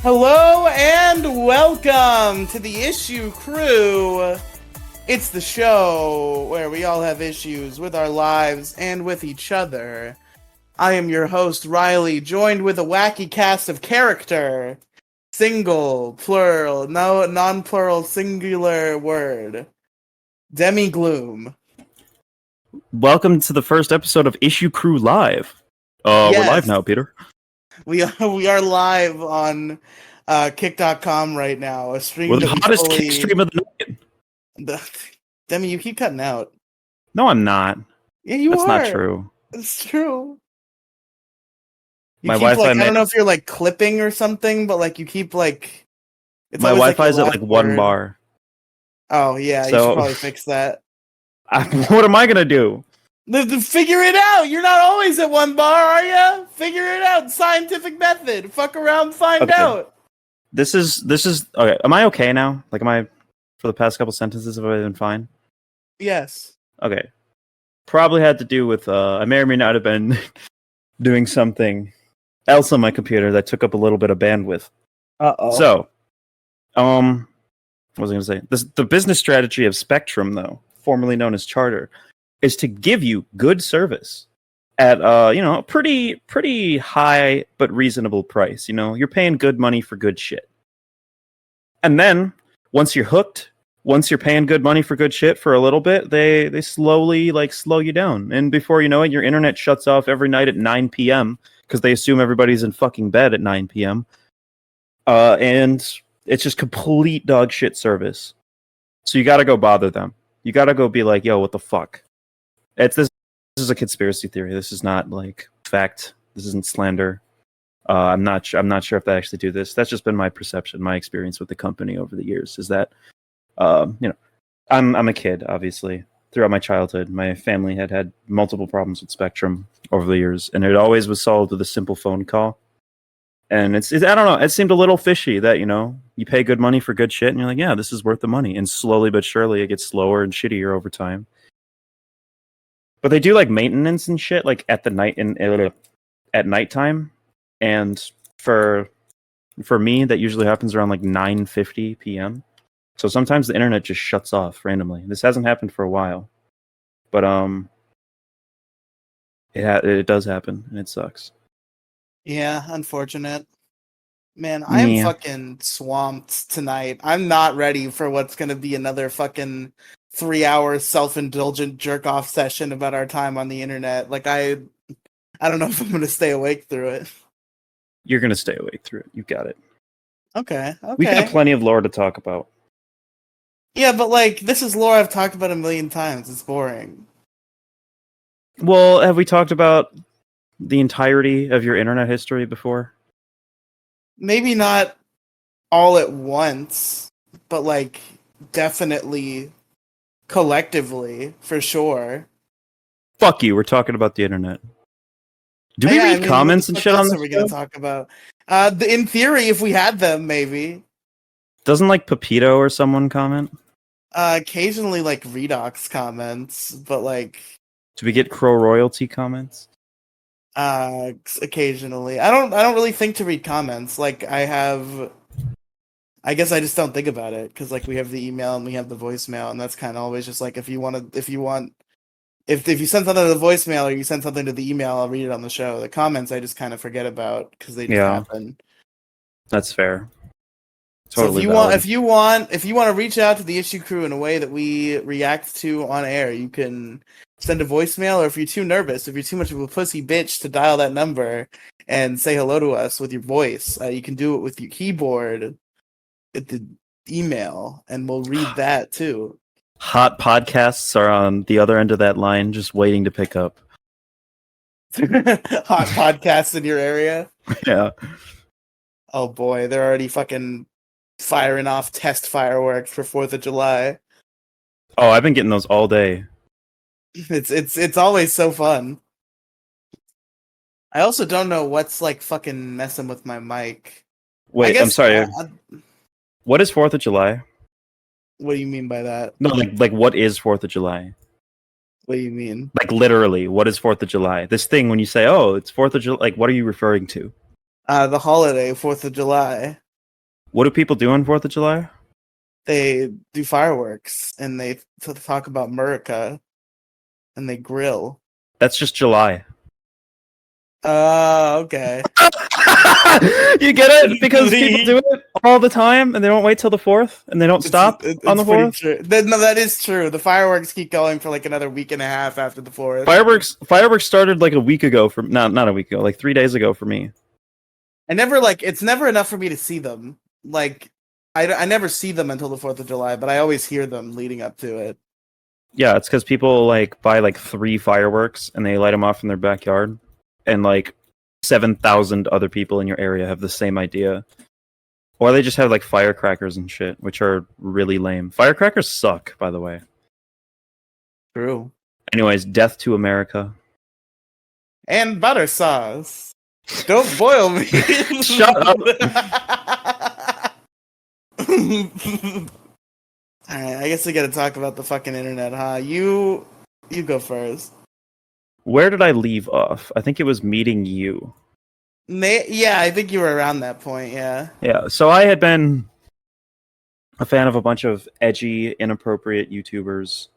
Hello and welcome to the Issue Crew. It's the show where we all have issues with our lives and with each other. I am your host, Riely, joined with a wacky cast of character. Single, plural, no non-plural, singular word. Demigloom. Welcome to the first episode of Issue Crew Live. We're live now, Peter. We are live on kick.com right now. A stream We're the that hottest kick stream of the night. Demi, you keep cutting out. No, I'm not. Yeah, you That's are. not true. It's true. My Wi-Fi. I don't know if you're like clipping or something, but you keep like. It's my Wi-Fi is at like 1 bar. Oh yeah, you should probably fix that. What am I gonna do? Figure it out. You're not always at 1 bar, are you? Figure it out. Scientific method. Fuck around, find out. This is okay. Am I okay now? Like, am I for the past couple sentences? Have I been fine? Yes. Okay. Probably had to do with I may or may not have been doing something else on my computer that took up a little bit of bandwidth. So, what was I going to say? The business strategy of Spectrum, though, formerly known as Charter, is to give you good service at a pretty high but reasonable price. You know, you're paying good money for good shit. And then once you're hooked, once you're paying good money for good shit for a little bit, they slowly slow you down. And before you know it, your internet shuts off every night at 9 p.m. because they assume everybody's in fucking bed at 9 p.m. And it's just complete dog shit service. So you got to go bother them. You got to go be like, yo, what the fuck? This is a conspiracy theory. This is not like fact. This isn't slander. I'm not sure if they actually do this. That's just been my perception, my experience with the company over the years. Is that I'm a kid, obviously. Throughout my childhood, my family had multiple problems with Spectrum over the years, and it always was solved with a simple phone call. And it's I don't know. It seemed a little fishy that you pay good money for good shit, and you're like, yeah, this is worth the money. And slowly but surely, it gets slower and shittier over time. But they do like maintenance and shit like at nighttime, and for me that usually happens around like 9:50 p.m. So sometimes the internet just shuts off randomly. This hasn't happened for a while, but it does happen and it sucks. Yeah, unfortunate. Man, I am fucking swamped tonight. I'm not ready for what's gonna be another fucking 3-hour self-indulgent jerk-off session about our time on the internet. Like, I don't know if I'm gonna stay awake through it. You're gonna stay awake through it. You got it. Okay. We got plenty of lore to talk about. Yeah, but this is lore I've talked about a million times. It's boring. Well, have we talked about the entirety of your internet history before? Maybe not all at once, but definitely collectively, for sure. Fuck you, we're talking about the internet. Do we read comments and shit on this? What are we going to talk about? In theory, if we had them, maybe. Doesn't Pepito or someone comment? Occasionally Redox comments, but do we get Crow royalty comments? Occasionally. I don't really think to read comments. I guess I just don't think about it because we have the email and we have the voicemail, and that's kind of always just if you send something to the voicemail or you send something to the email, I'll read it on the show. The comments I just kind of forget about because they just happen. That's fair. Totally. So if you want to reach out to the Issue Crew in a way that we react to on air, you can send a voicemail, or if you're too nervous, if you're too much of a pussy bitch to dial that number and say hello to us with your voice, you can do it with your keyboard at the email, and we'll read that too. Hot podcasts are on the other end of that line, just waiting to pick up. Hot podcasts in your area? Yeah. Oh boy, they're already fucking firing off test fireworks for 4th of July. Oh, I've been getting those all day. It's always so fun. I also don't know what's fucking messing with my mic. Wait, I'm sorry. What is 4th of July? What do you mean by that? No, what is 4th of July? What do you mean? Literally, what is 4th of July? This thing when you say, oh, it's 4th of July, what are you referring to? The holiday, 4th of July. What do people do on 4th of July? They do fireworks and they talk about America and they grill. That's just July. Okay. You get it? Because people do it all the time and they don't wait till the 4th and they don't stop on the 4th. True. No, that is true. The fireworks keep going for like another week and a half after the 4th. Fireworks started like a week ago not a week ago, like 3 days ago for me. It's never enough for me to see them. Like I never see them until the 4th of July, but I always hear them leading up to it. Yeah, it's because people like buy like 3 fireworks and they light them off in their backyard, and like 7,000 other people in your area have the same idea, or they just have like firecrackers and shit, which are really lame. Firecrackers suck, by the way. True. Anyways, death to America. And butter sauce. Don't boil me. Shut up. Alright, I guess we gotta talk about the fucking internet, huh? You go first. Where did I leave off? I think it was meeting you. Yeah, I think you were around that point, yeah. Yeah, so I had been a fan of a bunch of edgy, inappropriate YouTubers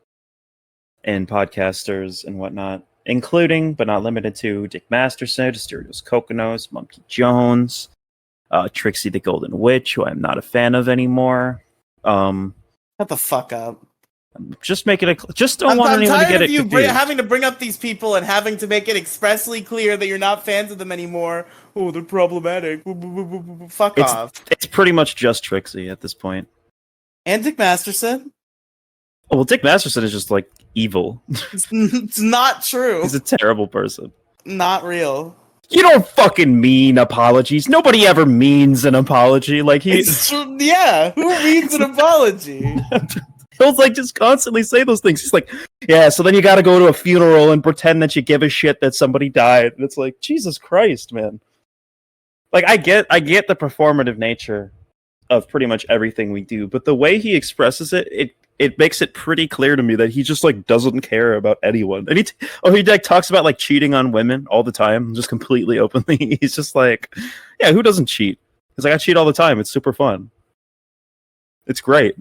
and podcasters and whatnot, including, but not limited to, Dick Masterson, Asterios Kokonos, Monkey Jones, Trixie the Golden Witch, who I'm not a fan of anymore. Shut the fuck up. Just make it just don't want anyone to get it confused. Having to bring up these people and having to make it expressly clear that you're not fans of them anymore. Oh, they're problematic. Fuck off. It's pretty much just Trixie at this point. And Dick Masterson? Oh, well, Dick Masterson is just like evil. It's not true. He's a terrible person. Not real. You don't fucking mean apologies. Nobody ever means an apology. Like yeah, who means an apology? He'll like just constantly say those things. He's like, yeah, so then you gotta go to a funeral and pretend that you give a shit that somebody died. And it's like, Jesus Christ, man. Like I get the performative nature of pretty much everything we do, but the way he expresses it makes it pretty clear to me that he just like doesn't care about anyone. And he like talks about like cheating on women all the time, just completely openly. He's just like, yeah, who doesn't cheat? He's like, I cheat all the time. It's super fun. It's great.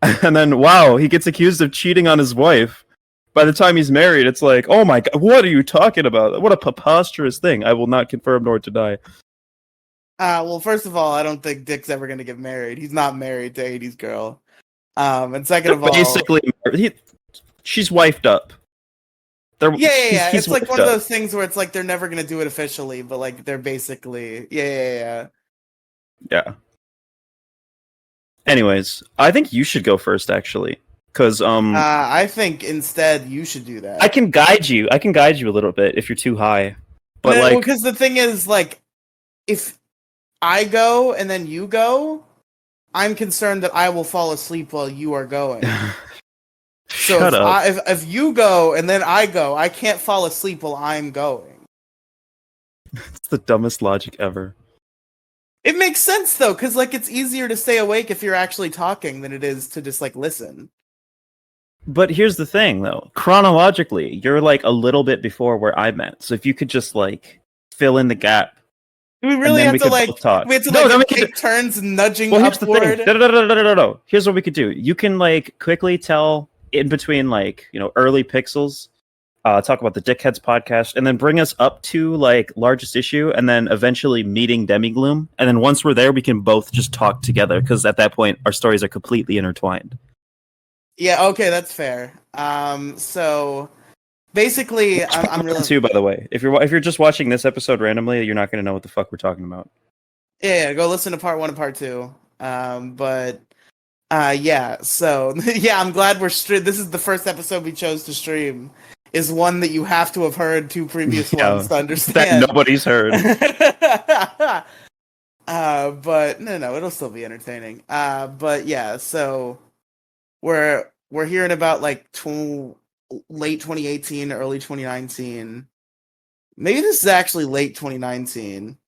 And then, wow, he gets accused of cheating on his wife. By the time he's married, it's like, oh my god, what are you talking about? What a preposterous thing. I will not confirm nor deny. Well, first of all, I don't think Dick's ever going to get married. He's not married to 80s girl. And second of all... Basically, she's wifed up. Yeah. It's like one of those things where it's like they're never going to do it officially, but like they're basically... Yeah. Anyways, I think you should go first, actually, because I think instead you should do that. I can guide you a little bit if you're too high, but because the thing is, like, if I go and then you go, I'm concerned that I will fall asleep while you are going. Shut up. If you go and then I go, I can't fall asleep while I'm going. It's the dumbest logic ever. It makes sense, though, because, like, it's easier to stay awake if you're actually talking than it is to just, like, listen. But here's the thing, though. Chronologically, you're, like, a little bit before where I'm at. So if you could just, like, fill in the gap. We really have to, like, talk. We have to take turns nudging here's upward. The thing. No. Here's what we could do. You can, like, quickly tell in between, like, early pixels. Talk about the Dickheads podcast, and then bring us up to like largest issue, and then eventually meeting Demigloom. And then once we're there, we can both just talk together because at that point, our stories are completely intertwined. Yeah, okay, that's fair. So basically, I'm really too. By the way, if you're just watching this episode randomly, you're not going to know what the fuck we're talking about. Yeah, go listen to part 1 and part 2. Yeah. So yeah, I'm glad this is the first episode we chose to stream. Is one that you have to have heard 2 previous ones to understand. That nobody's heard. But no, it'll still be entertaining. But yeah, so we're hearing about like late 2018, early 2019. Maybe this is actually late 2019.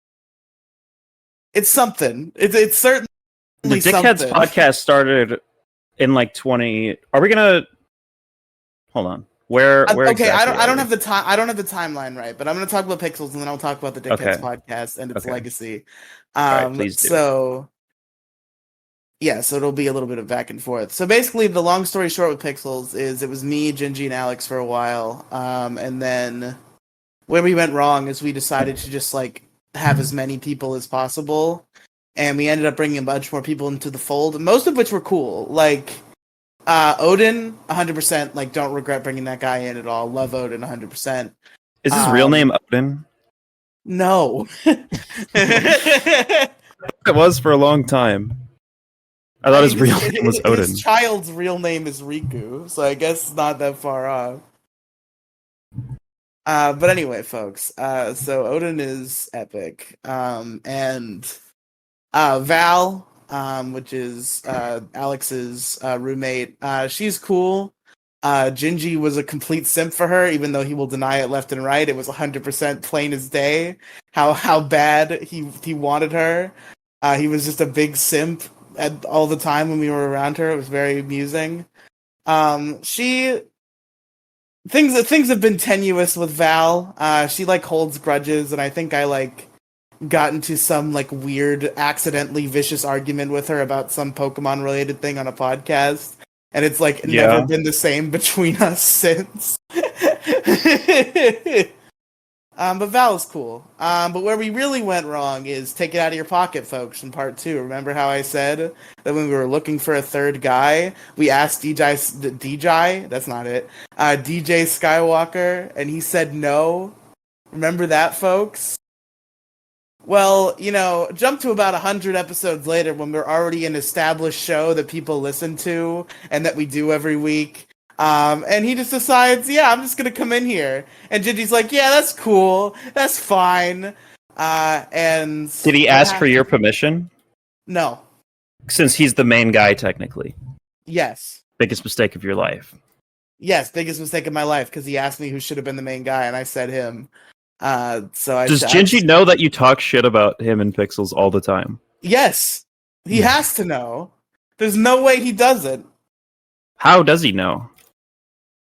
It's something. It's certainly the Dickheads something. Podcast started in like 20. Are we gonna hold on? Where okay, exactly I don't have the time. I don't have the timeline right, but I'm going to talk about Pixels, and then I'll talk about the Dickheads podcast and its legacy. All right, please do. So Yeah, so it'll be a little bit of back and forth. So basically, the long story short with Pixels is it was me, Gingy, and Alex for a while, and then where we went wrong is we decided to just like have as many people as possible, and we ended up bringing a bunch more people into the fold, most of which were cool. Like Odin, 100%. Like, don't regret bringing that guy in at all. Love Odin, 100%. Is his real name Odin? No. It was for a long time. I thought his real name was Odin. His child's real name is Riku, so I guess not that far off. But anyway, folks, so Odin is epic. And Val, which is Alex's roommate, she's cool. Gingy was a complete simp for her, even though he will deny it left and right. It was 100% plain as day how bad he wanted her. He was just a big simp all the time when we were around her. It was very amusing. Things have been tenuous with Val. She like holds grudges, and I think I like got into some like weird, accidentally vicious argument with her about some Pokemon related thing on a podcast, and it's like never been the same between us since. But Val is cool. But where we really went wrong is take it out of your pocket, folks, in part 2. Remember how I said that when we were looking for a third guy, we asked DJ, that's not it, DJ Skywalker, and he said no. Remember that, folks? Well, jump to about 100 episodes later when we're already an established show that people listen to and that we do every week. And he just decides, yeah, I'm just gonna come in here. And Gingy's like, yeah, that's cool. That's fine. And did he ask for your permission? No. Since he's the main guy, technically. Yes. Biggest mistake of your life. Yes, biggest mistake of my life, because he asked me who should have been the main guy, and I said him. Does Gingy know that you talk shit about him in Pixels all the time? Yes. He has to know. There's no way he doesn't. How does he know?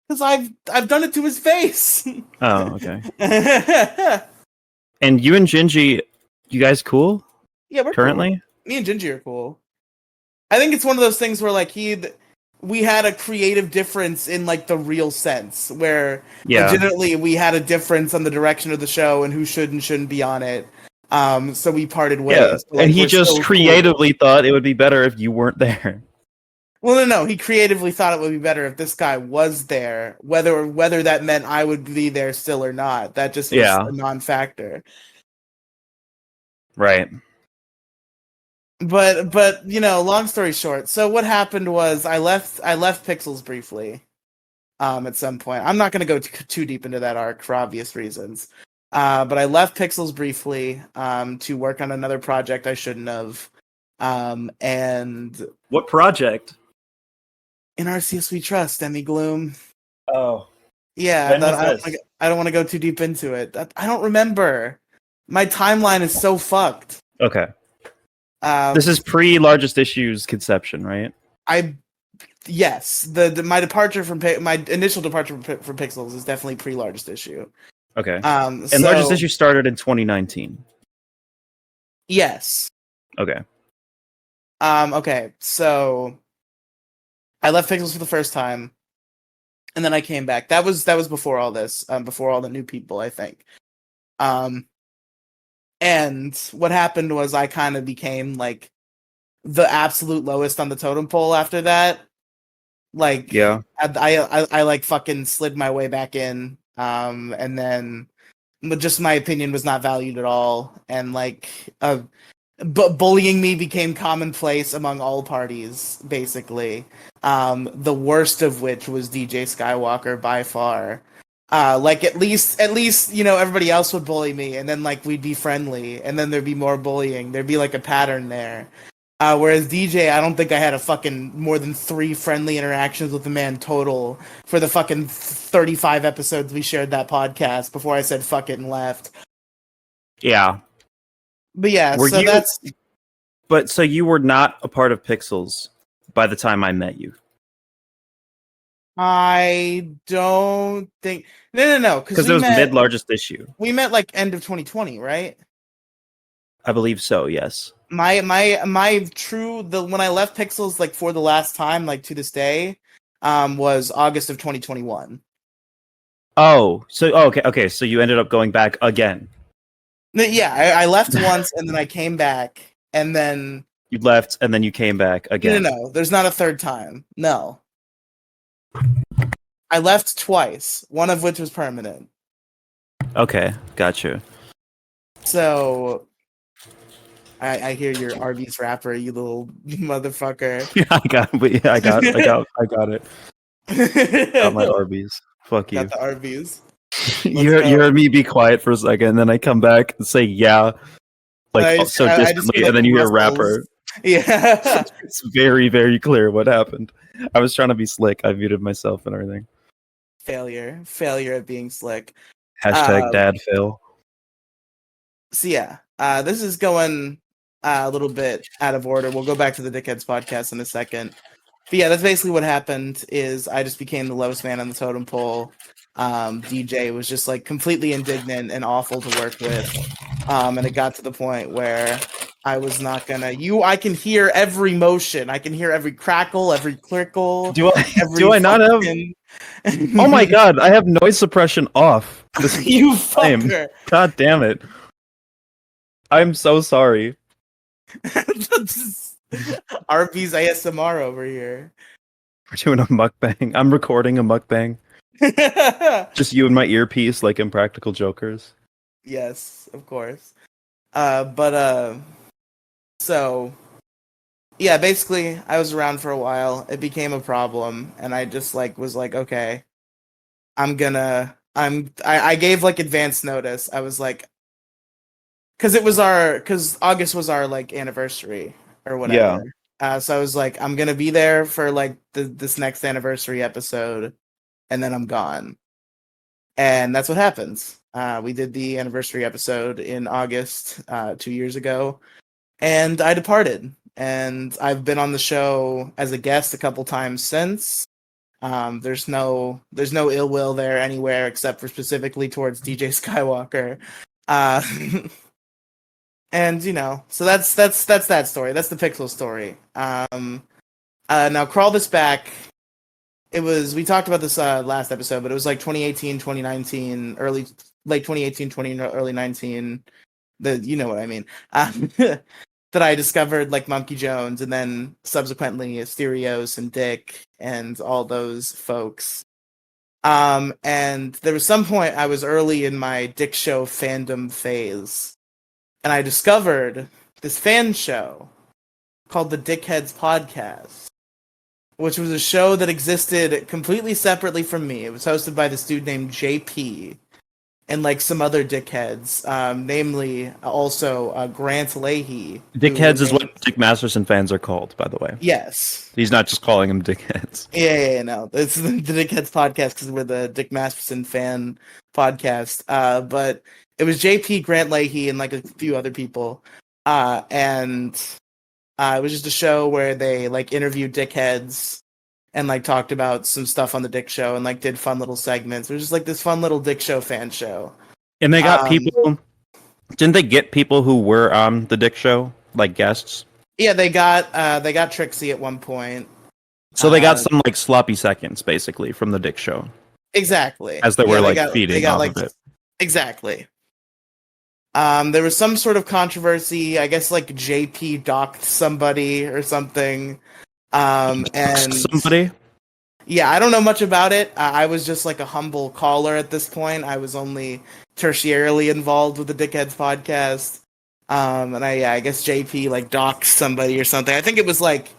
Because I've done it to his face. Oh, okay. And you and Gingy, you guys cool? Yeah, we're currently cool. Me and Gingy are cool. I think it's one of those things where like we had a creative difference in like the real sense, where legitimately we had a difference on the direction of the show and who should and shouldn't be on it. So we parted ways. Yeah, like, and he just creatively thought it would be better if you weren't there. Well, no. He creatively thought it would be better if this guy was there, whether that meant I would be there still or not. That just was a non-factor. Right. But long story short, so what happened was I left Pixels briefly. At some point, I'm not going to go too deep into that arc for obvious reasons. But I left Pixels briefly to work on another project I shouldn't have. And what project? In Arceus We Trust, Demigloom. Oh. Yeah, I don't want to go too deep into it. I don't remember. My timeline is so fucked. Okay. This is pre-largest issues conception, right? Yes. My initial departure from Pixels is definitely pre-largest issue. Okay. And largest issue started in 2019. Yes. Okay. Okay. So I left Pixels for the first time, and then I came back. That was before all this, before all the new people, I think. And what happened was I kind of became like the absolute lowest on the totem pole after that. Like, yeah, I like fucking slid my way back in, and then just my opinion was not valued at all, and like, bullying me became commonplace among all parties, basically. The worst of which was DJ Skywalker by far. Like at least everybody else would bully me, and then like we'd be friendly, and then there'd be more bullying. There'd be like a pattern there. Whereas DJ, I don't think I had a fucking more than 3 friendly interactions with the man total for the fucking 35 episodes we shared that podcast before I said fuck it and left. Yeah. But yeah, so you were not a part of Pixels by the time I met you. I don't think no, because it was mid-largest issue. We met like end of 2020, right? I believe so. Yes. My true when I left Pixels like for the last time, like to this day, was August of 2021. Oh, so okay. So you ended up going back again. Yeah, I left once and then I came back and then You left and then you came back again. no, there's not a third time. No. I left twice, one of which was permanent. Okay, got you. So I hear your Arby's rapper, you little motherfucker. Yeah, I got it. Got my Arby's. Fuck you. Got the Arby's. You heard me be quiet for a second, and then I come back and say yeah, like so distantly, and then you hear rapper. Yeah. It's very, very clear what happened. I was trying to be slick. I muted myself and everything. Failure at being slick. Hashtag dad fail. So yeah, this is going a little bit out of order. We'll go back to the Dickheads podcast in a second. But yeah, that's basically what happened. Is I just became the lowest man on the totem pole. DJ was just like completely indignant and awful to work with. And it got to the point where I was not gonna. I can hear every motion. I can hear every crackle, every clickle. Do I not have? Oh my god! I have noise suppression off. You fucker! God damn it! I'm so sorry. Arby's ASMR over here. We're doing a mukbang. I'm recording a mukbang. Just you and my earpiece, like Impractical Jokers. Yes, of course. So yeah, basically I was around for a while. It became a problem, and I just was like, okay, I gave like advance notice. I was like, because August was our like anniversary or whatever. Yeah. So I was like, I'm gonna be there for like this next anniversary episode, and then I'm gone. And that's what happens. We did the anniversary episode in August 2 years ago, and I departed. And I've been on the show as a guest a couple times since. There's no ill will there anywhere except for specifically towards DJ Skywalker. And so that's that story. That's the Pixel story. Now crawl this back. We talked about this last episode, but it was like 2018, 2019, late 2018, early 19. You know what I mean. That I discovered like Monkey Jones, and then subsequently Asterios and Dick and all those folks. And there was some point I was early in my Dick Show fandom phase, and I discovered this fan show called the Dickheads Podcast, which was a show that existed completely separately from me. It was hosted by this dude named JP and like some other dickheads, namely also Grant Leahy. Dickheads is what Dick Masterson fans are called, by the way. Yes. He's not just calling them dickheads. Yeah, no. It's the Dickheads podcast because we're the Dick Masterson fan podcast. But it was JP, Grant Leahy, and like a few other people. And it was just a show where they like interviewed dickheads and like talked about some stuff on the Dick Show and like did fun little segments. It was just like this fun little Dick Show fan show. And they got people. Didn't they get people who were on the Dick Show, like guests? Yeah, they got Trixie at one point. So they got some like sloppy seconds, basically, from the Dick Show. Exactly. As they were feeding off of it. Exactly. There was some sort of controversy. I guess like JP docked somebody or something. And somebody? Yeah, I don't know much about it. I was just like a humble caller at this point. I was only tertiarily involved with the Dickheads podcast. And I guess JP like doxed somebody or something. I think it was like,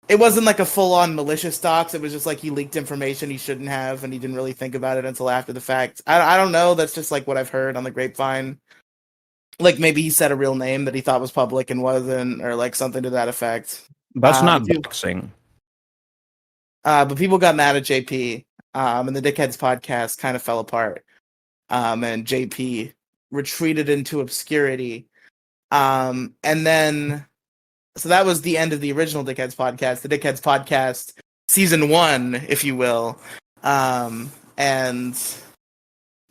it wasn't like a full-on malicious dox. It was just like he leaked information he shouldn't have, and he didn't really think about it until after the fact. I don't know. That's just like what I've heard on the grapevine. Like maybe he said a real name that he thought was public and wasn't, or like something to that effect. That's not doxing. But people got mad at JP, and the Dickheads podcast kind of fell apart. And JP retreated into obscurity. And then, so that was the end of the original Dickheads podcast, the Dickheads podcast season 1, if you will. And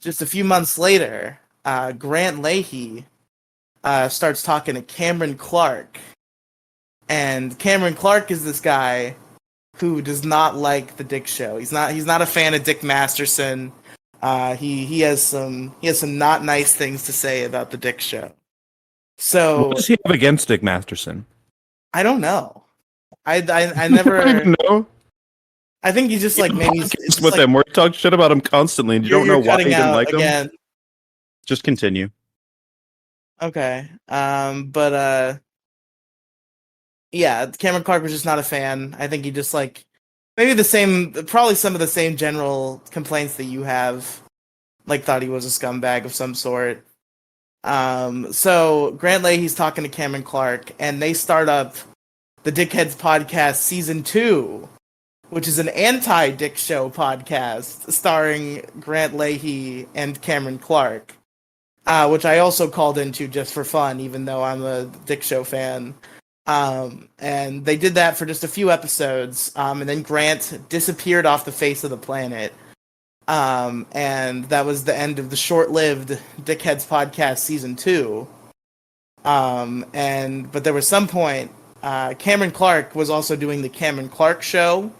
just a few months later, Grant Leahy starts talking to Cameron Clark, and Cameron Clark is this guy who does not like the Dick Show. He's not a fan of Dick Masterson. He has some not nice things to say about the Dick Show. So what does he have against Dick Masterson? I don't know. I I never don't even know. I think he just like maybe it's Podcast just with like, him. We talk shit about him constantly, and you don't know why he cutting didn't out like him. again. Just continue. Okay. Yeah, Cameron Clark was just not a fan. I think he just like probably some of the same general complaints that you have. Like thought he was a scumbag of some sort. So Grant Leahy's talking to Cameron Clark, and they start up the Dickheads podcast season 2, which is an anti-Dick Show podcast starring Grant Leahy and Cameron Clark, which I also called into just for fun, even though I'm a Dick Show fan. And they did that for just a few episodes, and then Grant disappeared off the face of the planet. And that was the end of the short-lived Dickheads podcast season 2. But there was some point, Cameron Clark was also doing the Cameron Clark Show,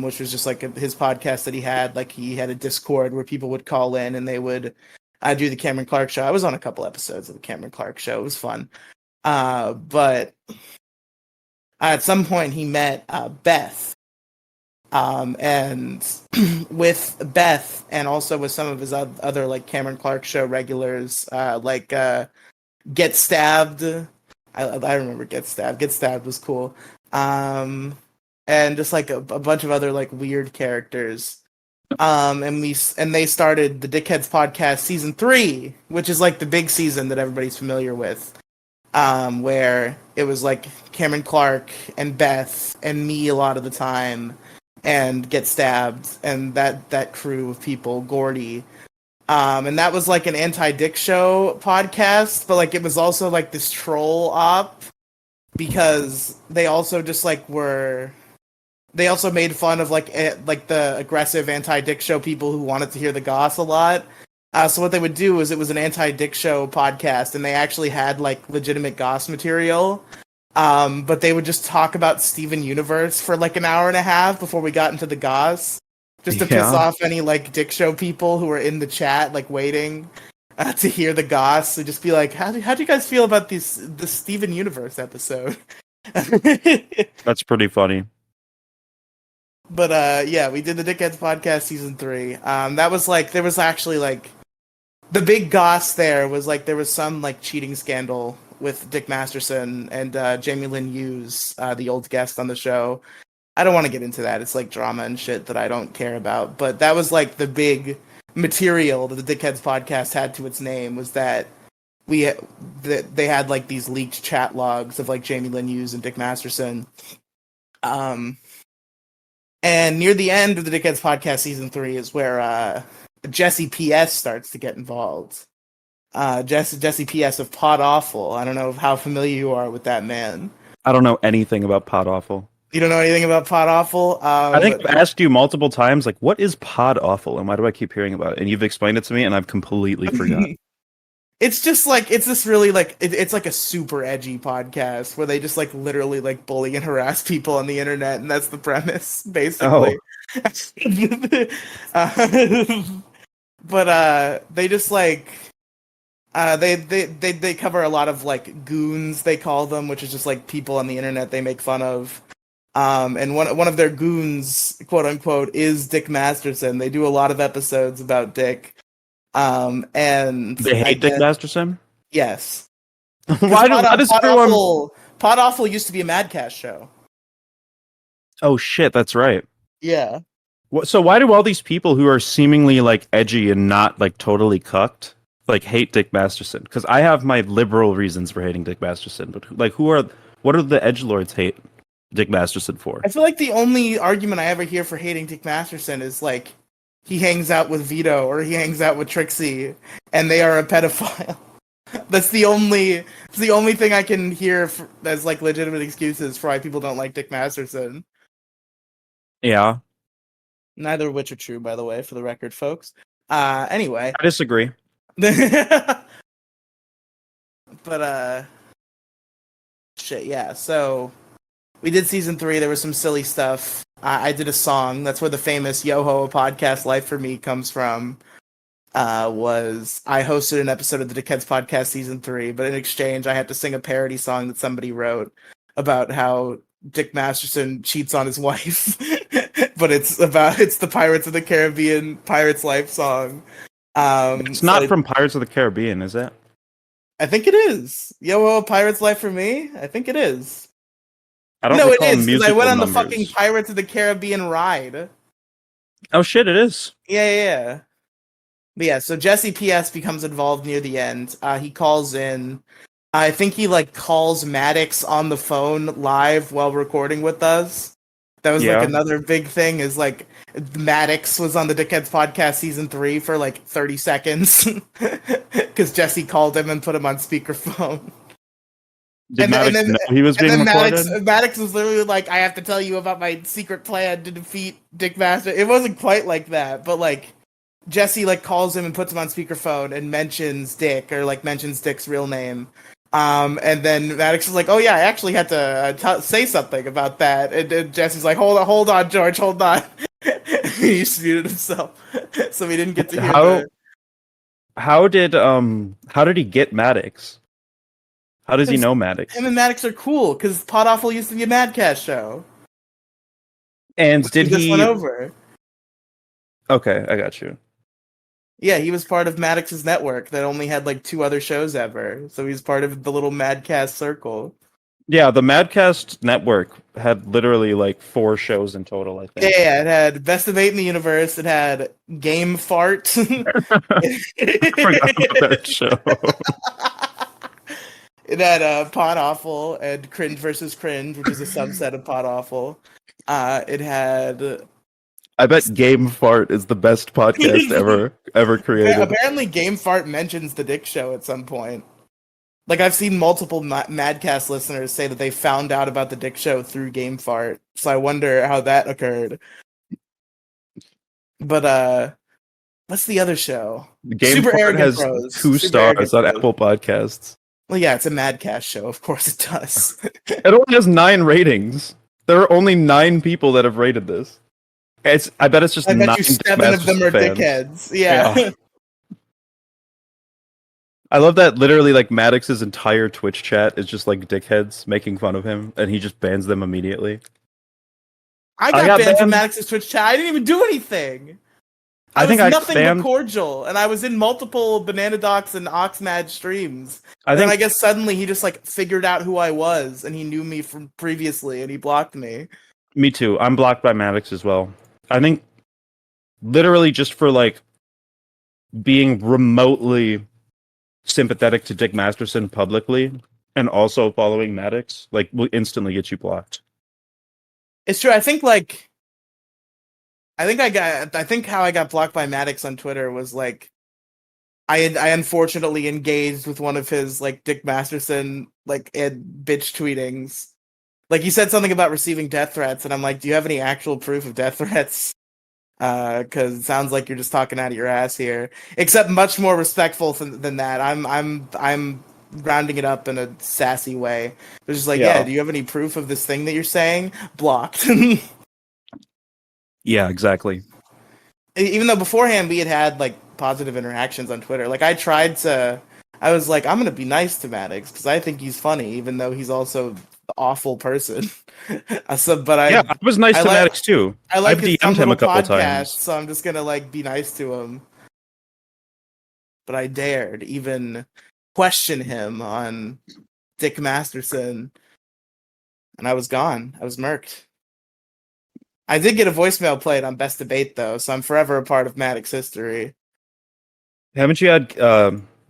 which was just like his podcast that he had. Like he had a Discord where people would call in and they would do the Cameron Clark Show. I was on a couple episodes of the Cameron Clark Show. It was fun. But at some point he met Beth. And with Beth and also with some of his other like Cameron Clark Show regulars, like Get Stabbed. I remember Get Stabbed. Get Stabbed was cool. And just like a bunch of other like weird characters. And they started the Dickheads podcast season 3, which is like the big season that everybody's familiar with. Where it was like Cameron Clark and Beth and me a lot of the time, and Get Stabbed and that crew of people, Gordy. And that was like an anti-Dick Show podcast, but like it was also like this troll op because they also just like they also made fun of like the aggressive anti-Dick Show people who wanted to hear the goss a lot. So what they would do is it was an anti-Dick Show podcast, and they actually had like legitimate goss material. But they would just talk about Steven Universe for like an hour and a half before we got into the goss, just to piss off any like Dick Show people who were in the chat, like waiting to hear the goss. So just be like, how do you guys feel about the Steven Universe episode? That's pretty funny. But yeah, we did the Dickheads podcast season 3. That was like there was actually like the big goss there was like there was some like cheating scandal with Dick Masterson and Jamie Lynn Hughes, the old guest on the show. I don't want to get into that. It's like drama and shit that I don't care about. But that was like the big material that the Dickheads podcast had to its name, was that they had like these leaked chat logs of like Jamie Lynn Hughes and Dick Masterson. And near the end of the Dickheads podcast season 3 is where Jesse P.S. starts to get involved. Jesse P.S. of Pod Awful. I don't know how familiar you are with that man. I don't know anything about Pod Awful. You don't know anything about Pod Awful? I think I've asked you multiple times, like, what is Pod Awful, and why do I keep hearing about it? And you've explained it to me, and I've completely forgotten. It's just like it's this really like it's like a super edgy podcast where they just like literally like bully and harass people on the internet, and that's the premise basically. But they just like they cover a lot of like goons, they call them, which is just like people on the internet they make fun of. And one of their goons, quote unquote, is Dick Masterson. They do a lot of episodes about Dick. And they hate Dick Masterson? Yes. Why does everyone... Pod Awful used to be a Madcast show. Oh shit, that's right. Yeah. So why do all these people who are seemingly like edgy and not like totally cucked like hate Dick Masterson? Because I have my liberal reasons for hating Dick Masterson, but like what are the edgelords hate Dick Masterson for? I feel like the only argument I ever hear for hating Dick Masterson is like he hangs out with Vito or he hangs out with Trixie and they are a pedophile. That's the only thing I can hear as like legitimate excuses for why people don't like Dick Masterson. Yeah. Neither of which are true, by the way, for the record, folks. Anyway. I disagree. But But shit, yeah. So we did season 3. There was some silly stuff. I did a song. That's where the famous Yo Ho a Podcast Life for Me comes from. Was I hosted an episode of the Dickheads Podcast season 3, but in exchange I had to sing a parody song that somebody wrote about how Dick Masterson cheats on his wife. But it's the Pirates of the Caribbean Pirates Life song. It's not from Pirates of the Caribbean, is it? I think it is. Yo Ho, Pirates Life for Me? I think it is. I don't No, it recall is, because I went on musical the numbers. fucking Pirates of the Caribbean ride. Oh shit, it is. Yeah. But yeah, so Jesse PS becomes involved near the end. He calls in. I think he calls Maddox on the phone live while recording with us. That was another big thing is Maddox was on the Dickheads Podcast season 3 for 30 seconds because Jesse called him and put him on speakerphone. Did Maddox know he was being recorded? Maddox was literally like, I have to tell you about my secret plan to defeat Dick Master. It wasn't quite like that, but Jesse calls him and puts him on speakerphone and mentions Dick or mentions Dick's real name. And then Maddox is like, oh yeah, I actually had to say something about that. And Jesse's like, hold on, George, hold on. He just muted himself, so we didn't get to hear. How did he get Maddox? How does he know Maddox? Him and Maddox are cool because Pod Awful used to be a Madcast show. And did he just went over? Okay, I got you. Yeah, he was part of Maddox's network that only had 2 other shows ever. So he's part of the little Madcast circle. Yeah, the Madcast network had literally 4 shows in total, I think. Yeah, it had Best of 8 in the Universe. It had Game Fart. I forgot about that show. It had Pod Awful and Cringe versus Cringe, which is a subset of Pod Awful. It had... I bet Game Fart is the best podcast ever created. Yeah, apparently Game Fart mentions the Dick Show at some point. I've seen multiple Madcast listeners say that they found out about the Dick Show through Game Fart. So I wonder how that occurred. But what's the other show? Game Fart has Bros. 2 stars on Apple Podcasts. Well, yeah, it's a Madcast show. Of course it does. It only has 9 ratings. There are only 9 people that have rated this. I bet it's just 9 you 7 of them are fans. dickheads. Yeah. I love that literally Maddox's entire Twitch chat is just dickheads making fun of him, and he just bans them immediately. I got banned from Maddox's Twitch chat. I didn't even do anything. I was nothing but cordial, and I was in multiple Banana Docs and Oxmad streams. I guess suddenly he just figured out who I was, and he knew me from previously, and he blocked me. Me too. I'm blocked by Maddox as well. I think literally just for being remotely sympathetic to Dick Masterson publicly and also following Maddox will instantly get you blocked. It's true. I think how I got blocked by Maddox on Twitter was I unfortunately engaged with one of his Dick Masterson bitch tweetings. He said something about receiving death threats, and I'm like, do you have any actual proof of death threats? Because it sounds like you're just talking out of your ass here. Except much more respectful than that. I'm rounding it up in a sassy way. They're just yeah, do you have any proof of this thing that you're saying? Blocked. Yeah, exactly. Even though beforehand we had positive interactions on Twitter. I was like, I'm gonna be nice to Maddox because I think he's funny, even though he's also an awful person. I was nice to Maddox too. I've DM'd him a couple times, so I'm just gonna be nice to him. But I dared even question him on Dick Masterson, and I was gone. I was murked. I did get a voicemail played on Best Debate though, so I'm forever a part of Maddox history. Haven't you had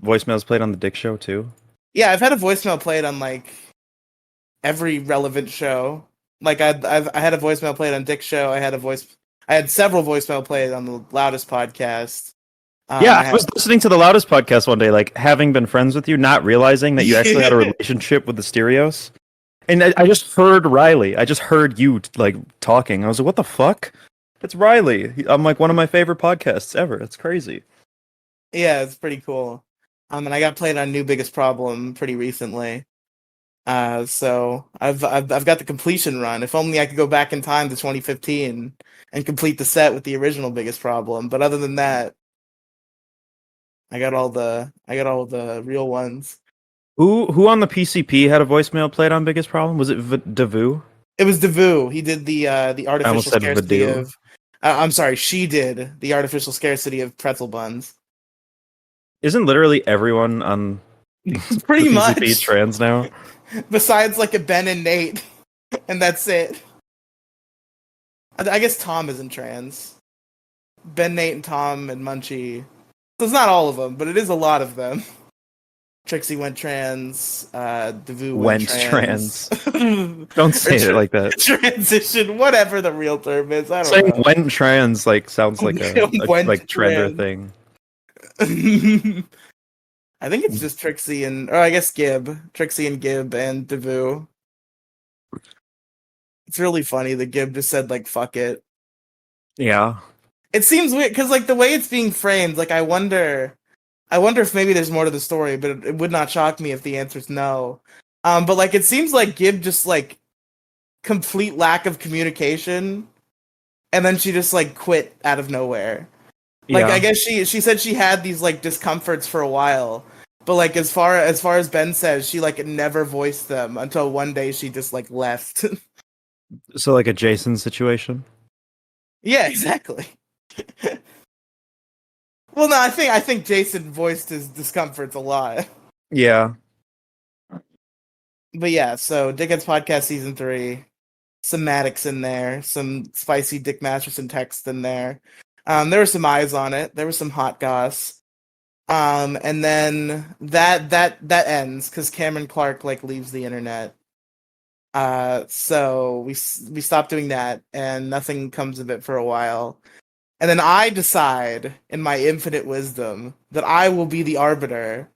voicemails played on the Dick Show too? Yeah, I've had a voicemail played on every relevant show. I had a voicemail played on Dick Show. I had several voicemail played on the Loudest podcast. I was listening to the Loudest podcast one day, having been friends with you, not realizing that you actually had a relationship with the Stereos. And I just heard Riely. I just heard you talking. I was like, what the fuck? It's Riely. I'm one of my favorite podcasts ever. It's crazy. Yeah, it's pretty cool. And I got played on New Biggest Problem pretty recently. So I've got the completion run. If only I could go back in time to 2015 and complete the set with the original Biggest Problem. But other than that, I got all the real ones. Who on the PCP had a voicemail played on Biggest Problem? Was it Davu? It was Devu. He did the I almost artificial said scarcity Vadu. of. I'm sorry, she did the artificial scarcity of pretzel buns. Isn't literally everyone on Pretty the PCP much. trans now? Besides like a Ben and Nate, and that's it. I guess Tom isn't trans. Ben, Nate, and Tom and Munchie. So it's not all of them, but it is a lot of them. Trixie went trans. Devu went trans. Don't say it like that. Transition, whatever the real term is. I don't Saying know. went trans like sounds like a Went like trender trans. thing. I think it's just Trixie and, or I guess Gib. Trixie and Gib and Devu. It's really funny that Gib just said, like, fuck it. Yeah. It seems weird, because, like, the way it's being framed, like, I wonder if maybe there's more to the story, but it would not shock me if the answer's no. But, like, it seems like Gib just, like, complete lack of communication, and then she just, like, quit out of nowhere. Like, Yeah. I guess she said she had these, like, discomforts for a while, but, like, as far as Ben says, she, like, never voiced them until one day she just, like, left. So like a Jason situation. Yeah, exactly. Well, no, I think Jason voiced his discomforts a lot. Yeah. But yeah, so Dickheads Podcast Season 3, some Maddox in there, some spicy Dick Masterson text in there. There were some eyes on it. There was some hot goss. And then that ends because Cameron Clark like leaves the internet. So we stopped doing that, and nothing comes of it for a while. And then I decide, in my infinite wisdom, that I will be the arbiter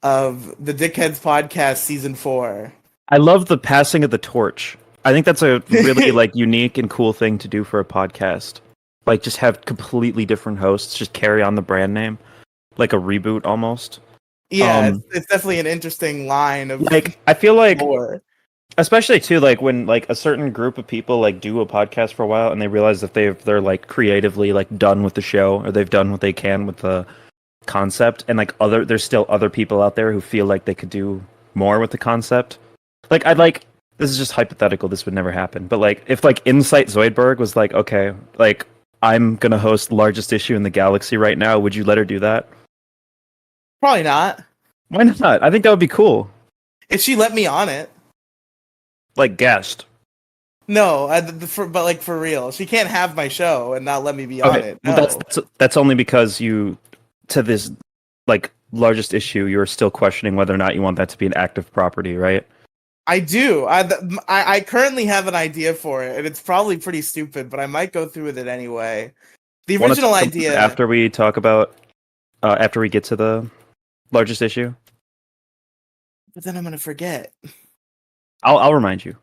of the Dickheads Podcast Season 4. I love the passing of the torch. I think that's a really like unique and cool thing to do for a podcast. Like just have completely different hosts, just carry on the brand name, like a reboot almost. Yeah, it's definitely an interesting line of like I feel like lore. Especially too, like when like a certain group of people like do a podcast for a while and they realize that they're like creatively like done with the show or they've done what they can with the concept, and like there's still other people out there who feel like they could do more with the concept. Like this is just hypothetical, this would never happen, but like if like Insight Zoidberg was like, okay, like I'm gonna host largest issue in the galaxy right now, would you let her do that? Probably not. Why not? I think that would be cool. If she let me on it. Like guest. No, but like for real, she can't have my show and not let me be on it. No. Well, that's only because you, to this like largest issue, you're still questioning whether or not you want that to be an active property, right? I do. I currently have an idea for it, and it's probably pretty stupid, but I might go through with it anyway. The original idea. After we talk about, after we get to the largest issue. But then I'm gonna forget. I'll remind you.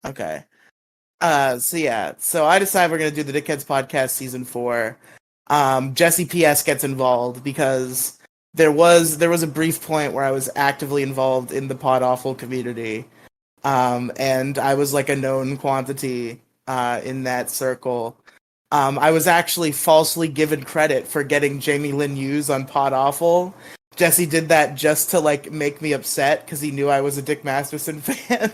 Okay. So I decide we're gonna do the Dickheads Podcast Season 4. Jesse PS gets involved because there was a brief point where I was actively involved in the Pod Awful community. And I was like a known quantity in that circle. I was actually falsely given credit for getting Jamie Lynn Hughes on Pod Awful. Jesse did that just to like make me upset because he knew I was a Dick Masterson fan.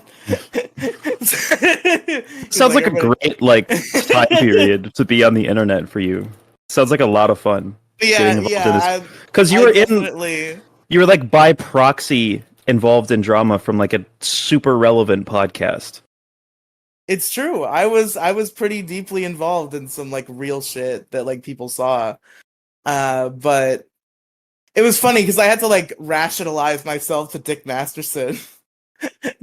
Sounds like a great like time period to be on the internet for you. Sounds like a lot of fun. Yeah. Because you were like by proxy involved in drama from like a super relevant podcast. It's true. I was pretty deeply involved in some like real shit that like people saw. But it was funny because I had to like rationalize myself to Dick Masterson.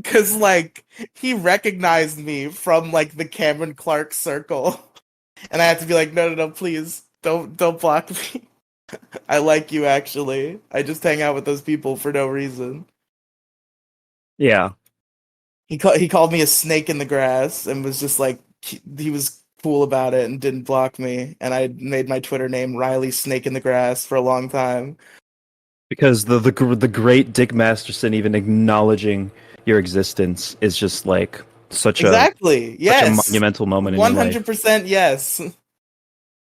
Cause like he recognized me from like the Cameron Clark circle. And I had to be like, no, please don't block me. I like you actually. I just hang out with those people for no reason. Yeah. He called me a snake in the grass and was just like he was cool about it and didn't block me. And I made my Twitter name Riely Snake in the Grass for a long time. Because the great Dick Masterson even acknowledging your existence is just like such Exactly. a Yes. monumental moment in your life. 100% yes.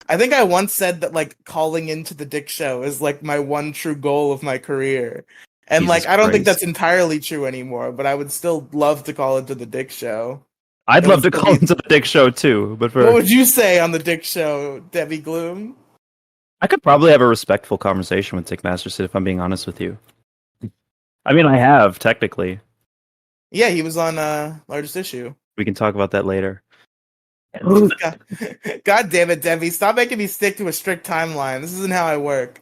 I think I once said that like calling into the Dick Show is like my one true goal of my career. And Jesus like I don't think Christ. that's entirely true anymore, but I would still love to call into the Dick Show. I'd It would love to still call be- into the Dick Show too, but What for would you say on the Dick Show, Demigloom? I could probably have a respectful conversation with Dick Masterson if I'm being honest with you. I mean, I have technically. Yeah, he was on Largest Issue. We can talk about that later. God damn it, Debbie. Stop making me stick to a strict timeline. This isn't how I work.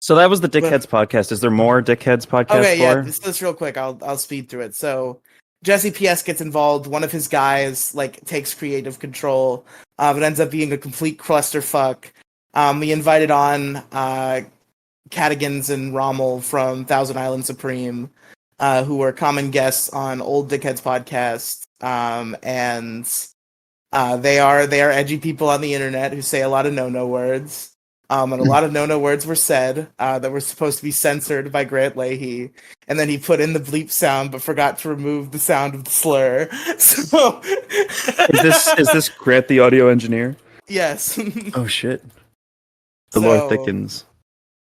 So that was the Dickheads podcast. Is there more Dickheads podcast Okay, yeah, for? this real quick. I'll speed through it. So Jesse PS gets involved. One of his guys like takes creative control. It ends up being a complete clusterfuck. We invited on Cadigans and Rommel from Thousand Island Supreme, who were common guests on Old Dickheads podcast. And they are edgy people on the internet who say a lot of no words. And a lot of no words were said that were supposed to be censored by Grant Leahy, and then he put in the bleep sound but forgot to remove the sound of the slur. So Is this Grant the audio engineer? yes. Oh shit. The lore So- thickens.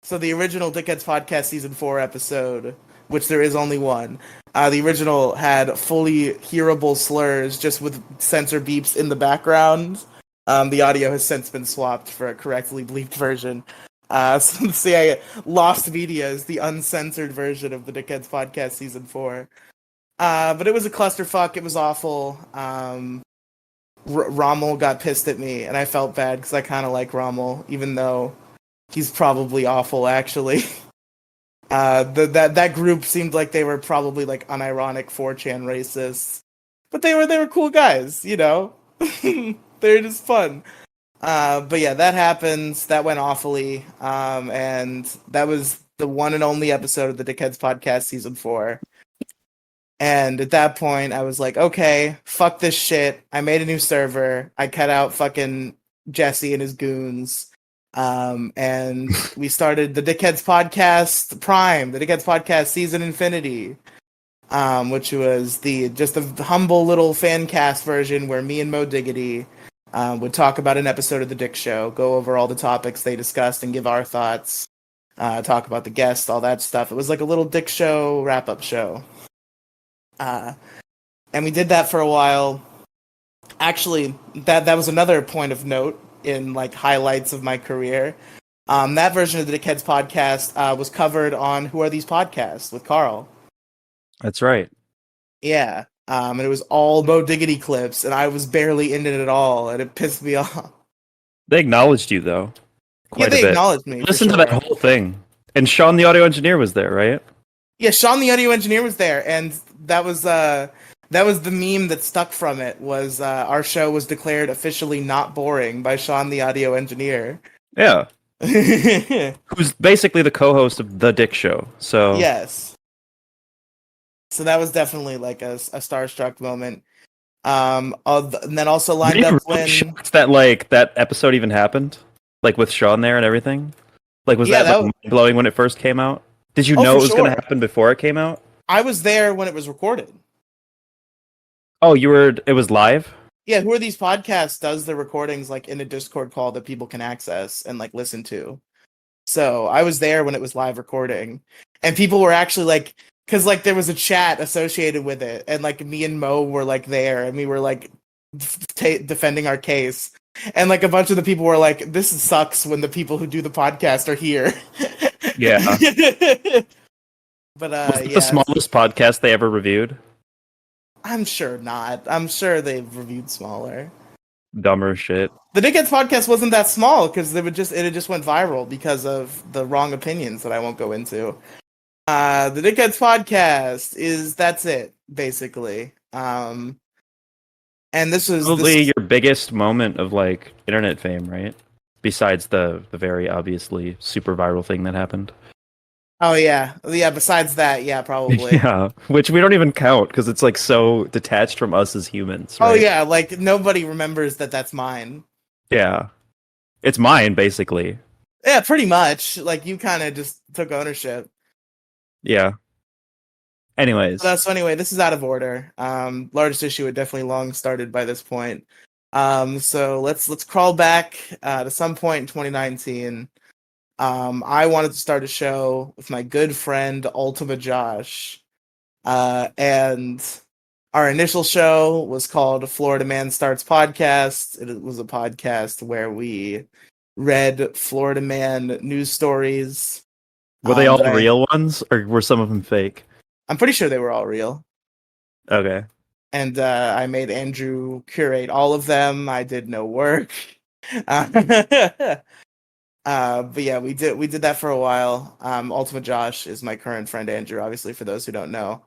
So the original Dickheads Podcast Season 4 episode, which there is only one, the original had fully hearable slurs just with censor beeps in the background. The audio has since been swapped for a correctly bleeped version. So the Lost Media is the uncensored version of the Dickheads Podcast Season 4. But it was a clusterfuck. It was awful. Rommel got pissed at me, and I felt bad because I kind of like Rommel, even though he's probably awful, actually. That group seemed like they were probably like unironic 4chan racists, but they were cool guys, you know. They're just fun. But yeah, that happens. That went awfully, and that was the one and only episode of the Dickheads Podcast Season 4. And at that point, I was like, okay, fuck this shit. I made a new server. I cut out fucking Jesse and his goons. And we started the Dickheads Podcast Prime, the Dickheads Podcast Season Infinity, which was just a humble little fan cast version where me and Mo Diggity would talk about an episode of the Dick Show, go over all the topics they discussed and give our thoughts, talk about the guests, all that stuff. It was like a little Dick Show wrap-up show. And we did that for a while. Actually, that was another point of note in like highlights of my career. That version of the Dickheads podcast was covered on Who Are These Podcasts with Carl. That's right. Yeah. And it was all Mo Diggity clips, and I was barely in it at all, and it pissed me off. They acknowledged you though. Quite they a bit. acknowledged me. Listen for to that sure. whole thing. And Sean the audio engineer was there, right? Yeah, Sean the audio engineer was there, and that was the meme that stuck from it. Was our show was declared officially not boring by Sean the audio engineer. Yeah. Yes. Who's basically the co-host of The Dick Show. So So that was definitely like a starstruck moment. And then also Were lined you up really when shocked that like that episode even happened? Like with Sean there and everything? Like was Yeah, that that like blowing when it first came out? Did you Oh, know for it was gonna sure. happen before it came out? I was there when it was recorded. Oh, it was live? Yeah, Who Are These Podcasts does the recordings like in a Discord call that people can access and like listen to. So I was there when it was live recording, and people were actually like, because like there was a chat associated with it, and like me and Mo were like there, and we were like defending our case, and like a bunch of the people were like, "This sucks when the people who do the podcast are here." Yeah. But Was it yeah, the smallest podcast they ever reviewed? I'm sure not. I'm sure they've reviewed smaller. Dumber shit. The Dickheads podcast wasn't that small because it had just went viral because of the wrong opinions that I won't go into. The Dickheads podcast that's it basically. And this was Probably your biggest moment of like internet fame, right? Besides the very obviously super viral thing that happened. Oh yeah. Besides that, yeah, probably. Yeah, which we don't even count because it's like so detached from us as humans. Oh Right? yeah, like nobody remembers that that's mine. Yeah, it's mine basically. Yeah, pretty much. Like you kind of just took ownership. Yeah. Anyways, So anyway, this is out of order. Largest issue had definitely long started by this point. So let's crawl back to some point in 2019. I wanted to start a show with my good friend Ultima Josh, and our initial show was called Florida Man Starts Podcast. It was a podcast where we read Florida Man news stories. were they all That real ones or were some of them fake? I'm pretty sure they were all real. Okay. And I made Andrew curate all of them. I did no work. But yeah, we did that for a while. Ultimate Josh is my current friend Andrew, obviously for those who don't know.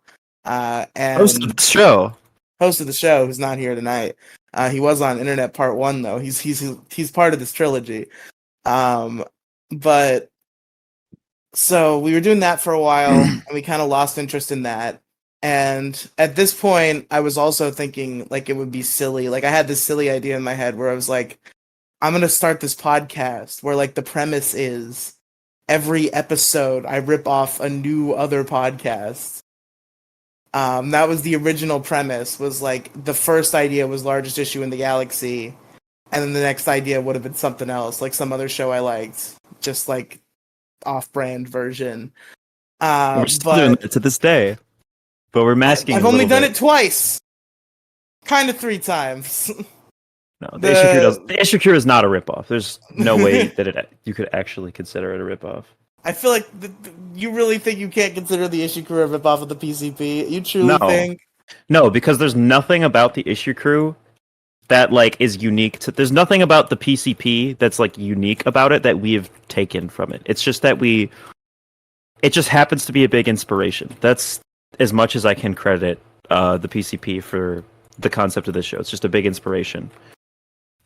Host of And the show. host of the show who's not here tonight. He was on Internet Part 1 though. He's part of this trilogy. But so we were doing that for a while and we kind of lost interest in that. And at this point, I was also thinking like it would be silly. Like I had this silly idea in my head where I was like, I'm gonna start this podcast where like the premise is every episode I rip off a new other podcast. That was the original premise. Was like the first idea was largest issue in the galaxy, and then the next idea would have been something else, like some other show I liked, just like off-brand version. We're still doing But it to this day. But we're masking I've a only little done bit. it twice, kind of 3 times. No, the issue crew is not a ripoff. There's no way that you could actually consider it a ripoff. I feel like you really think you can't consider the issue crew a ripoff of the PCP? You truly No. think? No, because there's nothing about the issue crew that like is unique to. There's nothing about the PCP that's like unique about it that we've taken from it. It's just that it just happens to be a big inspiration. That's as much as I can credit the PCP for the concept of this show. It's just a big inspiration.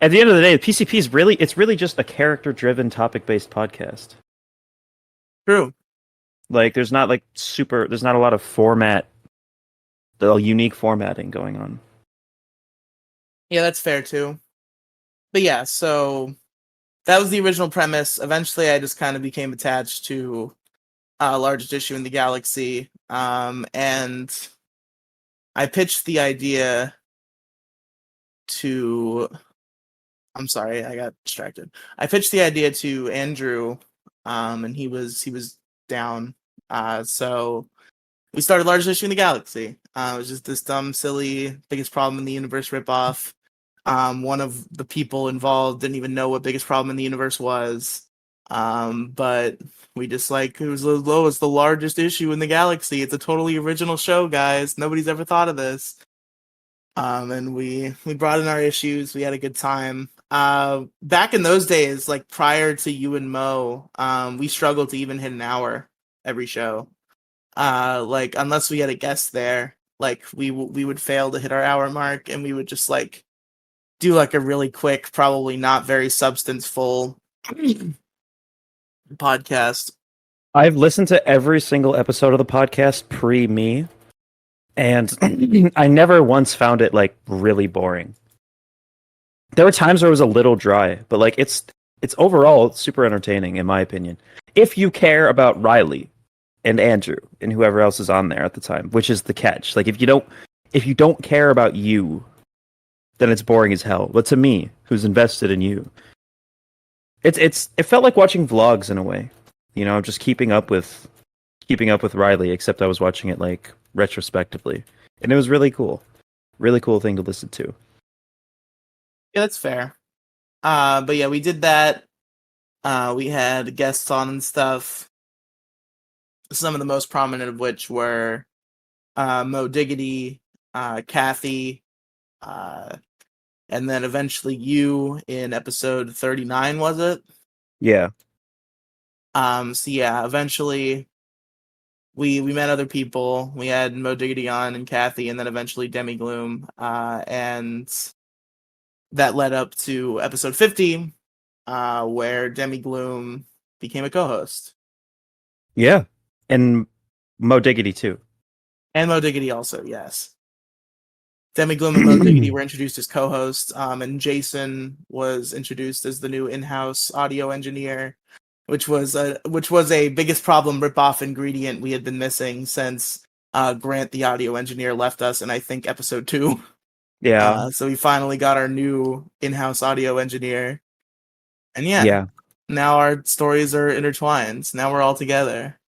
At the end of the day, the PCP is really just a character-driven, topic-based podcast. True. Like, there's not a lot of unique formatting going on. Yeah, that's fair too. But yeah, so that was the original premise. Eventually, I just kind of became attached to largest issue in the galaxy, and I pitched the idea to. I'm sorry, I got distracted. I pitched the idea to Andrew, and he was down. So we started largest issue in the galaxy. It was just this dumb, silly, biggest problem in the universe ripoff. One of the people involved didn't even know what biggest problem in the universe was. But we just like it was as low as the largest issue in the galaxy. It's a totally original show, guys. Nobody's ever thought of this. And we brought in our issues. We had a good time. Back in those days, like prior to you and Mo, we struggled to even hit an hour every show. Like unless we had a guest there, like we would fail to hit our hour mark, and we would just like do like a really quick, probably not very substance-full podcast. I've listened to every single episode of the podcast pre-me, and I never once found it like really boring. There were times where it was a little dry, but like it's overall super entertaining in my opinion. If you care about Riely and Andrew and whoever else is on there at the time, which is the catch. Like if you don't care about you, then it's boring as hell. But to me, who's invested in you, it felt like watching vlogs in a way. You know, just keeping up with Riely, except I was watching it like retrospectively, and it was really cool. Really cool thing to listen to. Yeah, that's fair. But yeah, we did that. We had guests on and stuff. Some of the most prominent of which were Mo Diggity, Kathy, and then eventually you in episode 39, was it? Yeah. So yeah, eventually we met other people. We had Mo Diggity on and Kathy, and then eventually Demigloom, and that led up to episode 50, where Demigloom became a co-host. Yeah. And Mo Diggity too. And Mo Diggity also, yes. Demigloom and Mo Diggity were introduced as co-hosts, and Jason was introduced as the new in-house audio engineer. which was a biggest problem ripoff ingredient we had been missing since Grant, the audio engineer, left us in I think episode 2. Yeah. So we finally got our new in-house audio engineer, and yeah, Yeah. now our stories are intertwined. Now we're all together.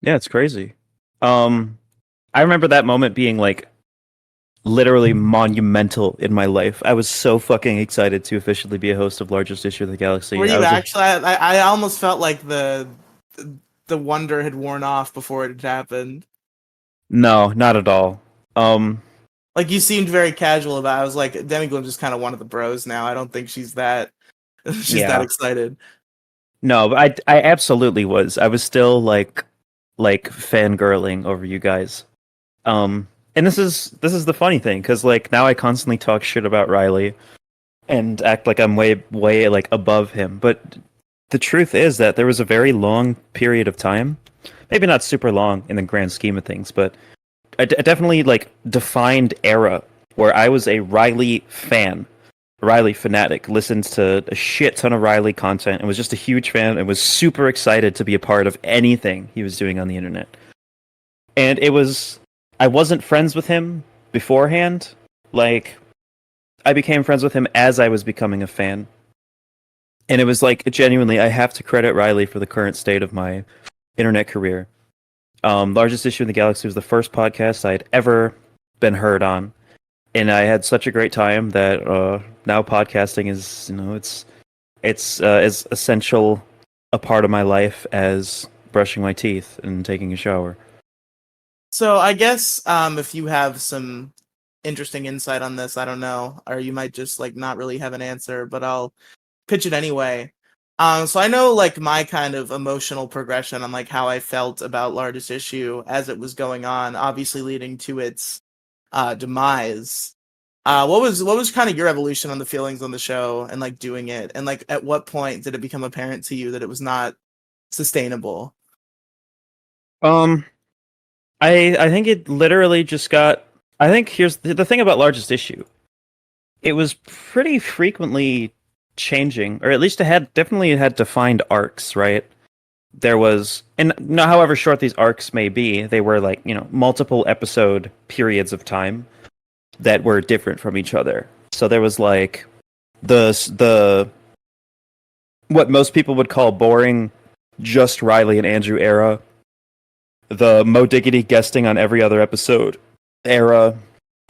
Yeah, it's crazy. I remember that moment being like literally monumental in my life. I was so fucking excited to officially be a host of Largest Issue of the Galaxy. Were you I was actually? I almost felt like the wonder had worn off before it had happened. no, not at all. Like you seemed very casual about it. I was like, Demigloom just kind of one of the bros now. I don't think she's that Yeah. excited. No, but I absolutely was. I was still like fangirling over you guys. And this is the funny thing because like now I constantly talk shit about Riely and act like I'm way like above him. But the truth is that there was a very long period of time, maybe not super long in the grand scheme of things, but a definitely like defined era where I was a Riely fan, Riely fanatic, listened to a shit ton of Riely content and was just a huge fan and was super excited to be a part of anything he was doing on the internet. And I wasn't friends with him beforehand. Like, I became friends with him as I was becoming a fan. And it was like, genuinely, I have to credit Riely for the current state of my internet career. Largest Issue in the Galaxy was the first podcast I had ever been heard on. And I had such a great time that now podcasting is, it's as essential a part of my life as brushing my teeth and taking a shower. So I guess if you have some interesting insight on this, I don't know, or you might just like not really have an answer, but I'll pitch it anyway. So I know like my kind of emotional progression on like how I felt about Largest Issue as it was going on, obviously leading to its demise. What was kind of your evolution on the feelings on the show and like doing it, and like at what point did it become apparent to you that it was not sustainable? I think it literally just got. I think here's the thing about Largest Issue. It was pretty frequently changing, or at least it had defined arcs, right? There was, and no, however short these arcs may be, they were like multiple episode periods of time that were different from each other. So there was like the what most people would call boring, just Riely and Andrew era, the Mo Diggity guesting on every other episode era,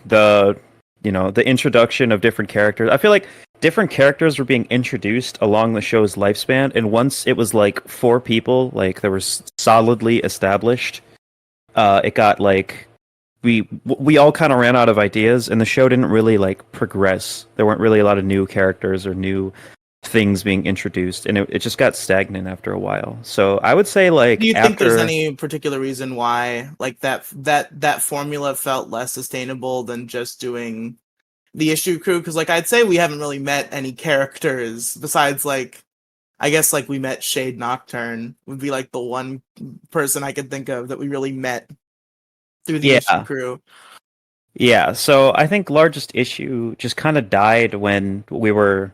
the the introduction of different characters. I feel like different characters were being introduced along the show's lifespan, and once it was like 4 people, like they were solidly established, it got like we all kind of ran out of ideas, and the show didn't really like progress. There weren't really a lot of new characters or new things being introduced, and it just got stagnant after a while. So I would say like Do you think there's after any particular reason why like that formula felt less sustainable than just doing the issue crew? Because like I'd say we haven't really met any characters besides like I guess like we met Shade Nocturne would be like the one person I could think of that we really met through the issue yeah. crew. Yeah, so I think Largest Issue just kind of died when we were.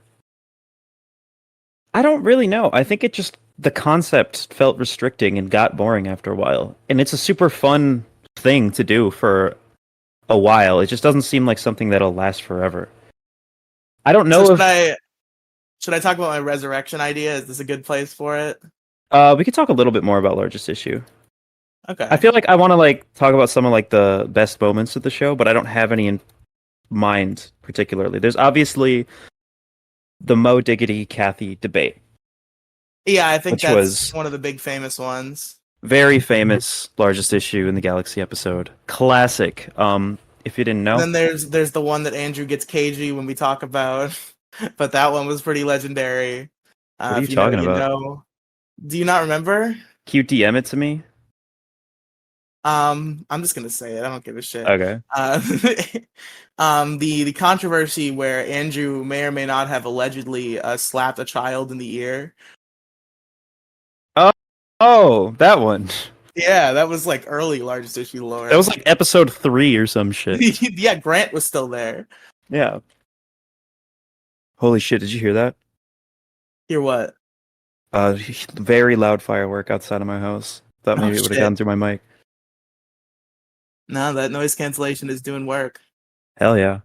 I don't really know. I think it just the concept felt restricting and got boring after a while. And it's a super fun thing to do for a while. It just doesn't seem like something that'll last forever. I don't know So if should I talk about my resurrection idea? Is this a good place for it? we could talk a little bit more about Largest Issue. Okay. I feel like I want to like talk about some of like the best moments of the show, but I don't have any in mind particularly. There's obviously the Mo Diggity Kathy debate. Yeah, I think Which that's was one of the big famous ones. very famous Largest Issue in the Galaxy episode. Classic. If you didn't know. And then there's the one that Andrew gets cagey when we talk about, but that one was pretty legendary. What are you If you know, talking you about? know. Do you not remember? QTM it to me? I'm just gonna say it. I don't give a shit. Okay. The controversy where Andrew may or may not have allegedly slapped a child in the ear. Oh, that one. Yeah, that was like early Largest Issue lore. That was like episode 3 or some shit. Yeah, Grant was still there. Yeah. Holy shit, did you hear that? Hear what? Very loud firework outside of my house. Thought maybe it would have shit. gone through my mic. No, that noise cancellation is doing work. Hell yeah.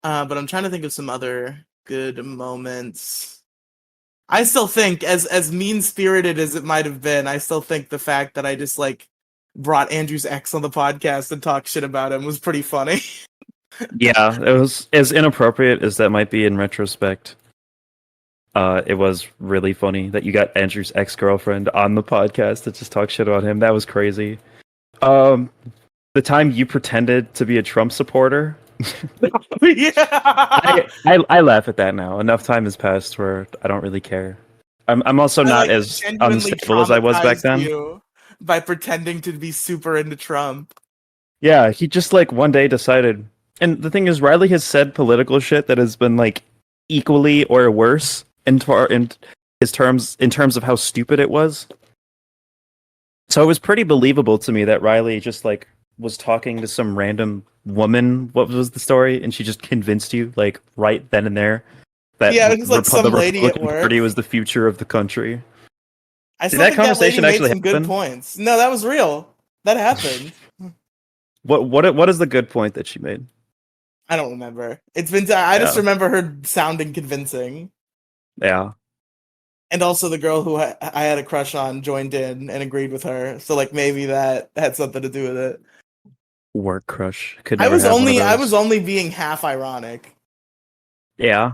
But I'm trying to think of some other good moments. I still think, as mean spirited as it might have been, I still think the fact that I just like brought Andrew's ex on the podcast and talked shit about him was pretty funny. Yeah, it was as inappropriate as that might be in retrospect. It was really funny that you got Andrew's ex-girlfriend on the podcast to just talk shit about him. That was crazy. The time you pretended to be a Trump supporter. Yeah. I laugh at that now. Enough time has passed where I don't really care. I'm also not like, as genuinely unstable as I was back traumatized then. you by pretending to be super into Trump. Yeah, he just like one day decided. And the thing is, Riley has said political shit that has been like equally or worse in terms of how stupid it was. So it was pretty believable to me that Riley just like was talking to some random woman. What was the story? And she just convinced you, like right then and there, that Yeah, it was like some the lady at Republican work. Party was the future of the country. I Did still that think that lady conversation made actually some good happen? points. No, that was real. That happened. What is the good point that she made? I don't remember. It's been. I just Yeah. remember her sounding convincing. Yeah. And also, the girl who I had a crush on joined in and agreed with her. So, like, maybe that had something to do with it. Work crush. Could I never was have one of only those. being half ironic. Yeah.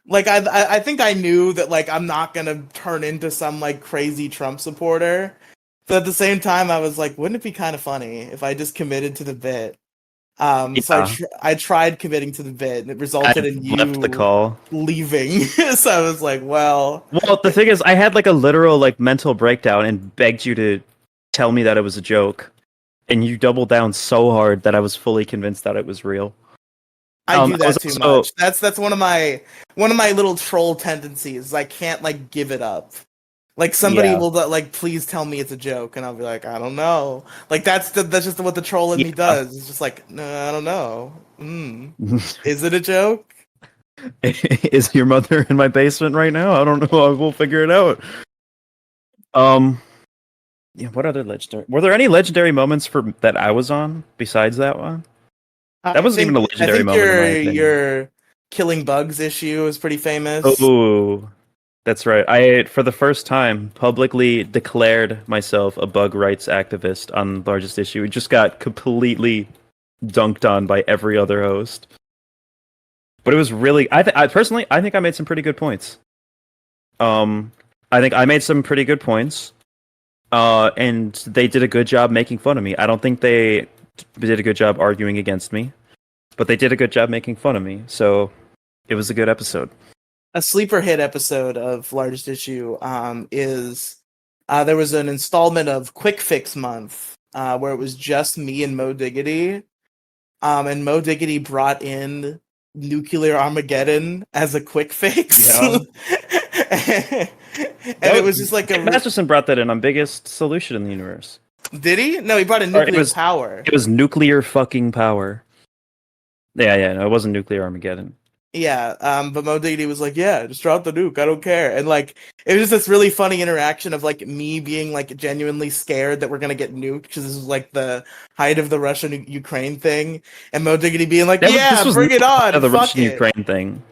Like, I think I knew that like I'm not gonna turn into some like crazy Trump supporter. But at the same time, I was like, wouldn't it be kind of funny if I just committed to the bit? So Yeah. I tried committing to the bit, and it I resulted in left the you call. leaving. So I was like, well, Well, the thing is, I had like a literal like mental breakdown and begged you to tell me that it was a joke, and you doubled down so hard that I was fully convinced that it was real. I do I was that too also much. That's one of my little troll tendencies. I can't like give it up. Like somebody yeah will like please tell me it's a joke, and I'll be like, I don't know. Like that's just what the troll in me yeah. does. It's just like, no, I don't know. Is it a joke? Is your mother in my basement right now? I don't know. We'll figure it out. Um. Yeah. What other legendary? Were there any legendary moments for that I was on besides that one? That wasn't even a I legendary think moment in my opinion. your killing bugs issue is pretty famous. Oh, that's right. I, for the first time, publicly declared myself a bug rights activist on Largest Issue. It just got completely dunked on by every other host. But it was really, I personally, I think I made some pretty good points. I think I made some pretty good points. And they did a good job making fun of me. I don't think they did a good job arguing against me, but they did a good job making fun of me. So it was a good episode. A sleeper hit episode of Largest Issue is there was an installment of Quick Fix Month where it was just me and Mo Diggity. And Mo Diggity brought in Nuclear Armageddon as a quick fix. Yeah. And it was just like Masterson brought that in on Biggest Solution in the Universe. Did he? No, he brought in Or nuclear power. It was nuclear fucking power. Yeah, no, it wasn't nuclear Armageddon. Yeah, but Mo Diggity was like, "Yeah, just drop the nuke. I don't care." And like, it was just this really funny interaction of like me being like genuinely scared that we're gonna get nuked because this was like the height of the Russian-Ukraine thing, and Mo Diggity being like, "Yeah, This was bring it not on, the fuck Russian it." Ukraine thing.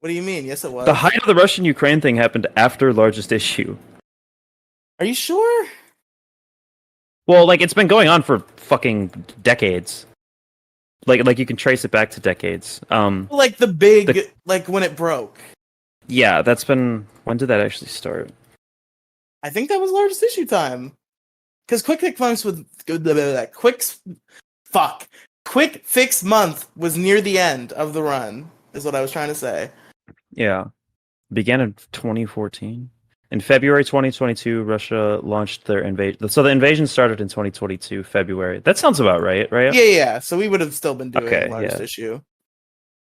What do you mean? Yes, it was. The height of the Russian Ukraine thing happened after Largest Issue. Are you sure? Well, like it's been going on for fucking decades. Like you can trace it back to decades. Like the big, like when it broke. Yeah, that's been. When did that actually start? I think that was Largest Issue time. Because Quick Fix Month was near the end of the run. Is what I was trying to say. Yeah, began in 2014. In February 2022, Russia launched their invasion. So the invasion started in 2022 February. That sounds about right, right? Yeah. So we would have still been doing Largest yeah. Issue.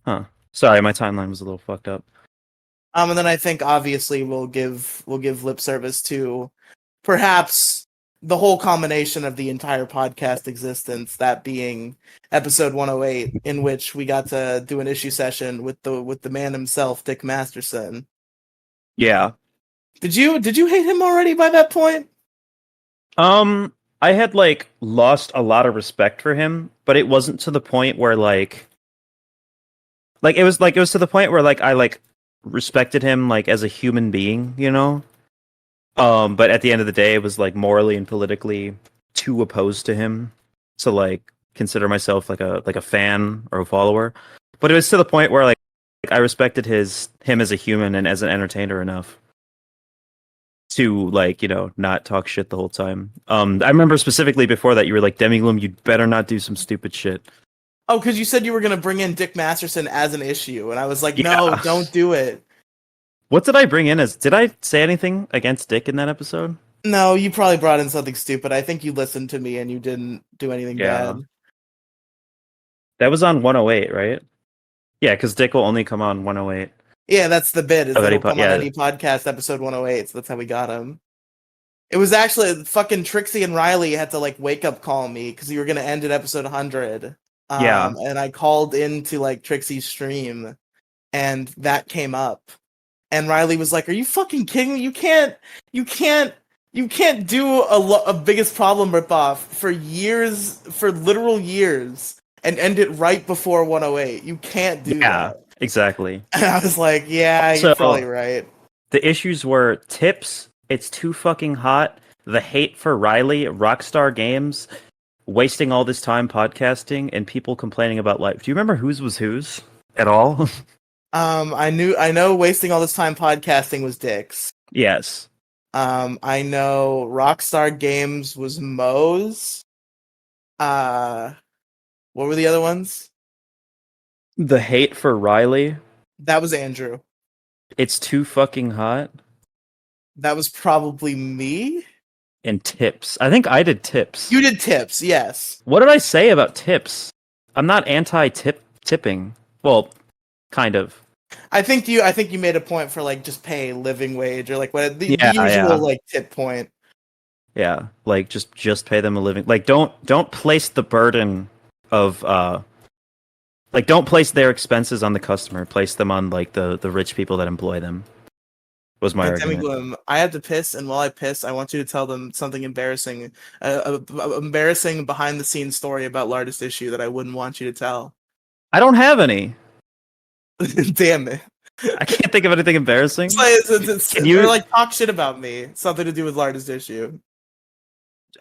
Huh. Sorry, my timeline was a little fucked up. And then I think obviously we'll give lip service to perhaps the whole combination of the entire podcast existence, that being episode 108, in which we got to do an issue session with the man himself, Dick Masterson. Yeah. Did you hate him already by that point? I had like lost a lot of respect for him, but it wasn't to the point where it was to the point where like I like respected him like as a human being, you know? But at the end of the day it was like morally and politically too opposed to him to like consider myself like a fan or a follower. But it was to the point where like I respected him as a human and as an entertainer enough to like, you know, not talk shit the whole time. I remember specifically before that you were like, Demigloom, you'd better not do some stupid shit. Oh, because you said you were gonna bring in Dick Masterson as an issue, and I was like, Yeah. no, don't do it. What did I bring in as? Did I say anything against Dick in that episode? No, you probably brought in something stupid. I think you listened to me and you didn't do anything Yeah. bad. That was on 108, right? Yeah, because Dick will only come on 108. Yeah, that's the bit, is Of that any he'll come on yeah. any podcast, episode 108, so that's how we got him. It was actually fucking Trixie and Riely had to like wake up call me because you were gonna end at episode 100. Yeah. And I called into like Trixie's stream, and that came up. And Riely was like, "Are you fucking kidding me? You can't do a biggest problem ripoff for years, for literal years, and end it right before 108. You can't do that." Exactly. And I was like, "Yeah, you're probably right." The issues were tips. It's too fucking hot. The hate for Riely, Rockstar Games, wasting all this time podcasting, and people complaining about life. Do you remember whose was whose at all? I know wasting all this time podcasting was Dick's. Yes. I know Rockstar Games was Moe's. What were the other ones? The hate for Riely. That was Andrew. It's too fucking hot. That was probably me. And tips. I think I did tips. You did tips, yes. What did I say about tips? I'm not tipping. Well, kind of. I think you made a point for like just pay living wage or like what the usual like tip point. Yeah, like just pay them a living. Like don't place the burden of like don't place their expenses on the customer. Place them on like the rich people that employ them. Was my argument. Demigloom, I have to piss, and while I piss, I want you to tell them something embarrassing, embarrassing behind the scenes story about Lardest Issue that I wouldn't want you to tell. I don't have any. Damn it! I can't think of anything embarrassing. Can you like talk shit about me? Something to do with Lardest Issue.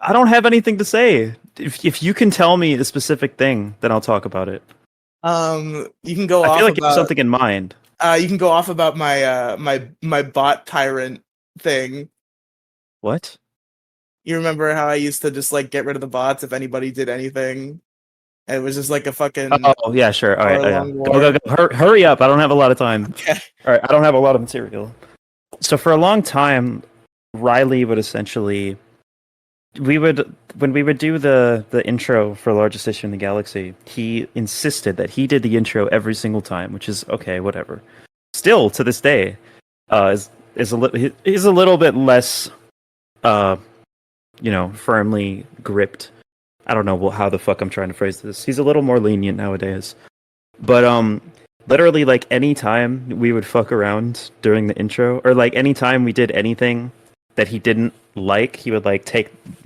I don't have anything to say. If you can tell me a specific thing, then I'll talk about it. You can go off. I feel like about, you have something in mind. You can go off about my my bot tyrant thing. What? You remember how I used to just like get rid of the bots if anybody did anything? And it was just like a fucking. Oh yeah, sure. All right, go. Hurry up! I don't have a lot of time. Okay. All right, I don't have a lot of material. So for a long time, Riely would essentially, when we would do the intro for Largest Issue in the Galaxy, he insisted that he did the intro every single time, which is okay, whatever. Still to this day, he's a little bit less, firmly gripped. I don't know how the fuck I'm trying to phrase this. He's a little more lenient nowadays, but literally like any time we would fuck around during the intro, or like any time we did anything that he didn't like, he would like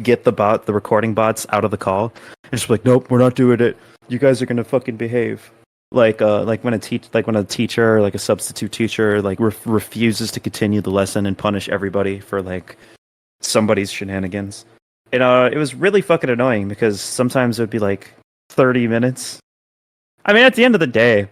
get the recording bots out of the call and just be like, nope, we're not doing it. You guys are gonna fucking behave. Like when a teacher, like a substitute teacher, like refuses to continue the lesson and punish everybody for like somebody's shenanigans. And it was really fucking annoying because sometimes it would be like 30 minutes. I mean, at the end of the day,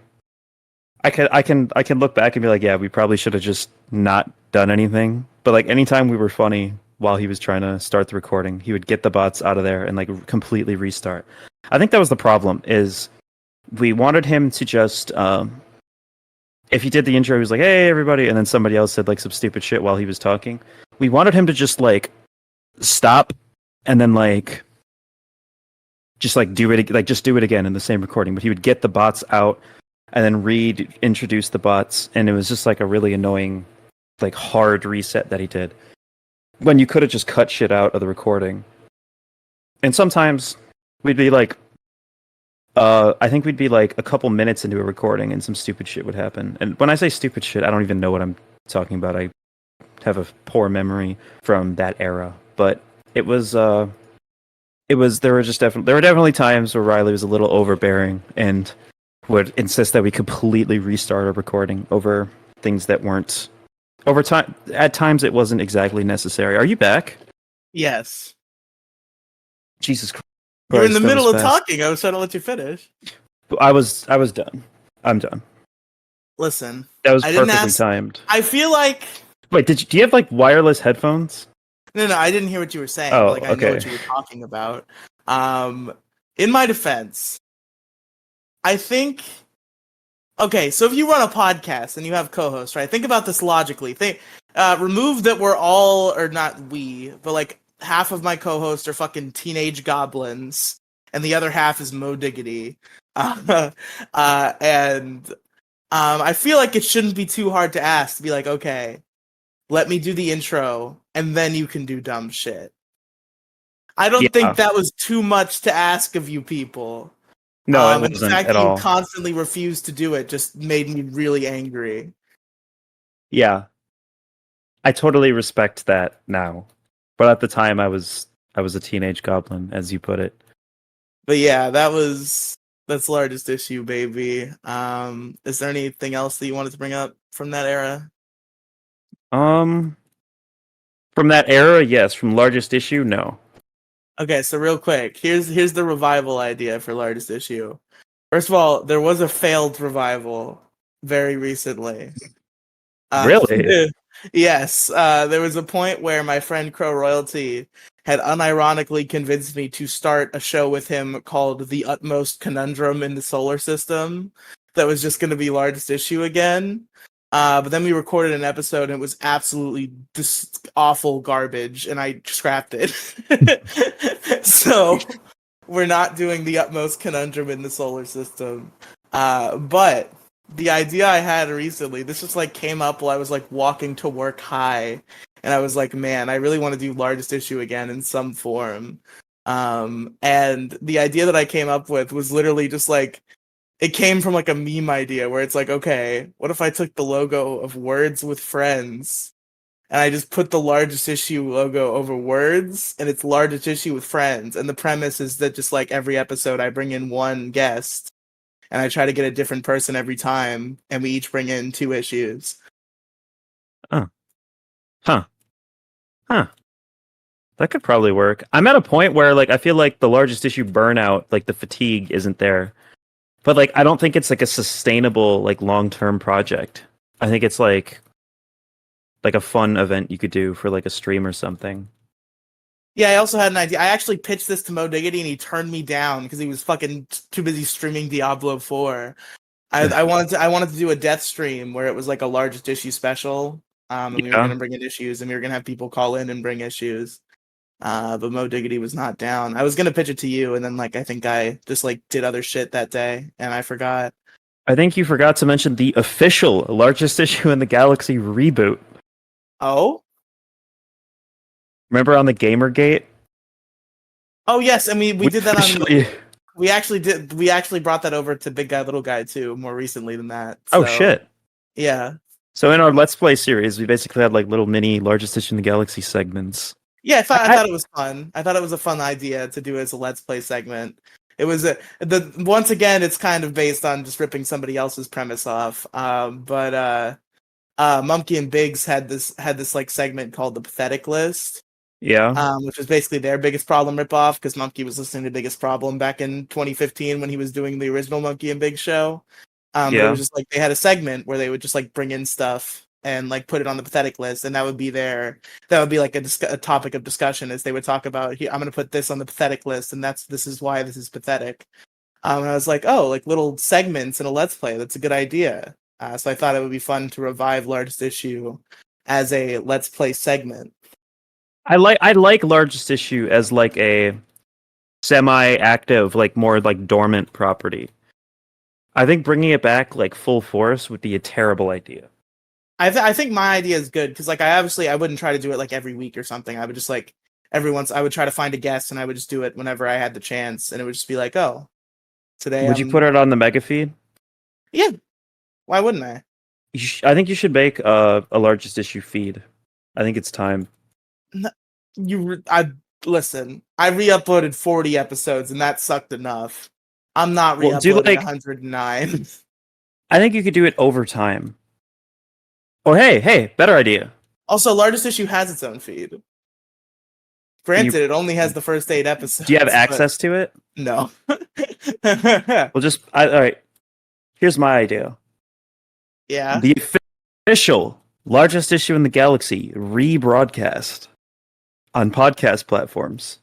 I can look back and be like, yeah, we probably should have just not done anything. But like anytime we were funny while he was trying to start the recording, he would get the bots out of there and like completely restart. I think that was the problem, is we wanted him to just if he did the intro, he was like, hey everybody, and then somebody else said like some stupid shit while he was talking. We wanted him to just like stop and then like just like do it again in the same recording, but he would get the bots out and then reintroduce the bots, and it was just like a really annoying, like hard reset that he did when you could have just cut shit out of the recording. And sometimes we'd be like, I think we'd be like a couple minutes into a recording and some stupid shit would happen. And when I say stupid shit, I don't even know what I'm talking about. I have a poor memory from that era, but it was there were definitely times where Riely was a little overbearing and would insist that we completely restart our recording over things that weren't over time. At times, it wasn't exactly necessary. Are you back? Yes. Jesus Christ! You're in the that middle was of fast. talking. I was trying to let you finish. I was done. I'm done. Listen, That was I didn't perfectly ask. timed. I feel like Wait, do you have like wireless headphones? no, I didn't hear what you were saying, but Oh, like I know okay. what you were talking about. In my defense, I think. Okay, so if you run a podcast and you have co-hosts, right? Think about this logically. Remove that we're all, or not we, but like half of my co-hosts are fucking teenage goblins, and the other half is Mo Diggity. And I feel like it shouldn't be too hard to ask to be like, okay, let me do the intro, and then you can do dumb shit. I don't think Yeah. that was too much to ask of you people. No, it And the wasn't fact at that you all. constantly refused to do it just made me really angry. Yeah, I totally respect that now, but at the time, I was a teenage goblin, as you put it. But yeah, that's largest issue, baby. Is there anything else that you wanted to bring up from that era? Um, from that era, yes. From largest issue, no. Okay, so real quick, here's the revival idea for largest issue. First of all, there was a failed revival very recently. Really? Yes, there was a point where my friend Crow Royalty had unironically convinced me to start a show with him called The Utmost Conundrum in the Solar System that was just going to be largest issue again. But then we recorded an episode and it was absolutely just awful garbage and I scrapped it. So we're not doing The Utmost Conundrum in the Solar System. But the idea I had recently, this just like came up while I was like walking to work high, and I was like, man, I really want to do largest issue again in some form. And the idea that I came up with was literally just like it came from like a meme idea where it's like, okay, what if I took the logo of Words with Friends and I just put the largest issue logo over Words and it's largest issue with Friends, and the premise is that just like every episode I bring in one guest and I try to get a different person every time, and we each bring in 2 issues. Oh. Huh. Huh. That could probably work. I'm at a point where like I feel like the largest issue burnout, like the fatigue isn't there. But like I don't think it's like a sustainable like long-term project. I think it's like a fun event you could do for like a stream or something. Yeah, I also had an idea. I actually pitched this to Mo Diggity, and he turned me down because he was fucking too busy streaming Diablo 4. I wanted to do a death stream where it was like a largest issue special, and we were Yeah. gonna bring in issues, and we were gonna have people call in and bring issues. But Mo Diggity was not down. I was gonna pitch it to you, and then like I think I just like did other shit that day, and I forgot. I think you forgot to mention the official largest issue in the galaxy reboot. Oh, Remember on the Gamergate? oh yes, and we did that on. officially- We actually brought that over to Big Guy Little Guy too more recently than that. Oh So, shit. yeah. So in our Let's Play series, we basically had like little mini largest issue in the galaxy segments. Yeah, I thought it was fun. I thought it was a fun idea to do as a Let's Play segment. It was once again, it's kind of based on just ripping somebody else's premise off. But Mumkey and Biggs had this like segment called the Pathetic List, Yeah. which was basically their biggest problem ripoff because Mumkey was listening to Biggest Problem back in 2015 when he was doing the original Mumkey and Biggs show. But it Yeah. was just like they had a segment where they would just like bring in stuff and like put it on the Pathetic List, and that would be like a topic of discussion as they would talk about. I'm going to put this on the Pathetic List, and this is why this is pathetic. And I was like, oh, like little segments in a Let's Play. That's a good idea. So I thought it would be fun to revive largest issue as a Let's Play segment. I like largest issue as like a semi-active, like more like dormant property. I think bringing it back like full force would be a terrible idea. I think my idea is good because like I wouldn't try to do it like every week or something. I would just like every once I would try to find a guest and I would just do it whenever I had the chance, and it would just be like, oh, today Would you put it on the mega feed? Yeah, why wouldn't I? I think you should make a largest issue feed. I think it's time. I listen. I re-uploaded 40 episodes, and that sucked enough. I'm not Well, do re-uploading like 109. I think you could do it over time. Or hey, better idea. Also, largest issue has its own feed. Granted, You it only has the first 8 episodes. do you have but access to it? No. Well, all right. Here's my idea. Yeah. The official largest issue in the galaxy rebroadcast on podcast platforms.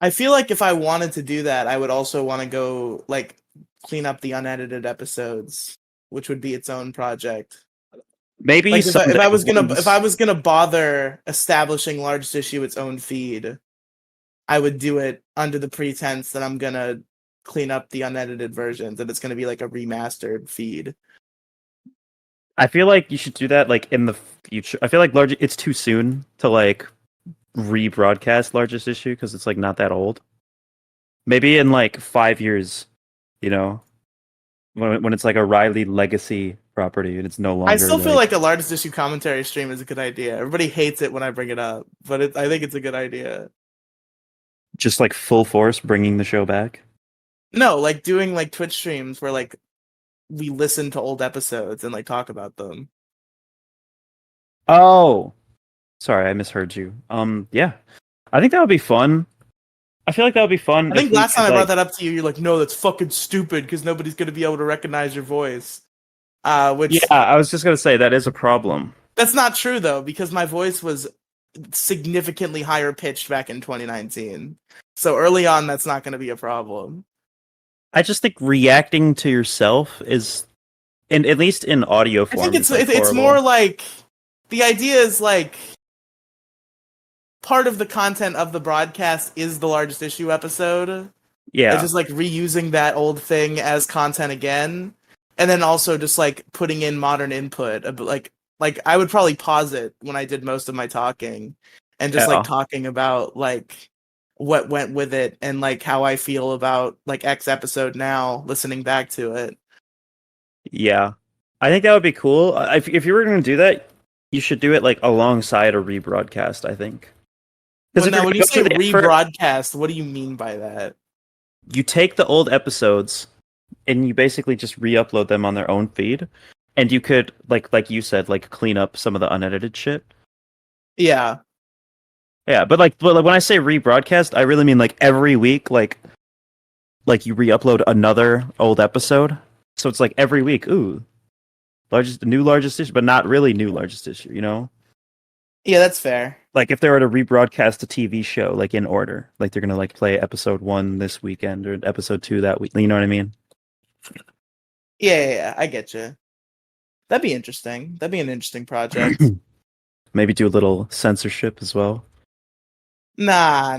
I feel like if I wanted to do that, I would also want to go like clean up the unedited episodes, which would be its own project. Maybe Like someday if I was gonna bother establishing largest issue its own feed, I would do it under the pretense that I'm gonna clean up the unedited versions, and it's gonna be like a remastered feed. I feel like you should do that like in the future. I feel like it's too soon to like rebroadcast largest issue because it's like not that old. Maybe in like 5 years, you know, when it's like a Riely legacy property and it's no longer. I still feel like a largest issue commentary stream is a good idea. Everybody hates it when I bring it up, but I think it's a good idea. Just like full force bringing the show back. No, like doing like Twitch streams where like we listen to old episodes and like talk about them. Oh, sorry, I misheard you. Yeah, I think that would be fun. I feel like that would be fun. I think last time I brought that up to you, you're like, "No, that's fucking stupid because nobody's gonna be able to recognize your voice." Which yeah, I was just gonna say that is a problem. That's not true though, because my voice was significantly higher pitched back in 2019. So early on, that's not going to be a problem. I just think reacting to yourself is, and at least in audio form, I think it's more like the idea is like part of the content of the broadcast is the largest issue episode. Yeah, It's just like reusing that old thing as content again, and then also just like putting in modern input. Like I would probably pause it when I did most of my talking, and just like talking about like what went with it and like how I feel about like X episode now, listening back to it. Yeah, I think that would be cool. If you were going to do that, you should do it like alongside a rebroadcast. I think. Well, now, when you say rebroadcast, what do you mean by that? You take the old episodes and you basically just re-upload them on their own feed, and you could like you said, like clean up some of the unedited shit. Yeah. Yeah, but when I say rebroadcast, I really mean like every week, like you re-upload another old episode. So it's like every week, ooh, new largest issue, but not really new largest issue, you know? Yeah, that's fair. Like if they were to rebroadcast a TV show, like in order, like they're gonna like play episode 1 this weekend or episode 2 that week. You know what I mean? Yeah, I get you. That'd be interesting. That'd be an interesting project. Maybe do a little censorship as well. Nah.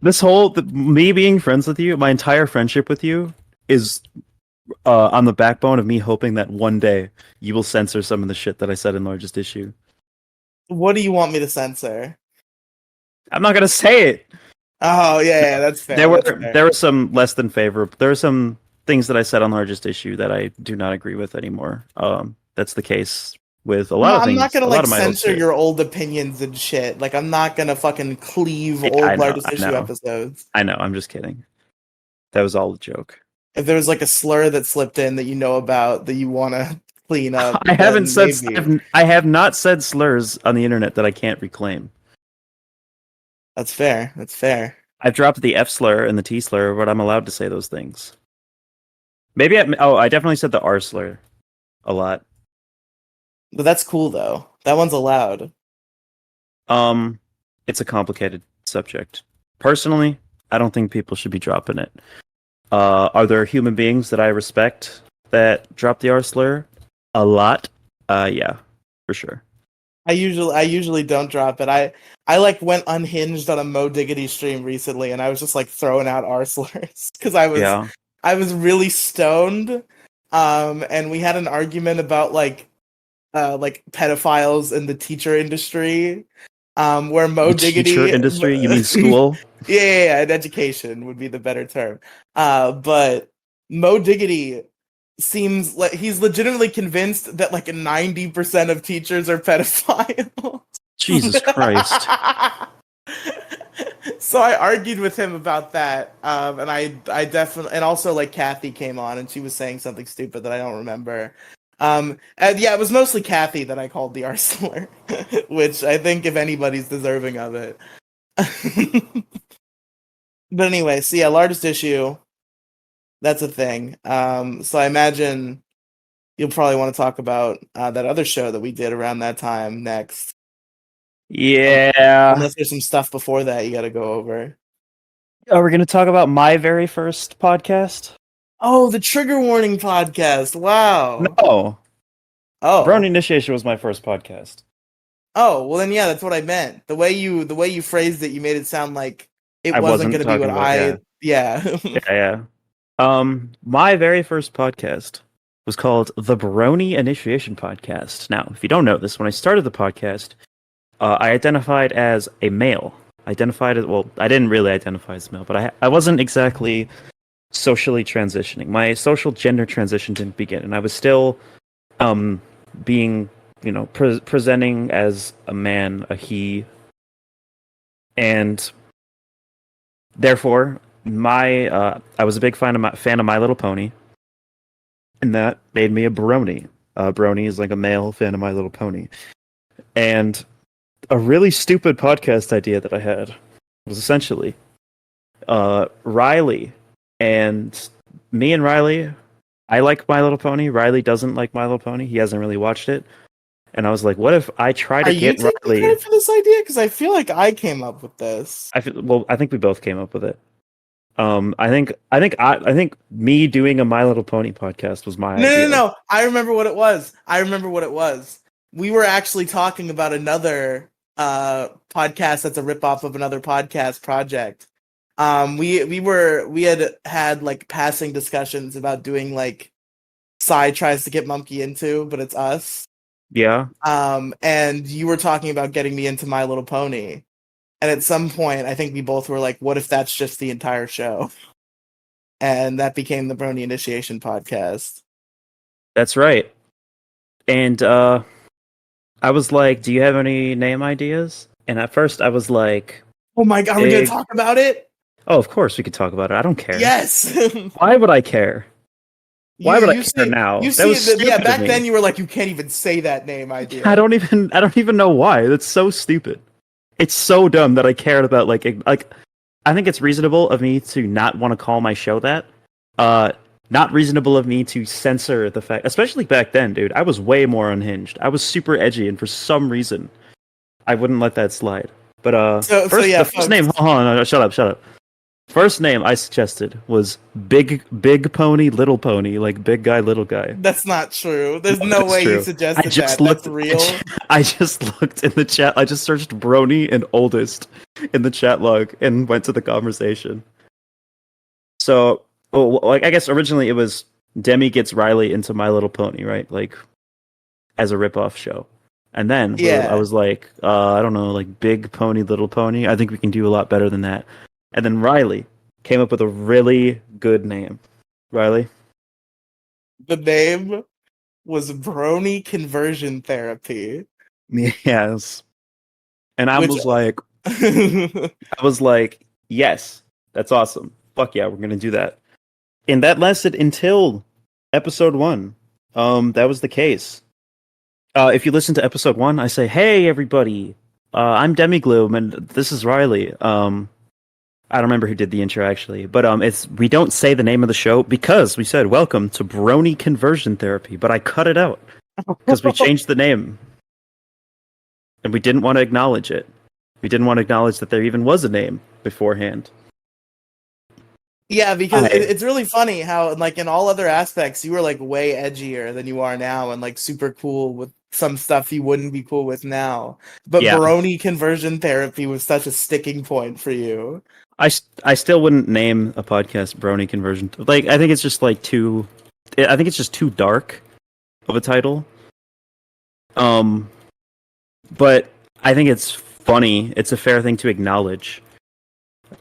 This whole me being friends with you, my entire friendship with you is on the backbone of me hoping that one day you will censor some of the shit that I said in largest issue. What do you want me to censor? I'm not gonna say it. Oh yeah, that's fair. There were some less than favorable. There were some things that I said on largest issue that I do not agree with anymore. That's the case with a lot of things. I'm not gonna like censor your old opinions and shit. Like I'm not gonna fucking cleave old largest issue episodes. I know. I'm just kidding. That was all a joke. If there was like a slur that slipped in that you know about that you want to clean up, I have not said slurs on the internet that I can't reclaim. That's fair. That's fair. I've dropped the F slur and the T slur, but I'm allowed to say those things. Maybe I definitely said the R slur a lot. But that's cool though. That one's allowed. It's a complicated subject. Personally, I don't think people should be dropping it. Are there human beings that I respect that drop the R slur? A lot. Yeah, for sure. I usually don't drop it. I like went unhinged on a Mo Diggity stream recently, and I was just like throwing out R slurs because I was really stoned. And we had an argument about like pedophiles in the teacher industry. Where Mo Diggity teacher industry, you mean school? yeah, education would be the better term. But Mo Diggity seems like he's legitimately convinced that like 90% of teachers are pedophiles. Jesus Christ. So I argued with him about that, and I definitely, and also like Kathy came on and she was saying something stupid that I don't remember. And yeah, it was mostly Kathy that I called the arsenal, which I think if anybody's deserving of it. But anyway, so yeah, largest issue. That's a thing. So I imagine you'll probably want to talk about that other show that we did around that time next. Yeah. Unless there's some stuff before that you got to go over. Are we going to talk about my very first podcast? Oh, the Trigger Warning podcast. Wow. No. Oh. Brony Initiation was my first podcast. Oh, well then yeah, that's what I meant. The way you phrased it, you made it sound like it I wasn't wasn't going to be what talking about, yeah. Yeah. My very first podcast was called the Brony Initiation Podcast. Now, if you don't know this, when I started the podcast, I identified as a male. I didn't really identify as male, but I wasn't exactly socially transitioning. My social gender transition didn't begin, and I was still being, presenting as a man, a he, and therefore I was a big fan of My Little Pony, and that made me a brony. Brony is like a male fan of My Little Pony, and a really stupid podcast idea that I had was essentially Riely and me and Riely. I like My Little Pony. Riely doesn't like My Little Pony. He hasn't really watched it. And I was like, what if I try to Are you get taking Riely? credit for this idea? Because I feel like I came up with this. I think we both came up with it. I think me doing a My Little Pony podcast was my idea. No. I remember what it was. We were actually talking about another podcast that's a ripoff of another podcast project. We had like passing discussions about doing like Psy tries to get Monkey into, but it's us. Yeah. And you were talking about getting me into My Little Pony. And at some point, I think we both were like, what if that's just the entire show? And that became the Brony Initiation podcast. That's right. And I was like, do you have any name ideas? And at first I was like, oh my God, we're going to talk about it? Oh, of course we could talk about it. I don't care. Yes. Why would I care? Why would I care now? Back then you were like, you can't even say that name idea. I don't even know why. That's so stupid. It's so dumb that I cared about like I think it's reasonable of me to not want to call my show that. Not reasonable of me to censor the fact, especially back then, dude. I was way more unhinged. I was super edgy, and for some reason, I wouldn't let that slide. But first name. Hold on, no, shut up. First name I suggested was Big Pony, Little Pony, like big guy, little guy. That's not true. There's no way you suggested that. That's real. I just looked in the chat. I just searched Brony and oldest in the chat log and went to the conversation. So, I guess originally it was Demi gets Riely into My Little Pony, right? Like, as a ripoff show. And then I was like, I don't know, like Big Pony, Little Pony. I think we can do a lot better than that. And then Riely came up with a really good name. Riely? The name was Brony Conversion Therapy. Yes. And I was like, yes, that's awesome. Fuck yeah, we're going to do that. And that lasted until episode 1. That was the case. If you listen to episode 1, I say, hey, everybody, I'm Demigloom, and this is Riely. I don't remember who did the intro actually, but we don't say the name of the show because we said welcome to Brony Conversion Therapy, but I cut it out because we changed the name, and we didn't want to acknowledge it. We didn't want to acknowledge that there even was a name beforehand. Yeah, because it's really funny how, like, in all other aspects, you were like way edgier than you are now, and like super cool with some stuff you wouldn't be cool with now. But Brony Conversion Therapy was such a sticking point for you. I still wouldn't name a podcast Brony Conversion. Like, I think it's just like I think it's just too dark of a title. But I think it's funny. It's a fair thing to acknowledge.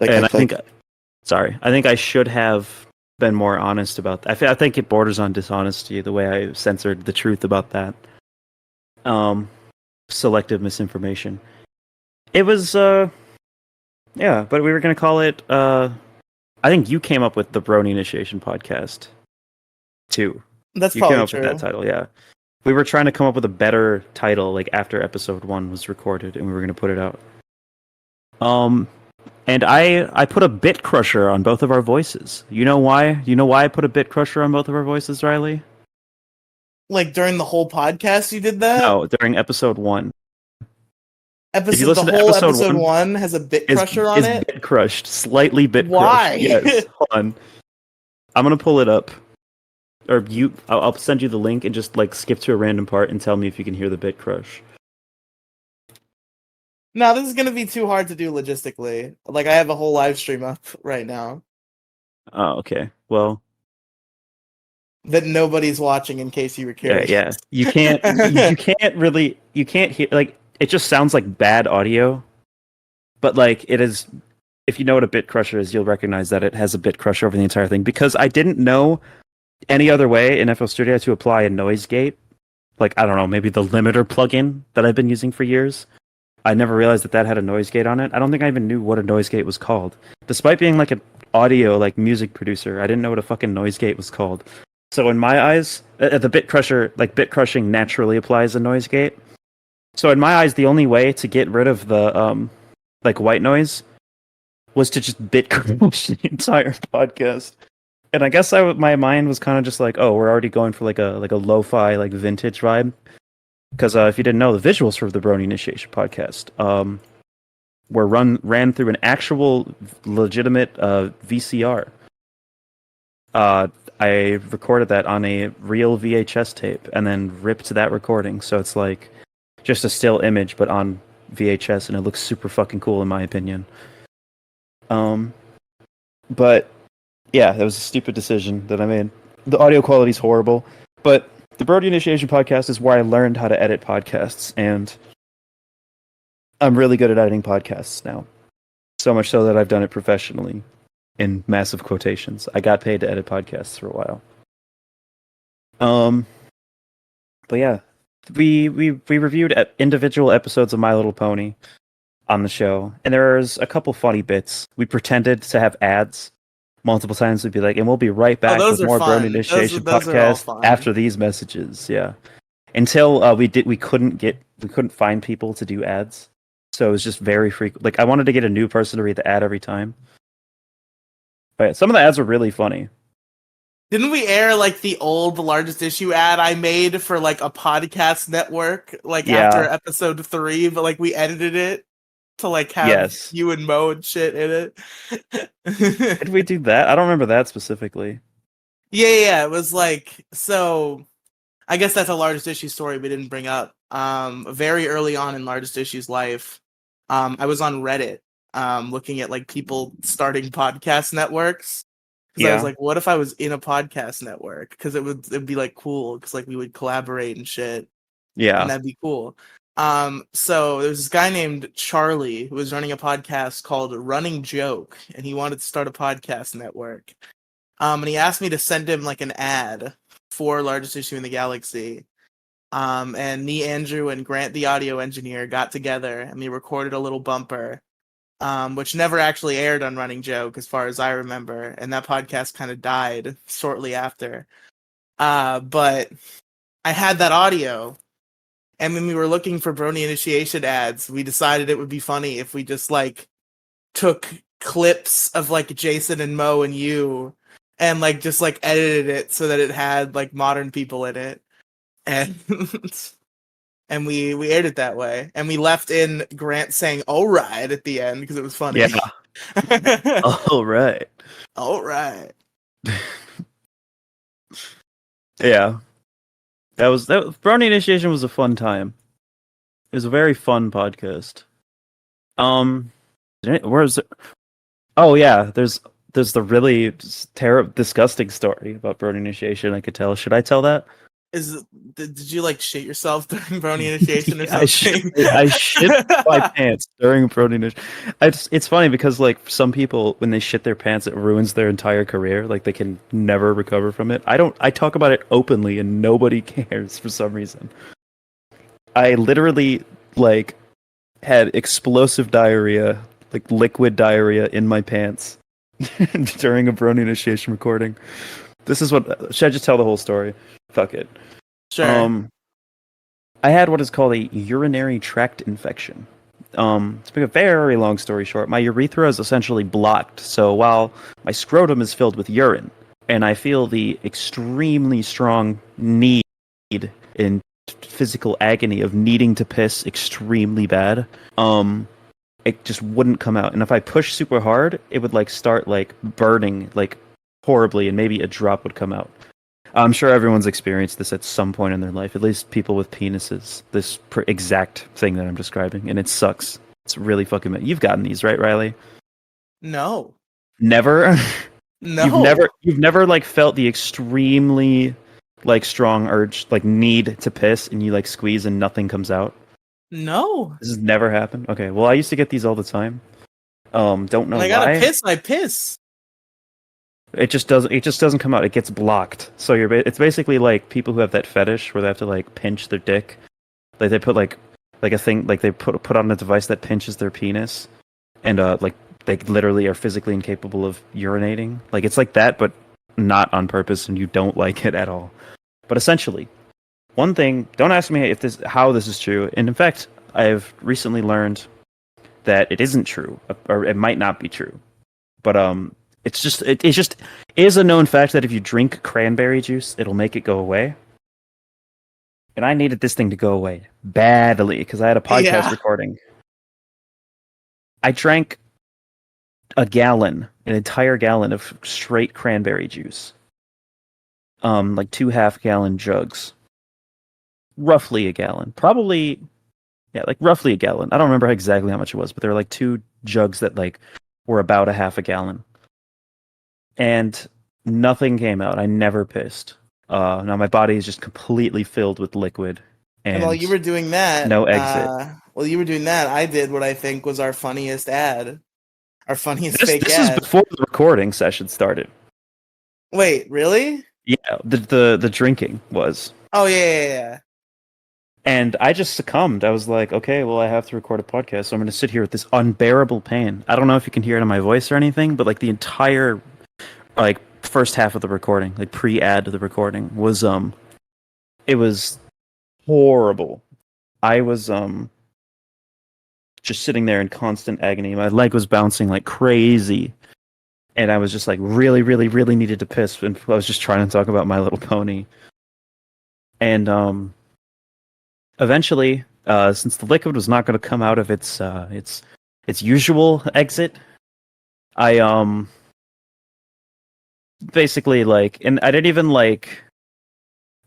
I think I should have been more honest about that. I think it borders on dishonesty the way I censored the truth about that. Selective misinformation. It was yeah, but we were gonna call it I think you came up with the Brony Initiation podcast too. That's You came probably up with that true. title, yeah. We were trying to come up with a better title like after episode 1 was recorded and we were gonna put it out. And I put a bit crusher on both of our voices. You know why? You know why I put a bit crusher on both of our voices, Riley? Like during the whole podcast, you did that. No, during episode 1. If you Episode, the listen to whole episode episode 1, one has a bit is crusher on is it. bit crushed, slightly bit Why? crushed. Yes, hold on. I'm gonna pull it up, or I'll send you the link and just like skip to a random part and tell me if you can hear the bit crush. No, this is gonna be too hard to do logistically. Like I have a whole live stream up right now Oh, okay. Well, that nobody's watching. In case you were yeah, curious. yeah. You can't you can't hear, like, it just sounds like bad audio, but like it is. If you know what a bit crusher is, you'll recognize that it has a bit crusher over the entire thing, because I didn't know any other way in FL Studio to apply a noise gate. Like, I don't know, maybe the limiter plugin that I've been using for years. I never realized that had a noise gate on it. I don't think I even knew what a noise gate was called. Despite being like an audio, like music producer, I didn't know what a fucking noise gate was called. So in my eyes, the bit crusher, like bit crushing naturally applies a noise gate. So in my eyes, the only way to get rid of the like white noise was to just bit crush the entire podcast. And I guess my mind was kind of just like, oh, we're already going for like a lo-fi, like vintage vibe. Because if you didn't know, the visuals for the Brony Initiation podcast were ran through an actual legitimate VCR. I recorded that on a real VHS tape and then ripped that recording, so it's like just a still image but on VHS, and it looks super fucking cool in my opinion. But yeah, that was a stupid decision that I made. The audio quality is horrible, but the Brody Initiation podcast is where I learned how to edit podcasts, and I'm really good at editing podcasts now. So much so that I've done it professionally, in massive quotations. I got paid to edit podcasts for a while. But yeah, we reviewed individual episodes of My Little Pony on the show, and there's a couple funny bits. We pretended to have ads multiple times. We'd be like, and we'll be right back with more Brony Initiation podcast after these messages. Yeah, until we couldn't find people to do ads, so it was just very frequent. Like, I wanted to get a new person to read the ad every time. But yeah, some of the ads were really funny. Didn't we air like the largest issue ad I made for like a podcast network, like after episode 3, but like we edited it to like have you and Mo and shit in it? Did we do that? I don't remember that specifically. Yeah. It was like, so I guess that's a largest issue story we didn't bring up. Very early on in largest issue's life, I was on Reddit looking at like people starting podcast networks. I was like, what if I was in a podcast network? Because it'd be like cool, because like we would collaborate and shit. Yeah, and that'd be cool. So there's this guy named Charlie who was running a podcast called Running Joke, and he wanted to start a podcast network. And he asked me to send him like an ad for Largest Issue in the Galaxy. And me, Andrew, and Grant, the audio engineer, got together and we recorded a little bumper. Which never actually aired on Running Joke, as far as I remember, and that podcast kind of died shortly after. But I had that audio, and when we were looking for Brony Initiation ads, we decided it would be funny if we just like took clips of like Jason and Mo and you, and like just like edited it so that it had like modern people in it, and and we aired it that way, and we left in Grant saying "all right" at the end because it was funny. Yeah. All right. Yeah. That Brony Initiation was a fun time. It was a very fun podcast. Where's it? Oh yeah, there's the really terrible, disgusting story about Brony Initiation. I could tell. Should I tell that? Did you like shit yourself during brony initiation or I something? shit my pants during protein. It's funny because like some people when they shit their pants, it ruins their entire career. Like they can never recover from it. I talk about it openly and nobody cares for some reason. I literally like had explosive diarrhea, like liquid diarrhea in my pants during a brony initiation recording. This is what should I just tell the whole story? Fuck it. Sure. I had what is called a urinary tract infection. To make a very long story short, my urethra is essentially blocked. So while my scrotum is filled with urine, and I feel the extremely strong need in physical agony of needing to piss extremely bad, it just wouldn't come out. And if I push super hard, it would like start like burning like horribly, and maybe a drop would come out. I'm sure everyone's experienced this at some point in their life, at least people with penises. This exact thing that I'm describing, and it sucks. It's really fucking. You've gotten these, right, Riley? No. Never. No. You've never like felt the extremely like strong urge, like need to piss, and you like squeeze and nothing comes out. No. This has never happened. Okay, well I used to get these all the time. Don't know When I why. gotta piss, I piss. It just doesn't. It just doesn't come out. It gets blocked. So it's basically like people who have that fetish where they have to like pinch their dick. Like they put like a thing like they put on a device that pinches their penis, and like they literally are physically incapable of urinating. Like it's like that, but not on purpose, and you don't like it at all. But essentially, one thing. Don't ask me how this is true. And in fact, I've recently learned that it isn't true, or it might not be true. But it's just it just is a known fact that if you drink cranberry juice, it'll make it go away. And I needed this thing to go away badly because I had a podcast recording. I drank an entire gallon of straight cranberry juice. Like 2 half-gallon jugs. Roughly a gallon. Probably, yeah, like roughly a gallon. I don't remember exactly how much it was, but there were like 2 jugs that like were about a half a gallon. And nothing came out. I never pissed. Now my body is just completely filled with liquid. And while you were doing that, no exit. I did what I think was our funniest ad. Our funniest fake This ad. is before the recording session started. Wait, really? Yeah, the drinking was. Oh yeah. And I just succumbed. I was like, okay, well, I have to record a podcast, so I'm going to sit here with this unbearable pain. I don't know if you can hear it in my voice or anything, but like the entire like first half of the recording, like pre-ad to the recording, was it was horrible. I was just sitting there in constant agony. My leg was bouncing like crazy. And I was just like really, really, really needed to piss. And I was just trying to talk about My Little Pony. And eventually, since the liquid was not going to come out of its usual exit, I basically like, and I didn't even like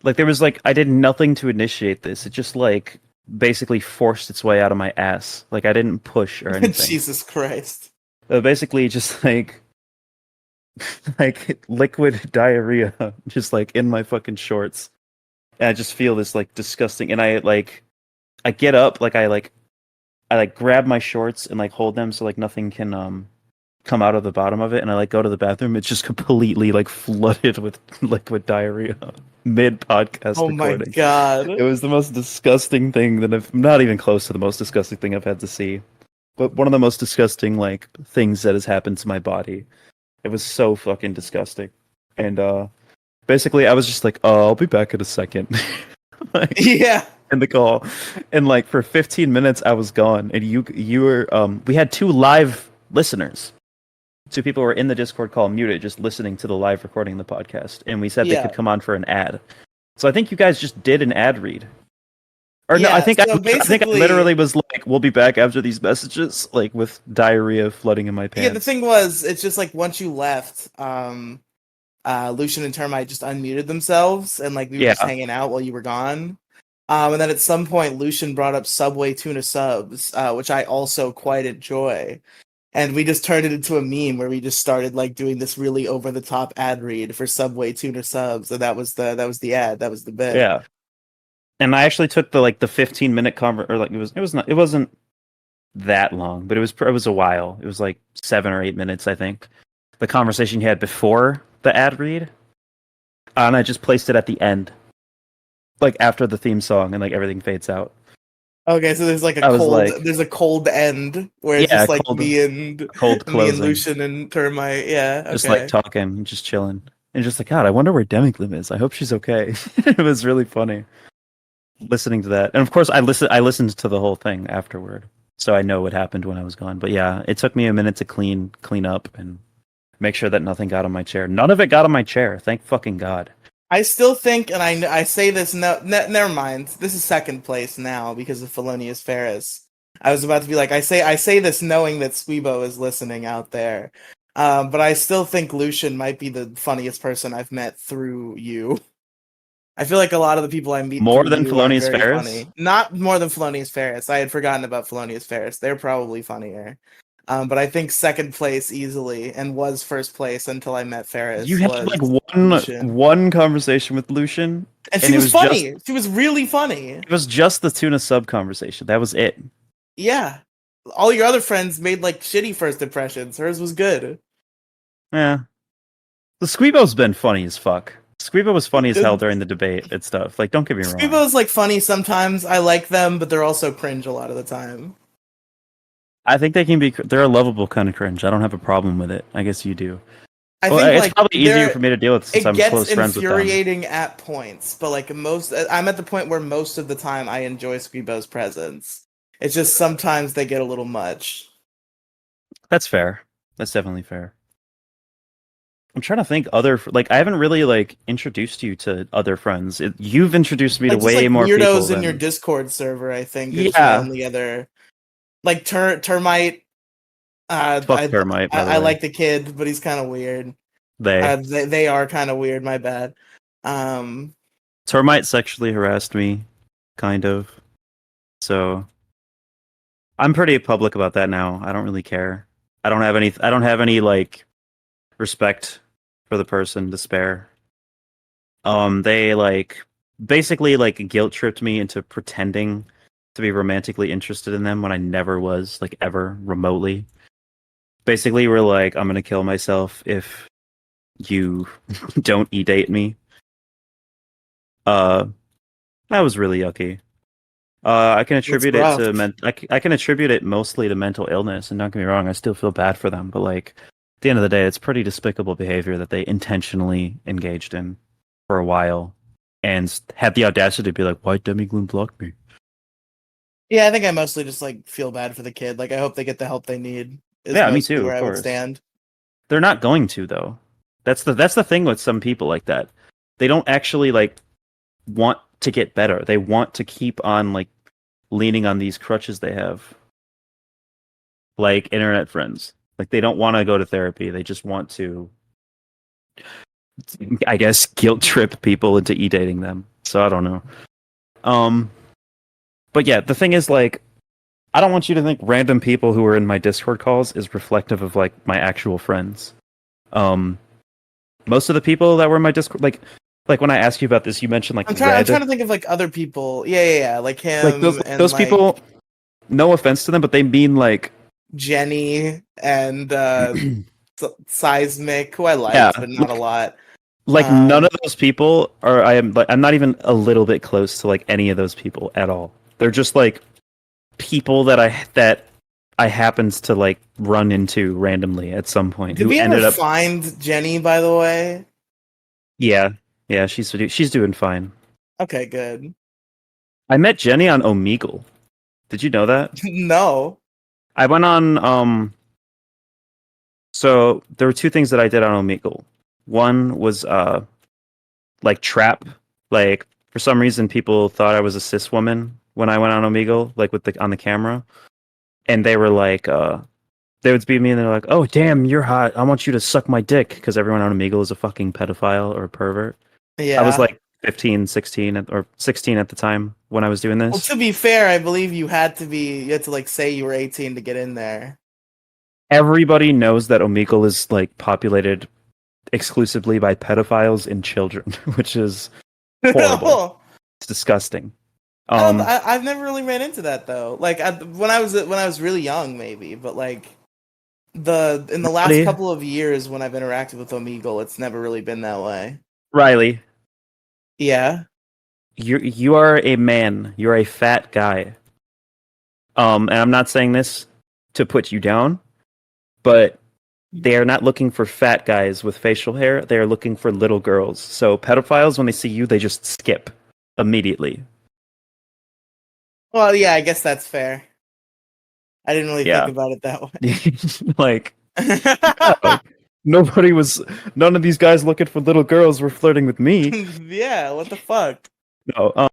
there was like I did nothing to initiate this. It just like basically forced its way out of my ass. Like I didn't push or anything. Jesus Christ. Basically, just like liquid diarrhea, just like in my fucking shorts. And I just feel this like disgusting. And I get up, I grab my shorts and like hold them so like nothing can come out of the bottom of it. And I like go to the bathroom. It's just completely like flooded with liquid diarrhea mid podcast recording. Oh my god! It was the most disgusting thing that I've not even close to the most disgusting thing I've had to see, but one of the most disgusting like things that has happened to my body. It was so fucking disgusting. And basically I was just like, oh, I'll be back in a second. Like, yeah. In the call. And like for 15 minutes I was gone. And you were we had 2 live listeners. 2 people were in the Discord call muted, just listening to the live recording of the podcast. And we said they could come on for an ad. So I think you guys just did an ad read. Or no, I think I literally was like, we'll be back after these messages, like with diarrhea flooding in my pants. Yeah, the thing was, it's just like once you left, Lucian and Termite just unmuted themselves, and like we were just hanging out while you were gone. And then at some point, Lucian brought up Subway tuna subs, which I also quite enjoy. and we just turned it into a meme where we just started like doing this really over the top ad read for Subway Tuner subs, and that was the ad, that was the bit. Yeah. And I actually took the 15-minute or like it wasn't that long, but it was a while. It was like 7 or 8 minutes, I think. The conversation you had before the ad read, and I just placed it at the end, like after the theme song, and like everything fades out. Okay, so there's like there's a cold end where it's just like me and closing. Lucian and Termite. Yeah, okay. Just like talking, just chilling, and just like, God, I wonder where Demigloom is. I hope she's okay. It was really funny listening to that, and of course, I listened to the whole thing afterward, so I know what happened when I was gone. But yeah, it took me a minute to clean up and make sure that nothing got on my chair. None of it got on my chair. Thank fucking God. I still think, and I say this, never mind. This is second place now because of Felonious Ferris. I was about to be like, I say this knowing that Squeebo is listening out there. But I still think Lucian might be the funniest person I've met through you. I feel like a lot of the people I meet more than Felonious Ferris? Funny. Not more than Felonious Ferris. I had forgotten about Felonious Ferris. They're probably funnier. But I think second place easily, and was first place until I met Ferris. You had like one conversation with Lucian, and she was funny. She was really funny. It was just the tuna sub conversation. That was it. Yeah, all your other friends made like shitty first impressions. Hers was good. Yeah, the Squeebo's been funny as fuck. Squeebo was funny as hell during the debate and stuff. Like, don't get me wrong. Squeebo's like funny sometimes. I like them, but they're also cringe a lot of the time. I think they can be. They're a lovable kind of cringe. I don't have a problem with it. I guess you do. I think it's probably easier for me to deal with since I'm close friends with them. It gets infuriating at points, but like I'm at the point where most of the time I enjoy Squeebo's presence. It's just sometimes they get a little much. That's fair. That's definitely fair. I'm trying to think I haven't really introduced you to other friends. You've introduced me to way more people. Weirdos in your Discord server, I think. Is the only other. Like Termite. Fuck Termite. I like the kid, but he's kind of weird. They are kind of weird. My bad. Termite sexually harassed me, kind of. So I'm pretty public about that now. I don't really care. I don't have any respect for the person to spare. They basically guilt tripped me into pretending to be romantically interested in them when I never was, ever remotely. Basically, we're like, I'm gonna kill myself if you don't e-date me. That was really yucky. I can attribute it to I can attribute it mostly to mental illness, and don't get me wrong, I still feel bad for them, but at the end of the day, it's pretty despicable behavior that they intentionally engaged in for a while and had the audacity to be like, why Demigloom blocked me? Yeah, I think I mostly just feel bad for the kid. I hope they get the help they need. Yeah, me too. Where I would stand. They're not going to though. That's the thing with some people like that. They don't actually want to get better. They want to keep on leaning on these crutches they have, like internet friends. They don't want to go to therapy. They just want to, I guess, guilt trip people into e-dating them. So I don't know. But yeah, the thing is, I don't want you to think random people who are in my Discord calls is reflective of my actual friends. Most of the people that were in my Discord, when I asked you about this, you mentioned I'm trying to think of other people. Yeah, like him. Those people. No offense to them, but they mean Jenny and Seismic, who I liked, but not a lot. None of those people are. I'm not even a little bit close to any of those people at all. They're just people that I happened to run into randomly at some point. Did we ever find Jenny, by the way? Yeah, she's doing fine. Okay, good. I met Jenny on Omegle. Did you know that? No. I went on. So there were two things that I did on Omegle. One was trap. For some reason, people thought I was a cis woman when I went on Omegle, on the camera, and they were they would speak me and they're like, "Oh, damn, you're hot. I want you to suck my dick," because everyone on Omegle is a fucking pedophile or a pervert. Yeah, I was 15, 16, or 16 at the time when I was doing this. Well, to be fair, I believe you had to say you were 18 to get in there. everybody knows that Omegle is like populated exclusively by pedophiles and children, which is horrible. It's disgusting. I've never really ran into that though. Like when I was really young, maybe, but like in the last couple of years when I've interacted with Omegle, it's never really been that way. Riley, yeah, you are a man. You're a fat guy. And I'm not saying this to put you down, but they are not looking for fat guys with facial hair. They are looking for little girls. So pedophiles, when they see you, they just skip immediately. Well, yeah, I guess that's fair. I didn't really think about it that way. Like, none of these guys looking for little girls were flirting with me. Yeah, what the fuck? No,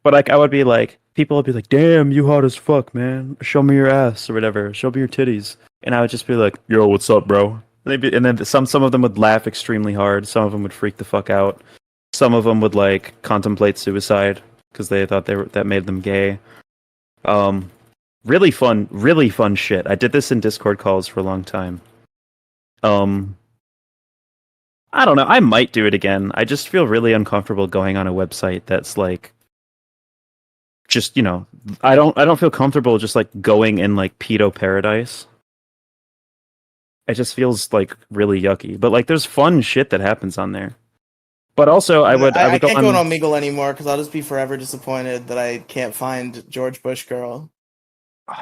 but like I would be like, people would be like, "Damn, you hot as fuck, man. Show me your ass or whatever. Show me your titties." And I would just be like, "Yo, what's up, bro?" And then some of them would laugh extremely hard. Some of them would freak the fuck out. Some of them would like contemplate suicide because they thought that made them gay. Really fun shit. I did this in Discord calls for a long time. I don't know. I might do it again. I just feel really uncomfortable going on a website that's like, just I don't feel comfortable just like going in like pedo paradise. It just feels like really yucky. But like, there's fun shit that happens on there. But also, I can't go on Omegle anymore because I'll just be forever disappointed that I can't find George Bush Girl. Do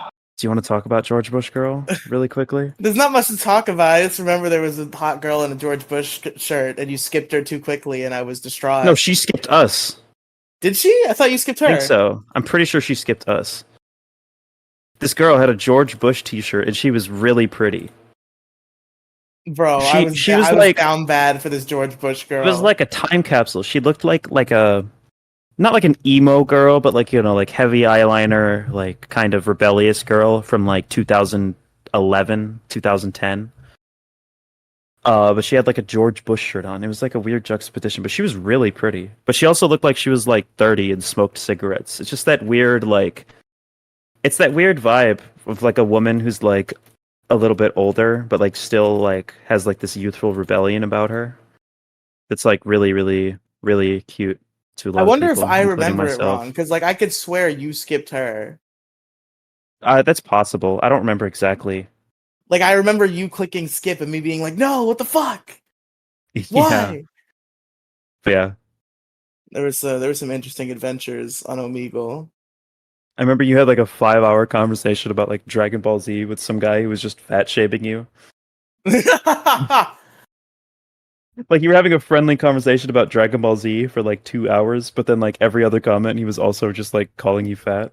you want to talk about George Bush Girl really quickly? There's not much to talk about. I just remember there was a hot girl in a George Bush shirt, and you skipped her too quickly, and I was distraught. No, she skipped us. Did she? I thought you skipped her. I think so. I'm pretty sure she skipped us. This girl had a George Bush t-shirt, and she was really pretty. Bro, I was down bad for this George Bush girl. It was like a time capsule. She looked like a, not like an emo girl, but like, like heavy eyeliner, like kind of rebellious girl from like 2011, 2010. But she had like a George Bush shirt on. It was like a weird juxtaposition, but she was really pretty. But she also looked like she was like 30 and smoked cigarettes. It's just that weird, like, it's that weird vibe of like a woman who's like a little bit older, but like still like has like this youthful rebellion about her. That's like really, really, really cute to a lot I wonder of people, if I remember myself. it wrong, because like I could swear you skipped her. That's possible. I don't remember exactly. Like I remember you clicking skip and me being like, "No, what the fuck? Why?" Yeah. There was some interesting adventures on Omegle. I remember you had like a 5-hour conversation about like Dragon Ball Z with some guy who was just fat shaming you. Like you were having a friendly conversation about Dragon Ball Z for like 2 hours, but then like every other comment he was also just like calling you fat.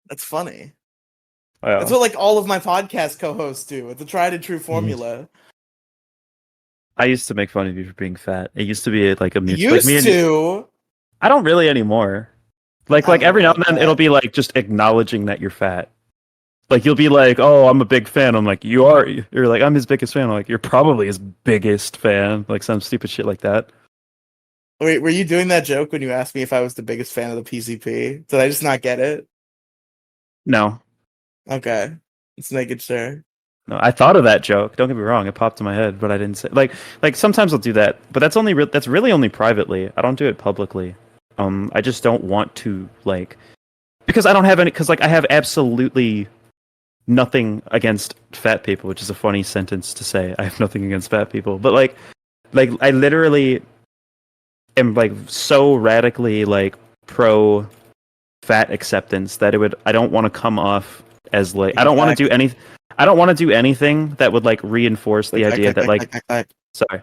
That's funny. Wow. That's what like all of my podcast co-hosts do. It's a tried and true formula. I used to make fun of you for being fat. It used to be like a mutual. Used to. I don't really anymore. Like every now and then it'll be like just acknowledging that you're fat. Like you'll be like, "Oh, I'm a big fan." I'm like, "You are." You're like, "I'm his biggest fan." I'm like, "You're probably his biggest fan." Like some stupid shit like that. Wait, were you doing that joke when you asked me if I was the biggest fan of the PCP? Did I just not get it? No. Okay, let's make it sure. No, I thought of that joke. Don't get me wrong; it popped in my head, but I didn't say. Like sometimes I'll do that, but that's really only privately. I don't do it publicly. I just don't want to like, because I don't have any. Because like I have absolutely nothing against fat people, which is a funny sentence to say. I have nothing against fat people, but like I literally am like so radically like pro fat acceptance that I don't want to come off as like I don't want to do anything that would like reinforce the idea that like sorry.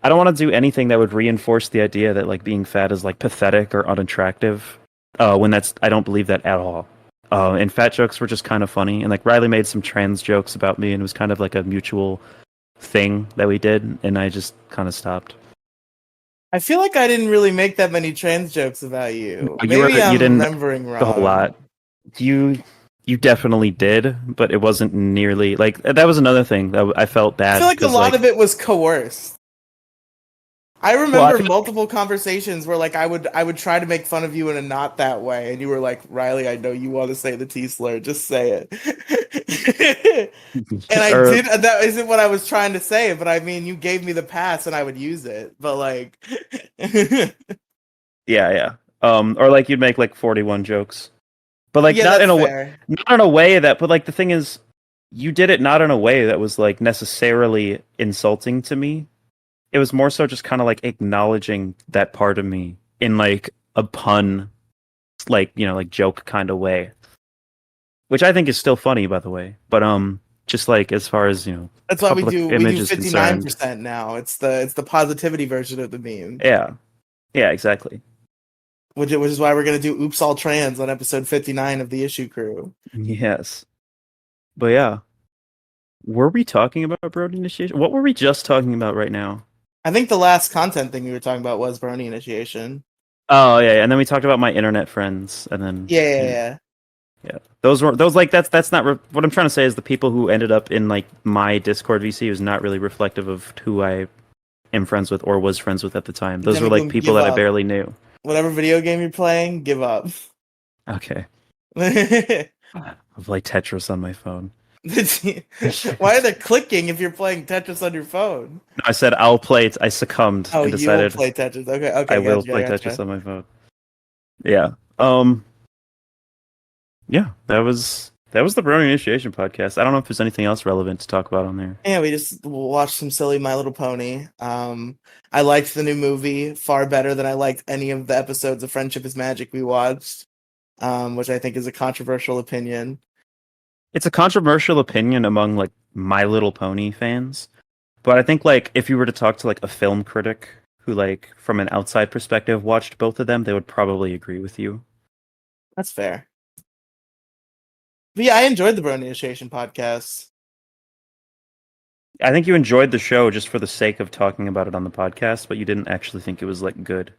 I don't want to do anything that would reinforce the idea that like being fat is like pathetic or unattractive. When I don't believe that at all. And fat jokes were just kind of funny. And like Riley made some trans jokes about me, and it was kind of like a mutual thing that we did, and I just kind of stopped. I feel like I didn't really make that many trans jokes about you. You Maybe I'm didn't remembering wrong. A whole lot. You definitely did, but it wasn't nearly like that was another thing that I felt bad. I feel like a lot of it was coerced. I remember multiple conversations where like I would try to make fun of you in a not that way, and you were like, Riley, I know you want to say the T slur, just say it. And I Or- did. That isn't what I was trying to say, but I mean, you gave me the pass, and I would use it. But like, yeah. Or like you'd make like 41 jokes, but like yeah, not in that's a way, fair. not in a way that. But like the thing is, you did it not in a way that was like necessarily insulting to me. It was more so just kind of like acknowledging that part of me in like a pun, like like joke kind of way, which I think is still funny, by the way. But just like as far as That's why public we do image is concerned, 59% now. It's the positivity version of the meme. yeah, exactly. Which is why we're gonna do Oops All Trans on episode 59 of the Issue Crew. Yes, but yeah, were we talking about Brony initiation? What were we just talking about right now? I think the last content thing we were talking about was Brony initiation. Oh yeah, and then we talked about my internet friends, and then Yeah. those like that's not what I'm trying to say is the people who ended up in like my Discord VC was not really reflective of who I am friends with or was friends with at the time. Those were like people that I barely knew. Whatever video game you're playing, give up. Okay. I'll play Tetris on my phone. Why are they clicking if you're playing Tetris on your phone? No, I said I'll play it. I succumbed and decided you will play Tetris. Okay, I will play Tetris on my phone. Yeah. Yeah, that was the Brony Initiation podcast. I don't know if there's anything else relevant to talk about on there. Yeah, we just watched some silly My Little Pony. I liked the new movie far better than I liked any of the episodes of Friendship is Magic we watched, which I think is a controversial opinion. It's a controversial opinion among like My Little Pony fans, but I think like if you were to talk to like a film critic who like from an outside perspective watched both of them, they would probably agree with you. That's fair. But yeah, I enjoyed the Brony Initiation podcast. I think you enjoyed the show just for the sake of talking about it on the podcast, but you didn't actually think it was like good.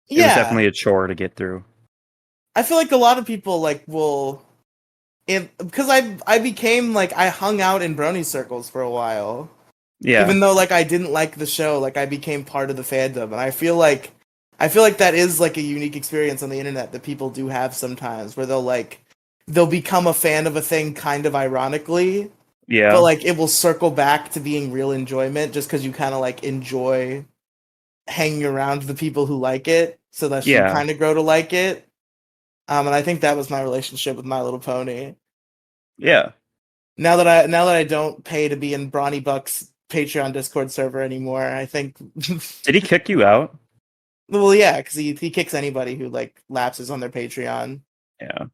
Yeah, it was definitely a chore to get through. I feel like a lot of people like will, because I became like I hung out in Brony circles for a while. Yeah. Even though like I didn't like the show, like I became part of the fandom, and I feel like that is like a unique experience on the internet that people do have sometimes, where they'll become a fan of a thing kind of ironically. Yeah. But like it will circle back to being real enjoyment just because you kind of like enjoy hanging around the people who like it, so that you kind of grow to like it. And I think that was my relationship with My Little Pony. Yeah. Now that I don't pay to be in Brawny Buck's Patreon Discord server anymore, I think. Did he kick you out? Well, yeah, because he kicks anybody who like lapses on their Patreon. Yeah.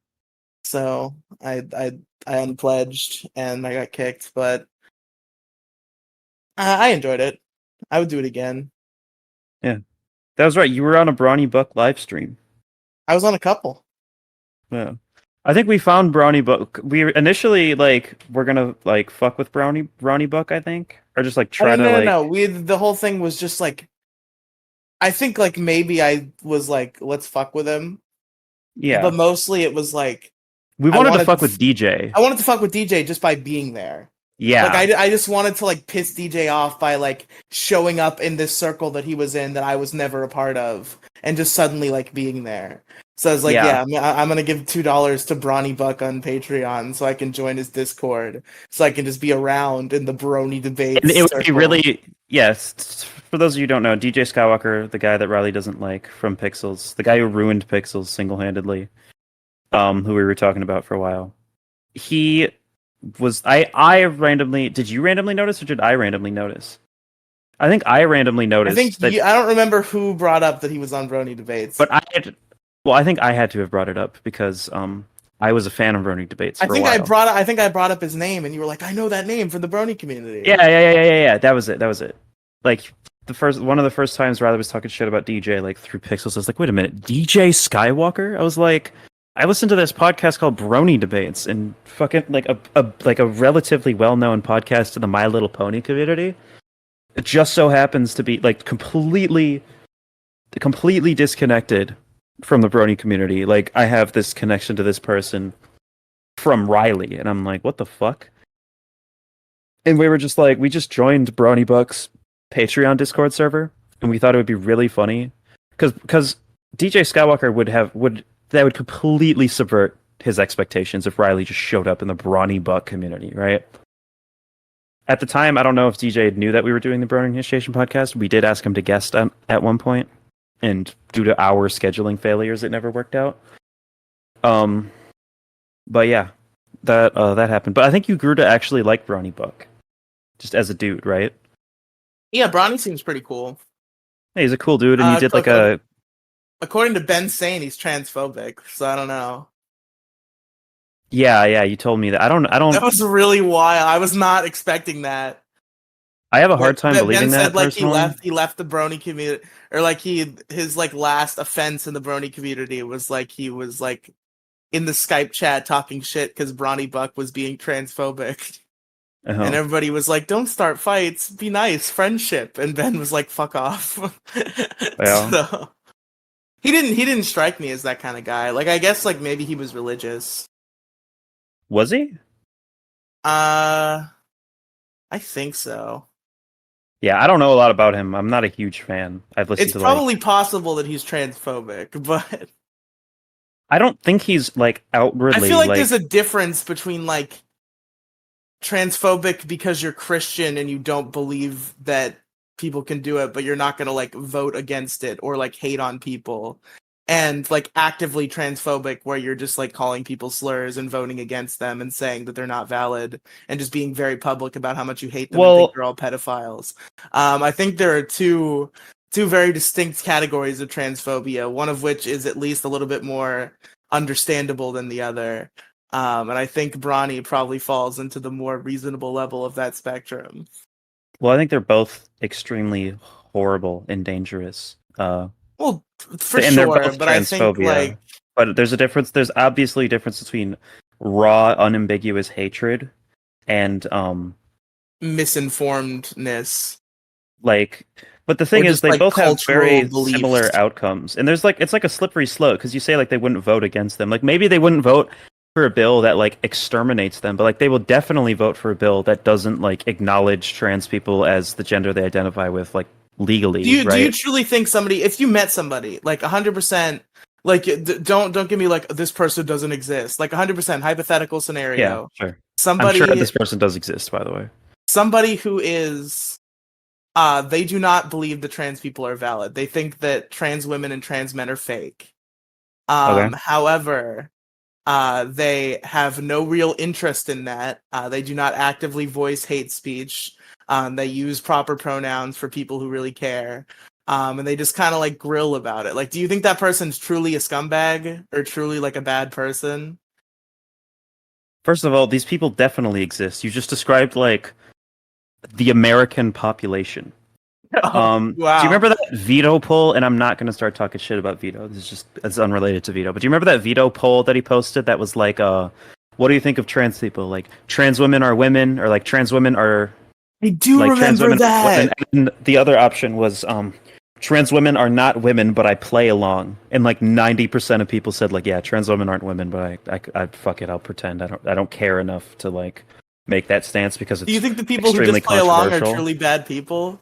So I unpledged and I got kicked, but I enjoyed it. I would do it again. Yeah, that was right. You were on a Brawny Buck live stream. I was on a couple. Yeah, I think we found Brawny Buck. We initially like we're gonna like fuck with Brawny Buck. I think, or just like try to like. No. The whole thing was just like. I think like maybe I was like, let's fuck with him. Yeah, but mostly it was like. We wanted to fuck with DJ. I wanted to fuck with DJ just by being there. Yeah. Like I just wanted to like piss DJ off by like showing up in this circle that he was in that I was never a part of and just suddenly like being there. So I was like, I'm going to give $2 to Brawny Buck on Patreon so I can join his Discord so I can just be around in the Brony debates. And it would be really, yes, for those of you who don't know, DJ Skywalker, the guy that Riley doesn't like from Pixels, the guy who ruined Pixels single-handedly, who we were talking about for a while. He was I randomly did you randomly notice or did I randomly notice? I think I randomly noticed. I don't remember who brought up that he was on Brony debates. But I think I had to have brought it up because I was a fan of Brony debates for a while. I think I brought up his name and you were like, I know that name from the Brony community. Yeah. That was it. Like one of the first times Riley was talking shit about DJ like through Pixels, I was like, wait a minute, DJ Skywalker? I was like, I listened to this podcast called Brony Debates, and fucking like a relatively well-known podcast in the My Little Pony community. It just so happens to be like completely disconnected from the Brony community. Like I have this connection to this person from Riley, and I'm like, what the fuck? And we were just like, we just joined Brony Buck's Patreon Discord server, and we thought it would be really funny because DJ Skywalker that would completely subvert his expectations if Riely just showed up in the Brawny Buck community, right? At the time, I don't know if DJ knew that we were doing the Burning Initiation podcast. We did ask him to guest at one point, and due to our scheduling failures, it never worked out. But yeah, that happened. But I think you grew to actually like Brawny Buck, just as a dude, right? Yeah, Bronny seems pretty cool. Hey, he's a cool dude, and you did like a. According to Ben Sane, he's transphobic, so I don't know. Yeah, you told me that. I don't. That was really wild. I was not expecting that. I have a hard time believing that. Ben said like personally. he left the Brony community, or like his like last offense in the Brony community was like he was like in the Skype chat talking shit because Brawny Buck was being transphobic. Uh-huh. And everybody was like, "Don't start fights. Be nice, friendship." And Ben was like, "Fuck off." Yeah. So he didn't strike me as that kind of guy. Like I guess like maybe he was religious. Was he? I think so. Yeah, I don't know a lot about him. I'm not a huge fan. I've listened It's to probably possible that he's transphobic, but I don't think he's like outwardly. I feel like there's a difference between like transphobic because you're Christian and you don't believe that people can do it, but you're not gonna like vote against it or like hate on people, and like actively transphobic where you're just like calling people slurs and voting against them and saying that they're not valid and just being very public about how much you hate them and think they're all pedophiles. I think there are two very distinct categories of transphobia, one of which is at least a little bit more understandable than the other. And I think Brawny probably falls into the more reasonable level of that spectrum. Well, I think they're both extremely horrible and dangerous. Well, for and sure, they're both but I think like, but there's a difference. There's obviously a difference between raw, unambiguous hatred and misinformedness. Like, but the thing is, they like both have very beliefs. similar outcomes, and there's like it's like a slippery slope because you say like they wouldn't vote against them. Like maybe they wouldn't vote for a bill that like exterminates them, but like they will definitely vote for a bill that doesn't like acknowledge trans people as the gender they identify with, like legally. Do right? you truly think somebody, if you met somebody like 100%, like don't give me like this person doesn't exist, like 100% hypothetical scenario? Yeah, sure. Somebody, I'm sure this person does exist, by the way. Somebody who is, they do not believe that trans people are valid. They think that trans women and trans men are fake. Okay. However, they have no real interest in that. They do not actively voice hate speech. They use proper pronouns for people who really care. And they just kind of like grill about it. Like, do you think that person's truly a scumbag or truly like a bad person? First of all, these people definitely exist. You just described like the American population. Wow. Do you remember that veto poll? And I'm not going to start talking shit about veto. It's unrelated to veto. But do you remember that veto poll that he posted that was like, what do you think of trans people? Like, trans women are women, or like trans women are. I do like, remember that. And the other option was, trans women are not women, but I play along. And like 90% of people said like, yeah, trans women aren't women, but I fuck it, I'll pretend. I don't care enough to like make that stance because it's. Do you think the people who just play along are truly bad people?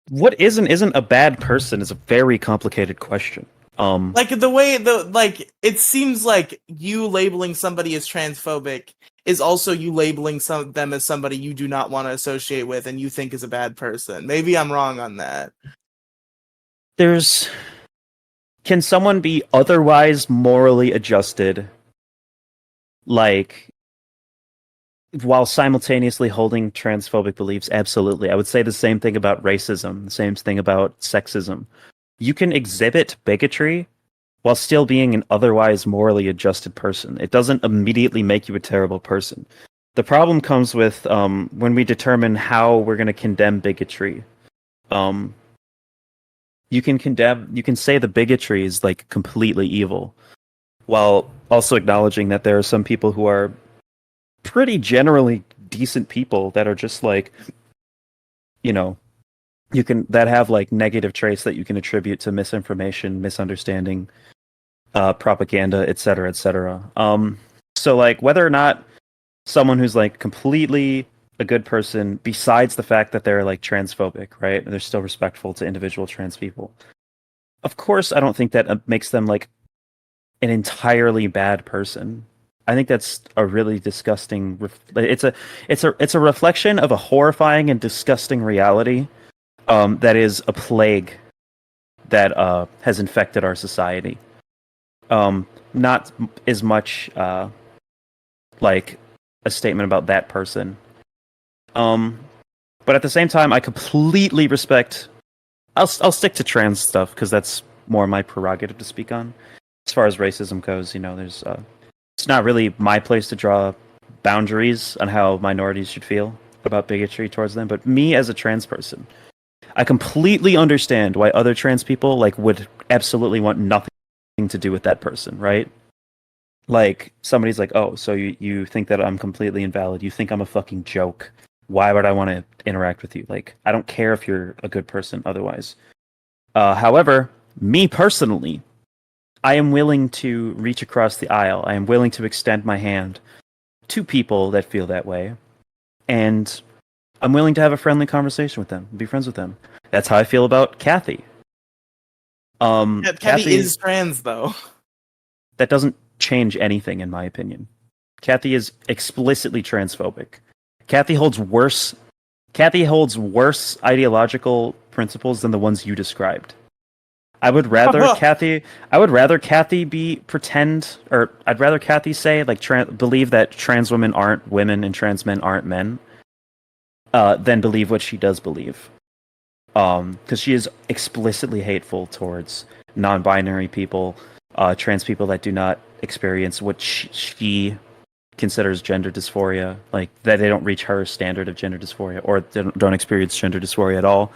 What isn't a bad person is a very complicated question. Like it seems like you labeling somebody as transphobic is also you labeling them as somebody you do not want to associate with and you think is a bad person. Maybe I'm wrong on that. Can someone be otherwise morally adjusted, like, while simultaneously holding transphobic beliefs? Absolutely. I would say the same thing about racism, the same thing about sexism. You can exhibit bigotry while still being an otherwise morally adjusted person. It doesn't immediately make you a terrible person. The problem comes with when we determine how we're going to condemn bigotry. You can say the bigotry is like completely evil, while also acknowledging that there are some people who are pretty generally decent people that are just like, that have like negative traits that you can attribute to misinformation, misunderstanding, propaganda, etc., etc. So like whether or not someone who's like completely a good person besides the fact that they're like transphobic, right? They're still respectful to individual trans people. Of course, I don't think that makes them like an entirely bad person. I think that's a really disgusting. It's a reflection of a horrifying and disgusting reality that is a plague that has infected our society. Not as much like a statement about that person. But at the same time, I completely respect. I'll stick to trans stuff because that's more my prerogative to speak on. As far as racism goes, there's it's not really my place to draw boundaries on how minorities should feel about bigotry towards them. But me as a trans person, I completely understand why other trans people like would absolutely want nothing to do with that person, right? Like somebody's like, "Oh, so you think that I'm completely invalid? You think I'm a fucking joke? Why would I want to interact with you? Like, I don't care if you're a good person otherwise." However, me personally, I am willing to reach across the aisle. I am willing to extend my hand to people that feel that way, and I'm willing to have a friendly conversation with them, be friends with them. That's how I feel about Kathy. Kathy is trans, though. That doesn't change anything, in my opinion. Kathy is explicitly transphobic. Kathy holds worse ideological principles than the ones you described. I'd rather Kathy say like believe that trans women aren't women and trans men aren't men, than believe what she does believe. Because she is explicitly hateful towards non-binary people, trans people that do not experience what she considers gender dysphoria, like that they don't reach her standard of gender dysphoria or don't experience gender dysphoria at all.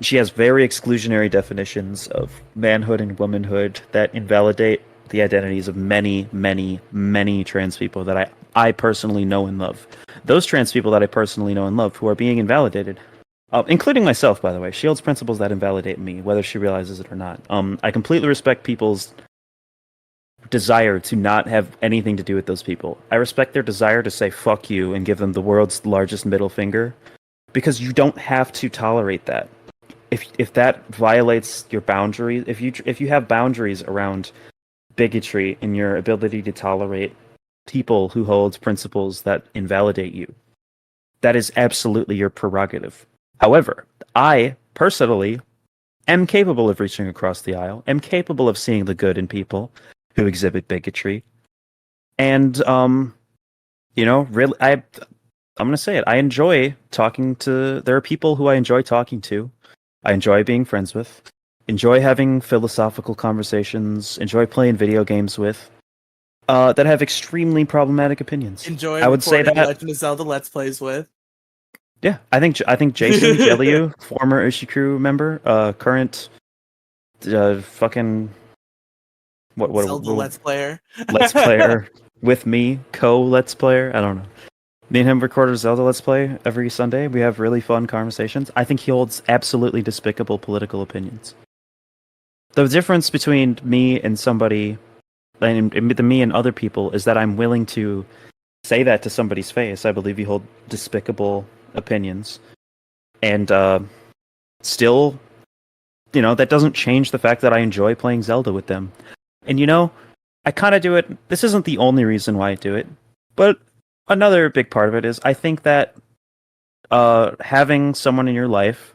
She has very exclusionary definitions of manhood and womanhood that invalidate the identities of many, many, many trans people that I personally know and love. Those trans people that I personally know and love who are being invalidated, including myself, by the way, she holds principles that invalidate me, whether she realizes it or not. I completely respect people's desire to not have anything to do with those people. I respect their desire to say fuck you and give them the world's largest middle finger, because you don't have to tolerate that. If that violates your boundaries, if you have boundaries around bigotry and your ability to tolerate people who hold principles that invalidate you, that is absolutely your prerogative. However, I personally am capable of reaching across the aisle, am capable of seeing the good in people who exhibit bigotry. And really I'm gonna say it. I enjoy talking to there are people who I enjoy talking to. I enjoy being friends with, enjoy having philosophical conversations, enjoy playing video games with, that have extremely problematic opinions. Enjoy I would say that Legend of Zelda Let's Plays with. Yeah, I think Jason Jelliu, former Ishikuru member, current fucking what Zelda Let's Player. Let's Player with me, Let's Player. I don't know. Me and him record a Zelda Let's Play every Sunday. We have really fun conversations. I think he holds absolutely despicable political opinions. The difference between me and somebody, and me and other people, is that I'm willing to say that to somebody's face. I believe you hold despicable opinions. And still, that doesn't change the fact that I enjoy playing Zelda with them. And I kind of do it. This isn't the only reason why I do it, but another big part of it is I think that having someone in your life,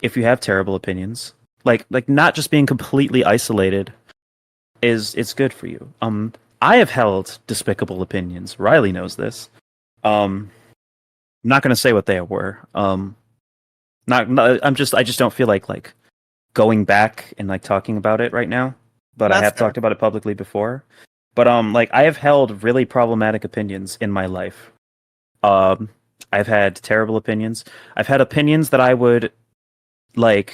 if you have terrible opinions, like not just being completely isolated, it's good for you. I have held despicable opinions. Riely knows this. I'm not going to say what they were. I just don't feel like going back and like talking about it right now. But I have talked about it publicly before. But I have held really problematic opinions in my life. I've had terrible opinions. I've had opinions that I would there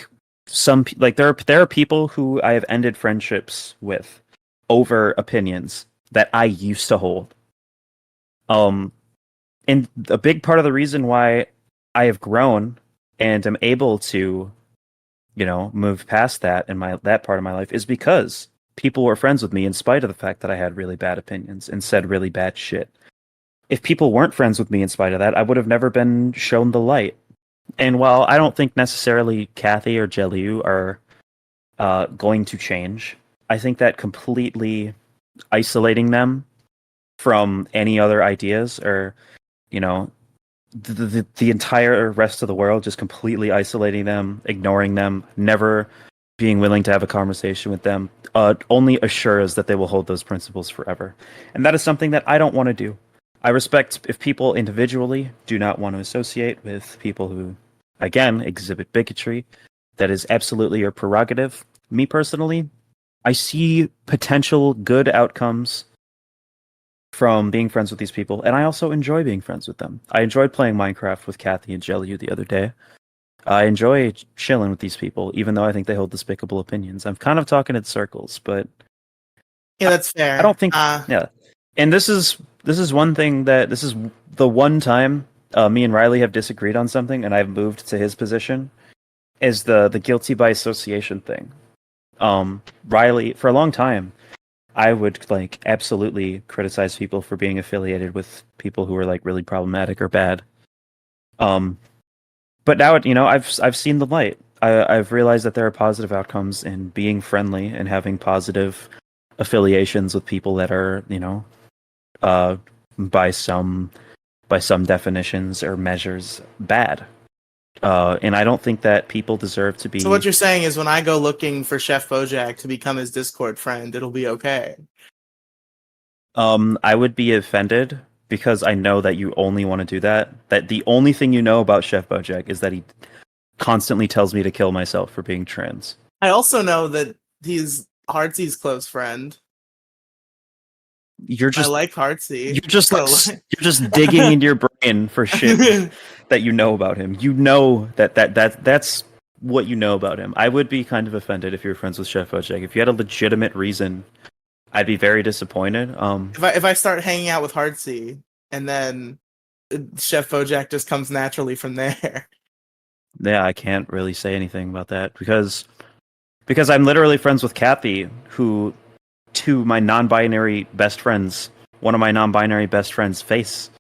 are people who I have ended friendships with over opinions that I used to hold. And a big part of the reason why I have grown and am able to, move past that in that part of my life is because people were friends with me in spite of the fact that I had really bad opinions and said really bad shit. if people weren't friends with me in spite of that, I would have never been shown the light. And while I don't think necessarily Kathy or Jeliu are going to change, I think that completely isolating them from any other ideas, or you know, the entire rest of the world, just completely isolating them, ignoring them, never being willing to have a conversation with them, only assures that they will hold those principles forever. And that is something that I don't want to do. I respect if people individually do not want to associate with people who, again, exhibit bigotry. That is absolutely your prerogative. Me personally, I see potential good outcomes from being friends with these people, and I also enjoy being friends with them. I enjoyed playing Minecraft with Kathy and Jeliu the other day. I enjoy chilling with these people, even though I think they hold despicable opinions. I'm kind of talking in circles, but Yeah, that's fair. I don't think. Yeah, and this is one thing that this is the one time me and Riely have disagreed on something, and I've moved to his position. Is the guilty by association thing? Riely, for a long time, I would like absolutely criticize people for being affiliated with people who are like really problematic or bad. But now I've seen the light. I've realized that there are positive outcomes in being friendly and having positive affiliations with people that are, by some definitions or measures, bad. And I don't think that people deserve to be. So what you're saying is, when I go looking for Chef Bojack to become his Discord friend, it'll be okay. I would be offended because I know that you only want to do that. That the only thing you know about Chef Bojack is that he constantly tells me to kill myself for being trans. I also know that he's Heartsy's close friend. I like Heartsy. You're just digging into your brain for shit that you know about him. You know that's what you know about him. I would be kind of offended if you were friends with Chef Bojack. If you had a legitimate reason, I'd be very disappointed. If I start hanging out with Heartsy, and then Chef Bojack just comes naturally from there. Yeah, I can't really say anything about that because I'm literally friends with Kathy, who to my non-binary best friends, one of my non-binary best friends' face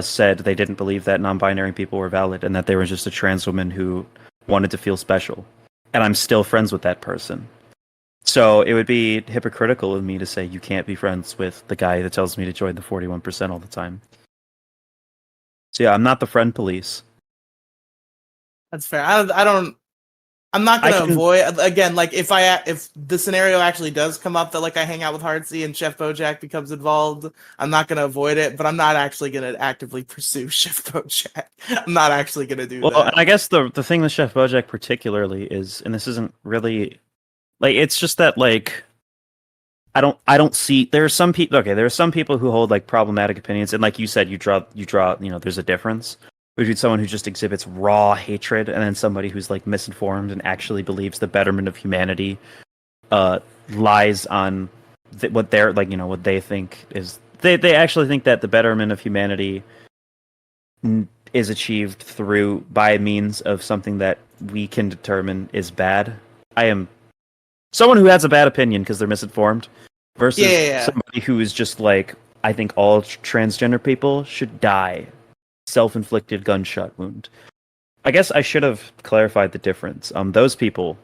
said they didn't believe that non-binary people were valid and that they were just a trans woman who wanted to feel special. And I'm still friends with that person. So it would be hypocritical of me to say you can't be friends with the guy that tells me to join the 41% all the time. So yeah, I'm not the friend police. That's fair. I'm not gonna avoid, again, like if the scenario actually does come up that like I hang out with Heartsy and Chef Bojack becomes involved, I'm not gonna avoid it, but I'm not actually gonna actively pursue Chef Bojack. I'm not actually gonna do that. Well, I guess the thing with Chef Bojack particularly is, and this isn't really like, it's just that like I don't see, there are some people, okay, there are some people who hold like problematic opinions, and like you said, you draw, there's a difference between someone who just exhibits raw hatred and then somebody who's like misinformed and actually believes the betterment of humanity lies on what they're like, what they think is, they actually think that the betterment of humanity is achieved by means of something that we can determine is bad. I am someone who has a bad opinion because they're misinformed versus somebody who is just like, I think all transgender people should die. Self-inflicted gunshot wound. I guess I should have clarified the difference. Those people,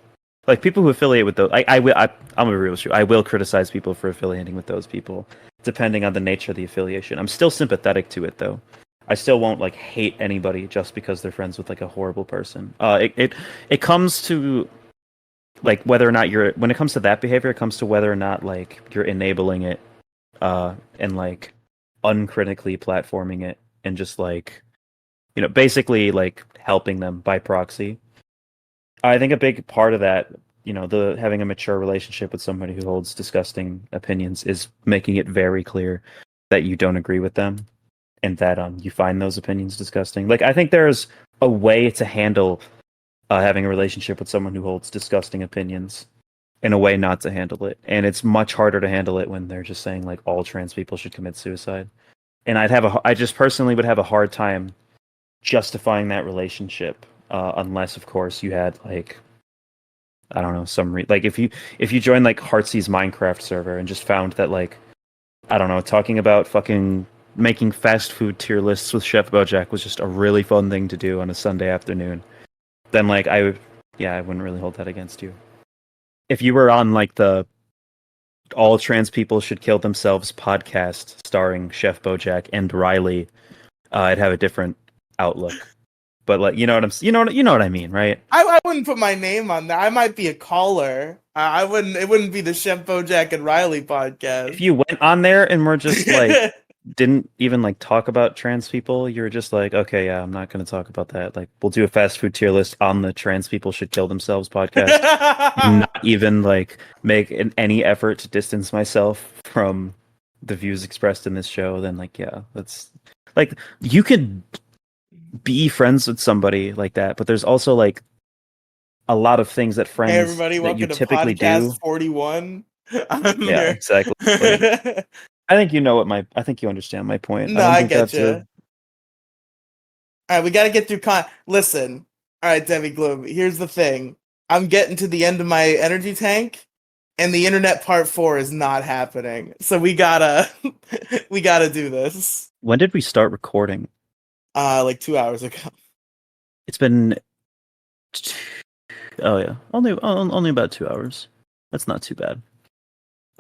like people who affiliate with those, I'm gonna be real with you. I will criticize people for affiliating with those people, depending on the nature of the affiliation. I'm still sympathetic to it, though. I still won't like hate anybody just because they're friends with like a horrible person. It comes to like whether or not when it comes to that behavior, it comes to whether or not like you're enabling it, and like uncritically platforming it. And just like, basically like helping them by proxy. I think a big part of that, the having a mature relationship with somebody who holds disgusting opinions is making it very clear that you don't agree with them and that you find those opinions disgusting. Like, I think there's a way to handle having a relationship with someone who holds disgusting opinions and a way not to handle it. And it's much harder to handle it when they're just saying like all trans people should commit suicide. And I just personally would have a hard time justifying that relationship, unless, of course, you had like, I don't know, like if you joined like Heartsy's Minecraft server and just found that like, I don't know, talking about fucking making fast food tier lists with Chef Bojack was just a really fun thing to do on a Sunday afternoon, then like I wouldn't really hold that against you. If you were on like the All Trans People Should Kill Themselves podcast starring Chef Bojack and Riely, I'd have a different outlook. But like, you know what I mean, right? I wouldn't put my name on that. I might be a caller. I wouldn't. It wouldn't be the Chef Bojack and Riely podcast. If you went on there and were just like didn't even like talk about trans people, you were just like, okay, yeah, I'm not going to talk about that. Like, we'll do a fast food tier list on the Trans People Should Kill Themselves podcast. Not even like make any effort to distance myself from the views expressed in this show. Then like, yeah, that's like, you could be friends with somebody like that, but there's also like a lot of things that friends Hey everybody, that welcome you to typically podcast do. 41. Yeah, exactly. I think you know what I think you understand my point. No, I don't I think get that's you. All right, we got to get through Listen, all right, Demigloom, here's the thing. I'm getting to the end of my energy tank, and the internet part 4 is not happening. So we gotta do this. When did we start recording? Like 2 hours ago. It's been only about 2 hours. That's not too bad.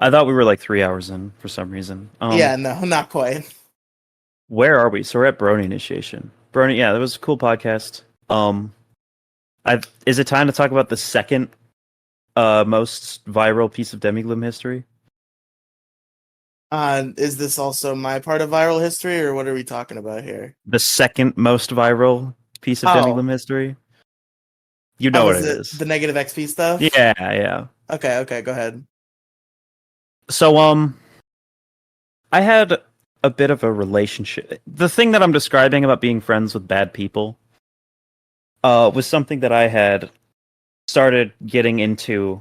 I thought we were like 3 hours in for some reason. Yeah, no, not quite. Where are we? So we're at Brony Initiation. Brony, yeah, that was a cool podcast. Is it time to talk about the second most viral piece of Demigloom history? Is this also my part of viral history, or what are we talking about here? The second most viral piece of Demigloom history? You know what it is. The negative XP stuff? Yeah. Okay, go ahead. So, I had a bit of a relationship. The thing that I'm describing about being friends with bad people was something that I had started getting into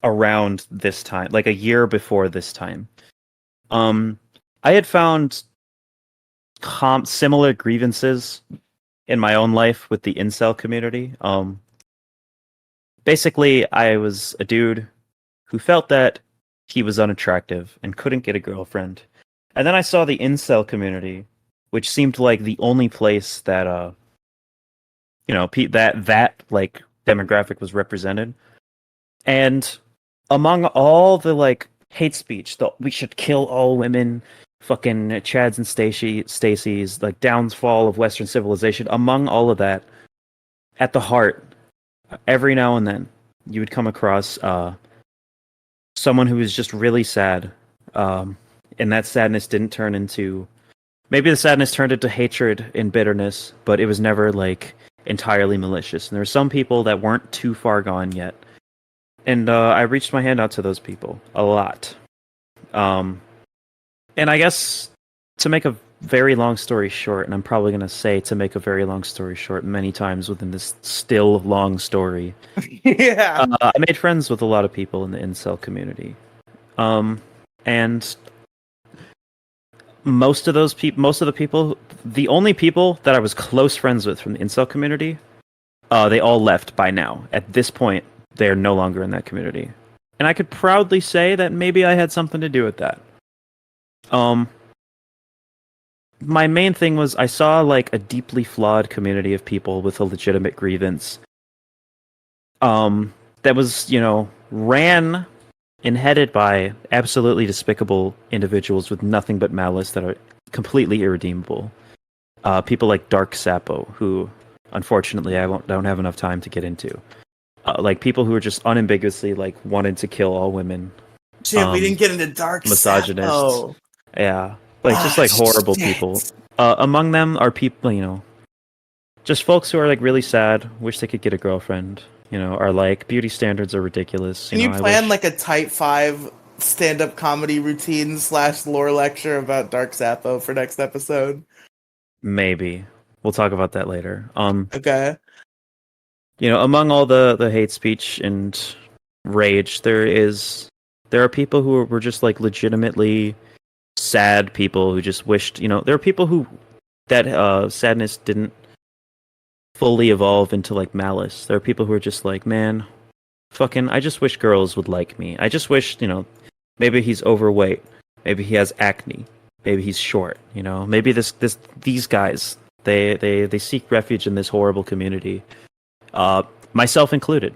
around this time, like a year before this time. I had found similar grievances in my own life with the incel community. Basically, I was a dude who felt that he was unattractive and couldn't get a girlfriend. And then I saw the incel community, which seemed like the only place that that like demographic was represented. And among all the like hate speech, we should kill all women, fucking Chads and Stacys, like downfall of Western civilization, among all of that, at the heart, every now and then, you would come across someone who was just really sad, and that sadness didn't turn into... Maybe the sadness turned into hatred and bitterness, but it was never, like, entirely malicious. And there were some people that weren't too far gone yet. And I reached my hand out to those people a lot. And I guess, to make a very long story short, and I'm probably going to say to make a very long story short many times within this still long story. Yeah. I made friends with a lot of people in the incel community. And most of the people, the only people that I was close friends with from the incel community, they all left by now. At this point, they are no longer in that community. And I could proudly say that maybe I had something to do with that. My main thing was I saw like a deeply flawed community of people with a legitimate grievance. That was, ran and headed by absolutely despicable individuals with nothing but malice that are completely irredeemable. People like Dark Sapo, who unfortunately I don't have enough time to get into. Like people who are just unambiguously like wanted to kill all women. Shit, we didn't get into Dark misogynists. Sapo. Yeah, like just like horrible people. Among them are people, just folks who are like really sad, wish they could get a girlfriend. Are like beauty standards are ridiculous. Can you plan like a Type 5 stand-up comedy routine / lore lecture about Dark Sapo for next episode? Maybe. We'll talk about that later. Okay. Among all the hate speech and rage, there are people who were just like legitimately sad people who just wished, there are people who that sadness didn't fully evolve into like malice. There are people who are just like, man, fucking, I just wish girls would like me. I just wish, maybe he's overweight, maybe he has acne, maybe he's short. You know, maybe these guys they seek refuge in this horrible community, myself included.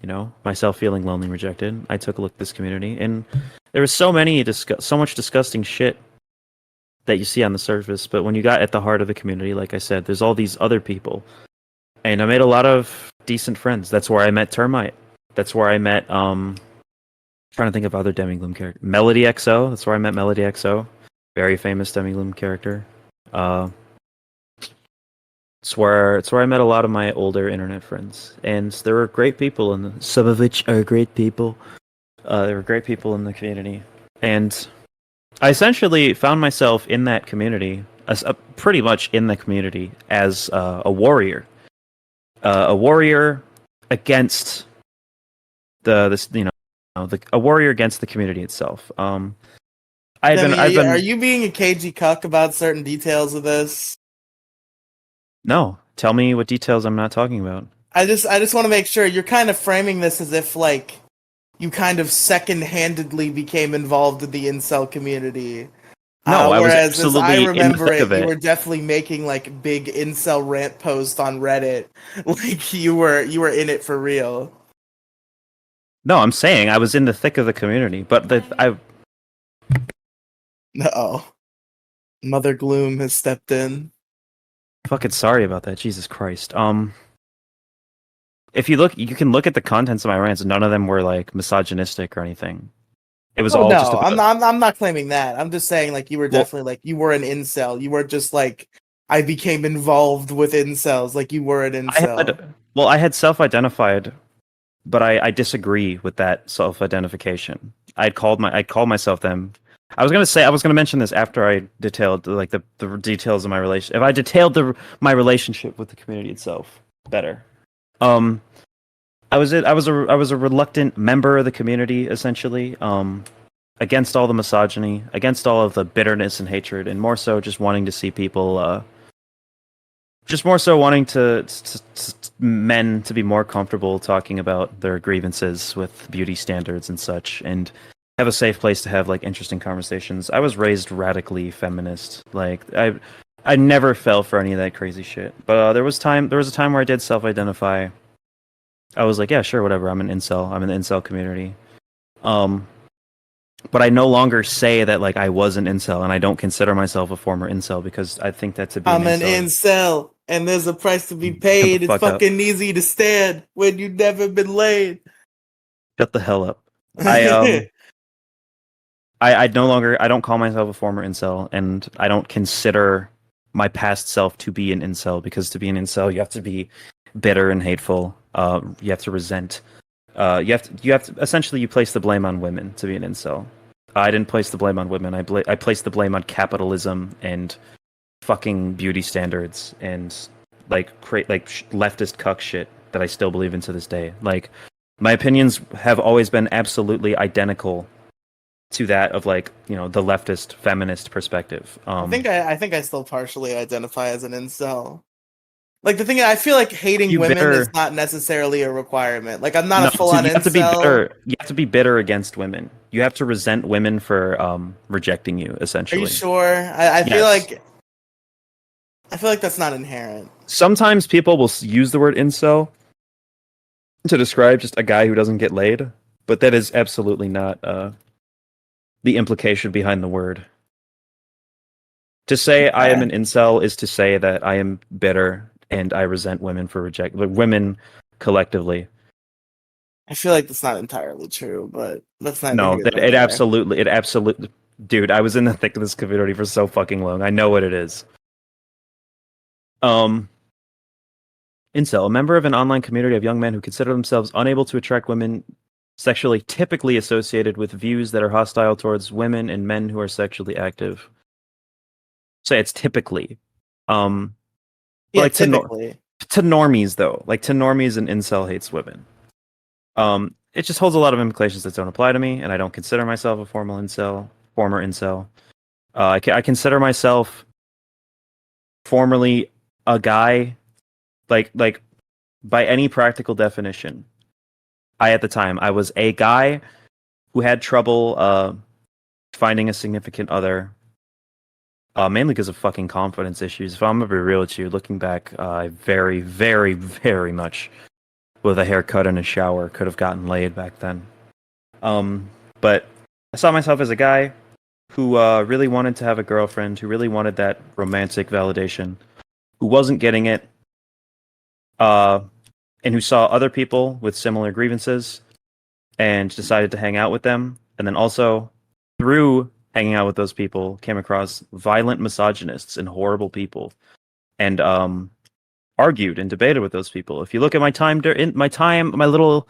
You know, myself feeling lonely, rejected. I took a look at this community, and there was so much disgusting shit that you see on the surface. But when you got at the heart of the community, like I said, there's all these other people, and I made a lot of decent friends. That's where I met Termite. That's where I met trying to think of other Demigloom characters. Melody XO. That's where I met Melody XO, very famous Demigloom character. It's where I met a lot of my older internet friends, and there were great people, and some of which are great people. There were great people in the community, and I essentially found myself in that community, pretty much in the community, as a warrior against a warrior against the community itself. Are you being a cagey cuck about certain details of this? No, tell me what details I'm not talking about. I just want to make sure you're kind of framing this as if like you kind of second-handedly became involved in the incel community. No, I was whereas absolutely as I remember in the thick of it. You were definitely making like big incel rant posts on Reddit, like you were in it for real. No, I'm saying I was in the thick of the community, but Uh-oh. Mother Gloom has stepped in. Fucking sorry about that. Jesus Christ. If you look, you can look at the contents of my rants. None of them were like misogynistic or anything. It was all just. I'm not claiming that. I'm just saying like you were definitely like you were an incel. You were just like I became involved with incels. Like you were an incel. I had self-identified, but I disagree with that self-identification. I'd call myself them. I was gonna mention this after I detailed like the details of my relation. If I detailed my relationship with the community itself better, I was a reluctant member of the community essentially, against all the misogyny, against all of the bitterness and hatred, and more so just wanting to see people, just more so wanting to men to be more comfortable talking about their grievances with beauty standards and such, and have a safe place to have like interesting conversations. I was raised radically feminist. Like I never fell for any of that crazy shit. But there was a time where I did self-identify. I was like, yeah, sure, whatever. I'm an incel. I'm in the incel community. But I no longer say that like I was an incel, and I don't consider myself a former incel because I think that to be I'm an incel, and there's a price to be paid. It's fucking easy to stand when you've never been laid. Shut the hell up. I don't call myself a former incel, and I don't consider my past self to be an incel, because to be an incel you have to be bitter and hateful. You have to resent. You have to essentially you place the blame on women to be an incel. I didn't place the blame on women. I placed the blame on capitalism and fucking beauty standards and leftist cuck shit that I still believe in to this day. Like my opinions have always been absolutely identical to that of like, you know, the leftist feminist perspective. I think I still partially identify as an incel. Like the thing, I feel like hating women is not necessarily a requirement. Like I'm not a full-on incel. You have to be bitter against women. You have to resent women for rejecting you. Essentially, are you sure? I feel like that's not inherent. Sometimes people will use the word incel to describe just a guy who doesn't get laid, but that is absolutely not the implication behind the word. To say I am an incel is to say that I am bitter and I resent women for women collectively. I feel like that's not entirely true, but that's not. No, it absolutely. Dude, I was in the thick of this community for so fucking long. I know what it is. Incel, a member of an online community of young men who consider themselves unable to attract women sexually, typically associated with views that are hostile towards women and men who are sexually active. Say it's typically. Typically. To normies though, like to normies, an incel hates women. It just holds a lot of implications that don't apply to me, and I don't consider myself a former incel. I consider myself formerly a guy, like by any practical definition. At the time, I was a guy who had trouble finding a significant other, mainly because of fucking confidence issues. If I'm gonna be real with you, looking back, I very, very, very much, with a haircut and a shower, could have gotten laid back then. But I saw myself as a guy who really wanted to have a girlfriend, who really wanted that romantic validation, who wasn't getting it, and who saw other people with similar grievances and decided to hang out with them. And then also, through hanging out with those people, came across violent misogynists and horrible people, and argued and debated with those people. If you look at my time, my little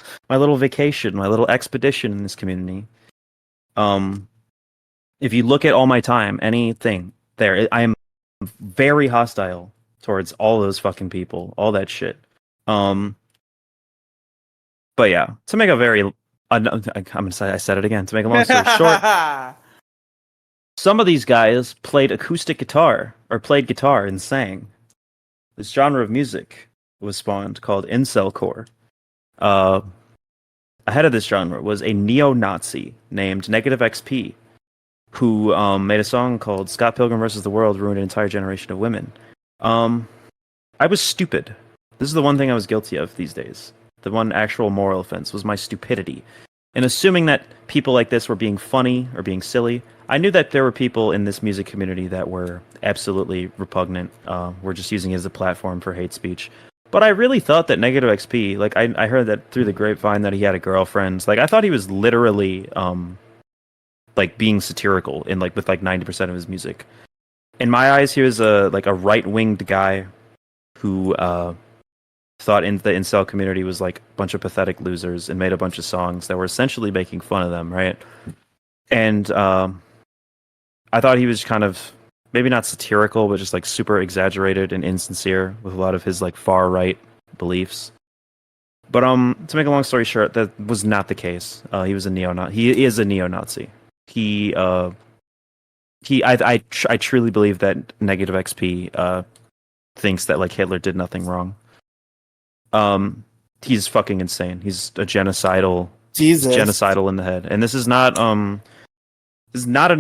vacation, my little expedition in this community, if you look at all my time, anything there, I am very hostile towards all those fucking people, all that shit. But yeah, to make a very, I said it again. To make a long story short, some of these guys played acoustic guitar or played guitar and sang. This genre of music was spawned called incelcore. Ahead of this genre was a neo-Nazi named Negative XP, who made a song called "Scott Pilgrim vs. the World Ruined an Entire Generation of Women." I was stupid. This is the one thing I was guilty of these days. The one actual moral offense was my stupidity. And assuming that people like this were being funny or being silly, I knew that there were people in this music community that were absolutely repugnant. Were just using it as a platform for hate speech. But I really thought that Negative XP, like I heard that through the grapevine that he had a girlfriend. Like I thought he was literally like being satirical in like with like 90% of his music. In my eyes, he was a right-winged guy who thought in the incel community was like a bunch of pathetic losers and made a bunch of songs that were essentially making fun of them, right? And I thought he was kind of maybe not satirical, but just like super exaggerated and insincere with a lot of his like far right beliefs. But to make a long story short, that was not the case. He was a neo-Nazi. He is a neo-Nazi. I truly believe that Negative XP thinks that like Hitler did nothing wrong. He's fucking insane. He's a genocidal. Jesus. Genocidal in the head, and this is not an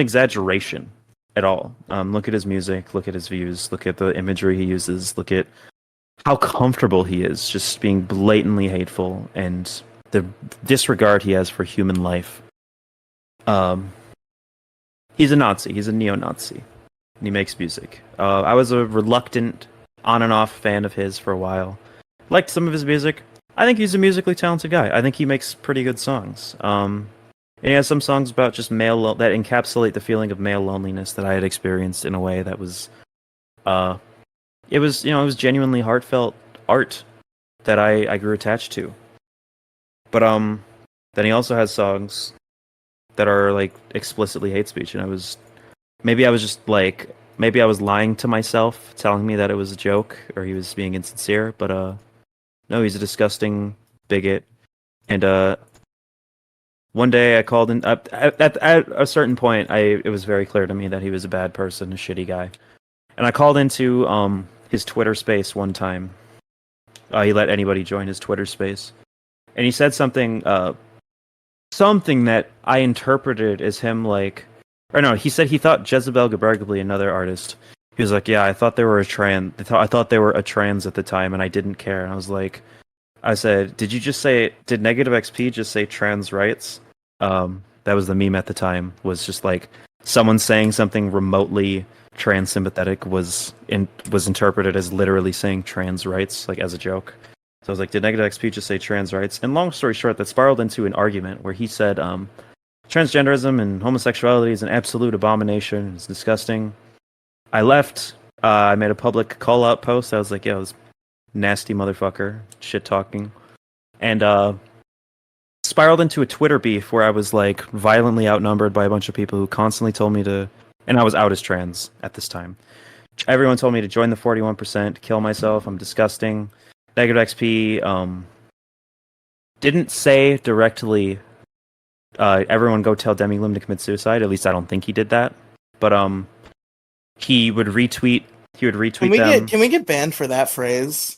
exaggeration at all. Look at his music, look at his views, look at the imagery he uses, look at how comfortable he is just being blatantly hateful and the disregard he has for human life. He's a Nazi. He's a neo-Nazi. And he makes music. I was a reluctant on and off fan of his for a while. Liked some of his music. I think he's a musically talented guy. I think he makes pretty good songs. And he has some songs about just that encapsulate the feeling of male loneliness that I had experienced in a way that was, it was genuinely heartfelt art that I grew attached to. But then he also has songs that are like explicitly hate speech, and I was lying to myself, telling me that it was a joke or he was being insincere. But no, he's a disgusting bigot. And one day I called in at a certain point. It was very clear to me that he was a bad person, a shitty guy. And I called into his Twitter space one time. He let anybody join his Twitter space, and he said something that I interpreted as him like, or no, he said he thought Jezebel Gebergely, another artist. He was like, yeah, I thought they were a trans. I thought they were a trans at the time, and I didn't care. And I said, did Negative XP just say trans rights? That was the meme at the time. Was just like someone saying something remotely trans sympathetic was interpreted as literally saying trans rights, like as a joke. So I was like, did Negative XP just say trans rights? And long story short, that spiraled into an argument where he said, transgenderism and homosexuality is an absolute abomination. It's disgusting. I left. I made a public call-out post. I was like, yo, this nasty motherfucker, shit-talking. And spiraled into a Twitter beef where I was like violently outnumbered by a bunch of people who constantly told me to, and I was out as trans at this time. Everyone told me to join the 41%, kill myself, I'm disgusting. Negative XP didn't say directly, everyone go tell Demigloom to commit suicide. At least I don't think he did that. But he would retweet them. Can we get banned for that phrase?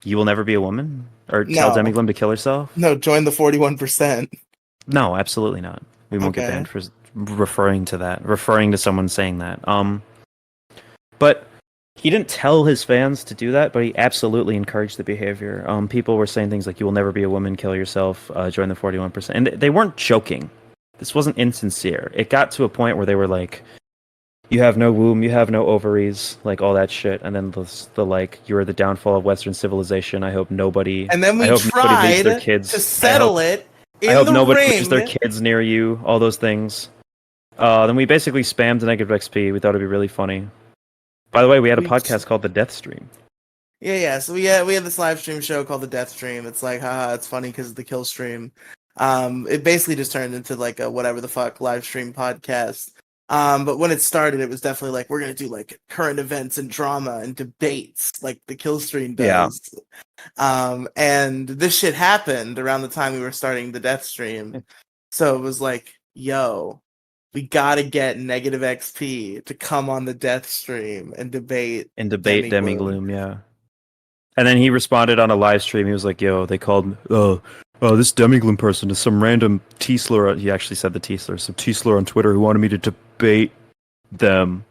You will never be a woman? Or tell Demigloom to kill herself? No, join the 41%. No, absolutely not. We won't get banned for referring to someone saying that. But he didn't tell his fans to do that, but he absolutely encouraged the behavior. People were saying things like, "You will never be a woman, kill yourself, join the 41%," and they weren't joking. This wasn't insincere. It got to a point where they were like, "You have no womb, you have no ovaries," like all that shit, and then the like, "You are the downfall of Western civilization. I hope nobody." And then we I hope nobody leaves tried their kids. to settle it in I hope the nobody ring. leaves their kids near you. All those things. Then we basically spammed negative XP. We thought it'd be really funny. By the way, we had a podcast called The Death Stream. Yeah. So we had this live stream show called The Death Stream. It's like, haha, it's funny because of the kill stream. It basically just turned into like a whatever the fuck live stream podcast. But when it started, it was definitely like, we're gonna do like current events and drama and debates, like the kill stream does. Yeah. And this shit happened around the time we were starting the Death Stream. So it was like, yo, we gotta get negative XP to come on the Death Stream and debate Demigloom, yeah. And then he responded on a live stream. He was like, "Yo, they called me. This Demigloom person is some random Teesler." He actually said the Teesler, some Teesler on Twitter who wanted me to debate them.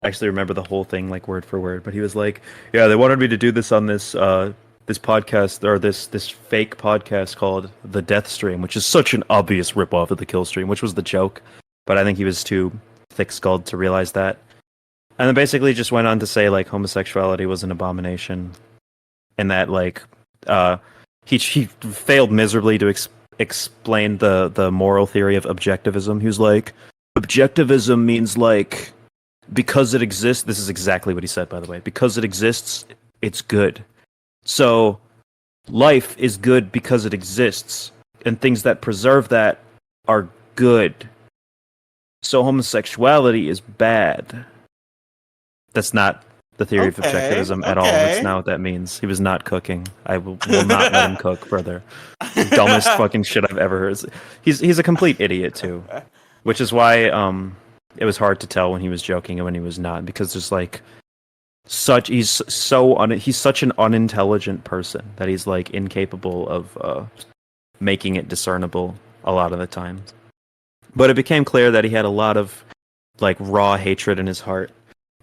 I actually remember the whole thing, like word for word. But he was like, "Yeah, they wanted me to do this on this this podcast or this fake podcast called The Death Stream, which is such an obvious ripoff of the Kill Stream, which was the joke." But I think he was too thick-skulled to realize that. And then basically just went on to say like homosexuality was an abomination, and that like he failed miserably to explain the moral theory of objectivism. He was like, objectivism means like because it exists. This is exactly what he said, by the way. Because it exists, it's good. So life is good because it exists, and things that preserve that are good. So homosexuality is bad. That's not the theory of objectivism at all. That's not what that means. He was not cooking. I will not let him cook further. Dumbest fucking shit I've ever heard. He's a complete idiot too, which is why it was hard to tell when he was joking and when he was not, because there's like he's such an unintelligent person that he's like incapable of making it discernible a lot of the time. But it became clear that he had a lot of like raw hatred in his heart,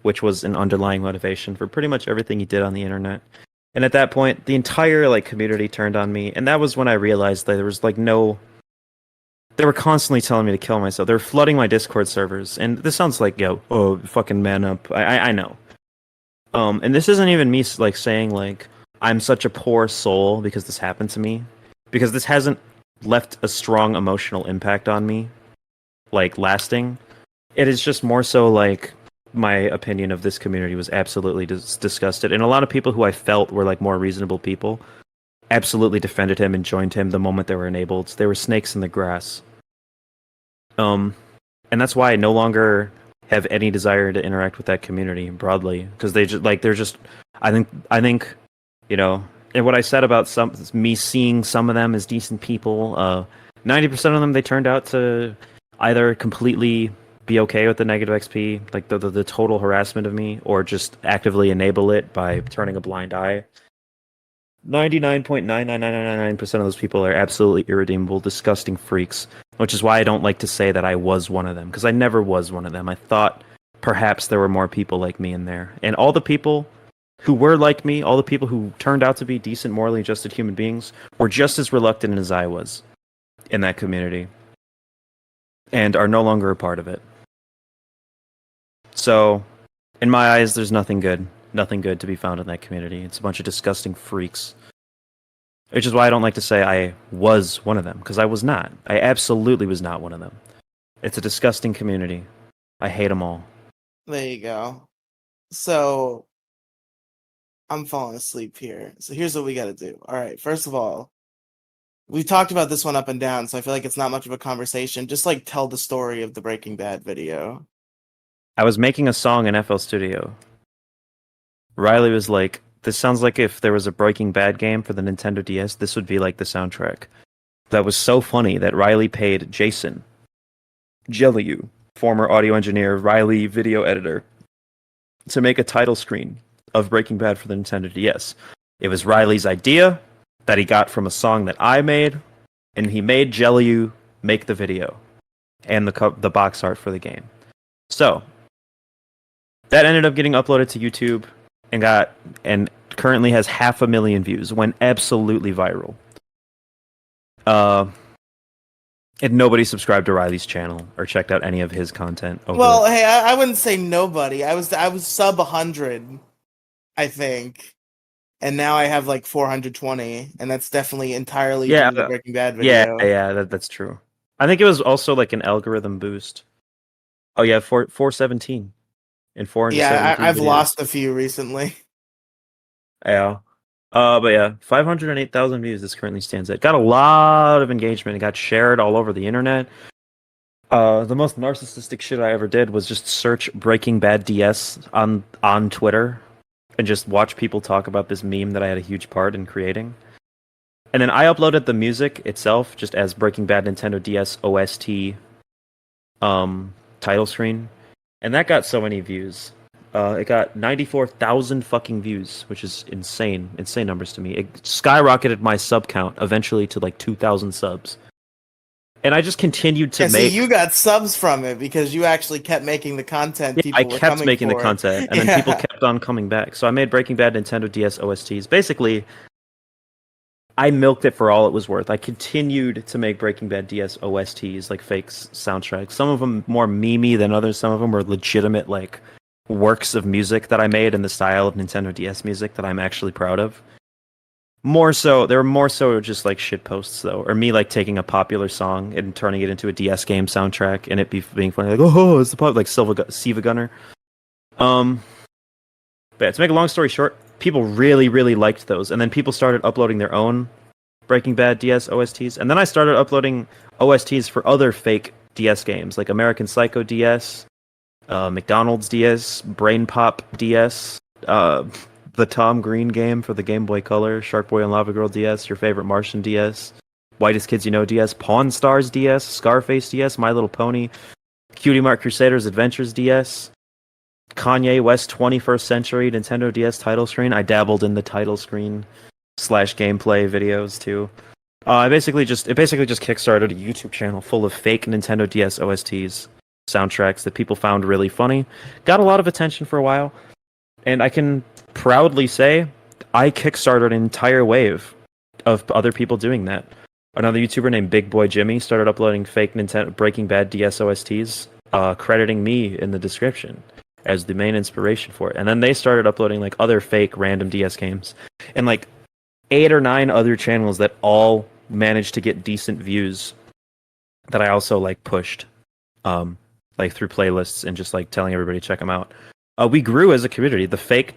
which was an underlying motivation for pretty much everything he did on the internet. And at that point, the entire like community turned on me, and that was when I realized that there was like they were constantly telling me to kill myself. They were flooding my Discord servers, and this sounds like, fucking man up. I know. And this isn't even me like saying like I'm such a poor soul because this happened to me, because this hasn't left a strong emotional impact on me, like lasting. It is just more so like my opinion of this community was absolutely disgusted, and a lot of people who I felt were like more reasonable people absolutely defended him and joined him the moment they were enabled. They were snakes in the grass. And that's why I no longer have any desire to interact with that community broadly, because they're just I think you know, and what I said about me seeing some of them as decent people, 90% of them, they turned out to either completely be okay with the negative XP, like the total harassment of me, or just actively enable it by turning a blind eye. 99.99999% of those people are absolutely irredeemable, disgusting freaks, which is why I don't like to say that I was one of them, because I never was one of them. I thought perhaps there were more people like me in there. And all the people who were like me, all the people who turned out to be decent, morally adjusted human beings, were just as reluctant as I was in that community, and are no longer a part of it. So, in my eyes, there's nothing good to be found in that community. It's a bunch of disgusting freaks. Which is why I don't like to say I was one of them, because I was not. I absolutely was not one of them. It's a disgusting community. I hate them all. There you go. So, I'm falling asleep here. So here's what we gotta do. Alright, first of all, we talked about this one up and down, so I feel like it's not much of a conversation. Just like tell the story of the Breaking Bad video. I was making a song in FL Studio. Riely was like, this sounds like if there was a Breaking Bad game for the Nintendo DS, this would be like the soundtrack. That was so funny that Riely paid Jason Jelliu, former audio engineer, Riely video editor, to make a title screen of Breaking Bad for the Nintendo DS. It was Riely's idea that he got from a song that I made, and he made Jelliu make the video and the box art for the game. So, That ended up getting uploaded to YouTube and currently has 500,000 views. Went absolutely viral. And nobody subscribed to Riley's channel or checked out any of his content. Well, hey, I wouldn't say nobody. I was sub 100, I think, and now I have like 420, and that's definitely entirely due to the Breaking Bad video. Yeah, that's true. I think it was also like an algorithm boost. Oh yeah, 417 and 417. Yeah, I've videos. lost a few recently. Yeah. But yeah, 508,000 views this currently stands at. Got a lot of engagement. It got shared all over the internet. The most narcissistic shit I ever did was just search Breaking Bad DS on Twitter and just watch people talk about this meme that I had a huge part in creating. And then I uploaded the music itself just as Breaking Bad Nintendo DS OST title screen, and that got so many views. It got 94,000 fucking views, which is insane numbers to me. It skyrocketed my sub count eventually to like 2,000 subs. And I just continued to make. See, you got subs from it because you actually kept making the content. Yeah, people I were kept coming making for. the content, and then people kept on coming back. So I made Breaking Bad Nintendo DS OSTs. Basically, I milked it for all it was worth. I continued to make Breaking Bad DS OSTs, like fake soundtracks. Some of them more memey than others. Some of them were legitimate, like works of music that I made in the style of Nintendo DS music that I'm actually proud of. They were more so just like shit posts though, or me like taking a popular song and turning it into a DS game soundtrack and it being funny, like it's the pop like Siva Gunner. But yeah, to make a long story short, people really liked those, and then people started uploading their own Breaking Bad DS OSTs, and then I started uploading OSTs for other fake DS games like American Psycho DS, McDonald's DS, Brain Pop DS, the Tom Green game for the Game Boy Color, Shark Boy and Lava Girl DS, Your Favorite Martian DS, Whitest Kids You Know DS, Pawn Stars DS, Scarface DS, My Little Pony, Cutie Mark Crusaders Adventures DS, Kanye West 21st Century Nintendo DS title screen. I dabbled in the title screen / gameplay videos too. It basically just kickstarted a YouTube channel full of fake Nintendo DS OSTs, soundtracks that people found really funny. Got a lot of attention for a while, and I can proudly say I kickstarted an entire wave of other people doing that. Another YouTuber named Big Boy Jimmy started uploading fake Nintendo Breaking Bad DS OSTs, crediting me in the description as the main inspiration for it. And then they started uploading like other fake random DS games, and like 8 or 9 other channels that all managed to get decent views that I also like pushed like through playlists and just like telling everybody to check them out. We grew as a community. The fake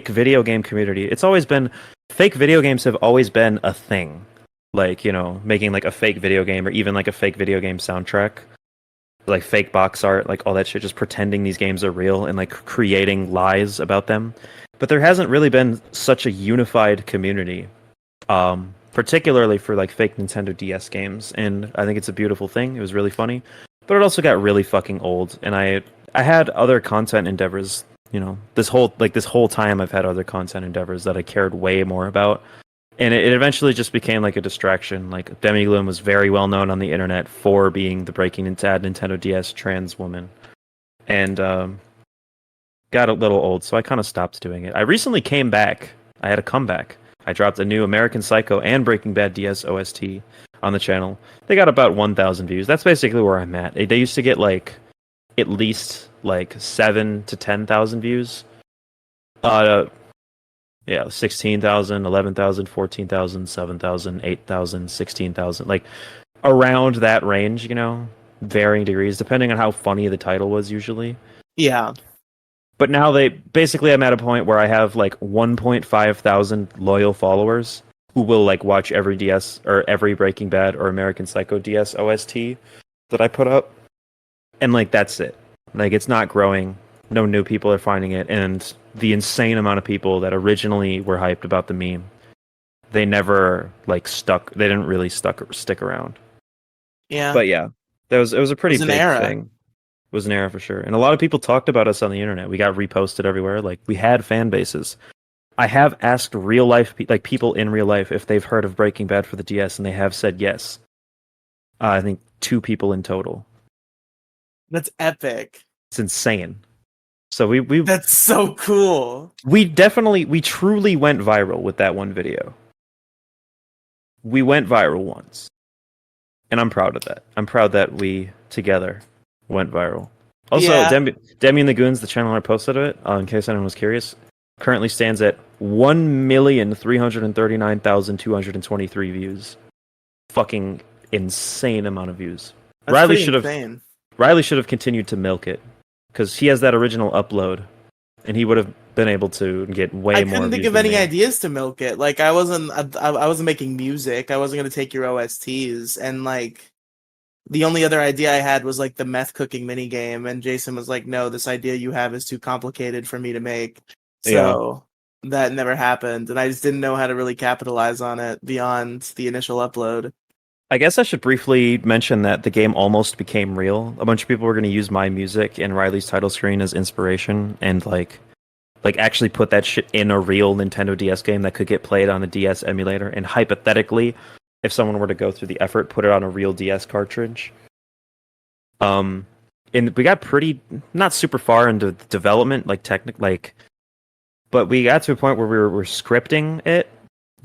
video game community. It's always been fake video games have always been a thing. Like, you know, making like a fake video game or even like a fake video game soundtrack. Like fake box art, like all that shit, just pretending these games are real and like creating lies about them. But there hasn't really been such a unified community, particularly for like fake Nintendo DS games. And I think it's a beautiful thing. It was really funny, but it also got really fucking old. And I had other content endeavors. You know, this whole time I've had other content endeavors that I cared way more about. And it eventually just became like a distraction. Like Demigloom was very well known on the internet for being the Breaking Bad Nintendo DS trans woman, and got a little old, so I kind of stopped doing it. I recently came back. I had a comeback. I dropped a new American Psycho and Breaking Bad DS OST on the channel. They got about 1,000 views. That's basically where I'm at. They used to get like at least like 7,000 to 10,000 views. Yeah, 16,000, 11,000, 14,000, 7,000, 8,000, 16,000, like around that range, you know, varying degrees, depending on how funny the title was usually. Yeah. But now I'm at a point where I have like 1.5 thousand loyal followers who will like watch every DS or every Breaking Bad or American Psycho DS OST that I put up. And like, that's it. Like, it's not growing. No new people are finding it, and the insane amount of people that originally were hyped about the meme, they never like stuck. They didn't really stick around. Yeah. But yeah, it was a pretty big era. thing. It was an era for sure, and a lot of people talked about us on the internet. We got reposted everywhere. Like, we had fan bases. I have asked real life, like people in real life, if they've heard of Breaking Bad for the DS, and they have said yes. I think 2 people in total. That's epic. It's insane. So we That's so cool. we truly went viral with that one video. We went viral once. And I'm proud of that. I'm proud that we together went viral. Also, Yeah. Demi and the Goons, the channel I posted it, in case anyone was curious, currently stands at 1,339,223 views. Fucking insane amount of views. That's pretty insane. Riley should have continued to milk it, because he has that original upload, and he would have been able to get way more. I couldn't think of any ideas to milk it. Like I wasn't making music. I wasn't gonna take your OSTs, and like the only other idea I had was like the meth cooking mini game, and Jason was like, "No, this idea you have is too complicated for me to make." So that never happened, and I just didn't know how to really capitalize on it beyond the initial upload. I guess I should briefly mention that the game almost became real. A bunch of people were going to use my music and Riley's title screen as inspiration, and like actually put that shit in a real Nintendo DS game that could get played on a DS emulator, and hypothetically, if someone were to go through the effort, put it on a real DS cartridge. And we got pretty not super far into the development, but we got to a point where we were scripting it,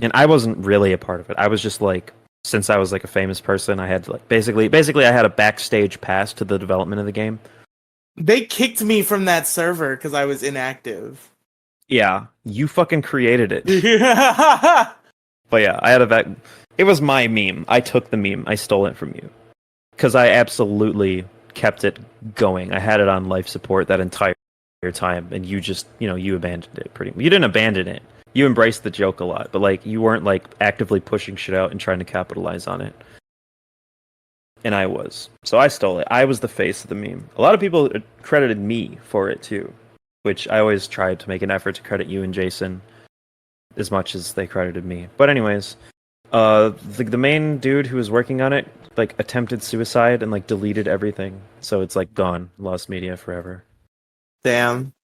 and I wasn't really a part of it. I was just like, since I was like a famous person, I had to like basically I had a backstage pass to the development of the game. They kicked me from that server because I was inactive. Yeah, you fucking created it. Yeah. But yeah, I had a back. It was my meme. I took the meme. I stole it from you. Because I absolutely kept it going. I had it on life support that entire time, and you just, you abandoned it pretty much. You didn't abandon it. You embraced the joke a lot, but like you weren't like actively pushing shit out and trying to capitalize on it. And I was. So I stole it. I was the face of the meme. A lot of people credited me for it too, which I always tried to make an effort to credit you and Jason as much as they credited me. But anyways, the main dude who was working on it like attempted suicide and like deleted everything, so it's like gone, lost media forever. Damn.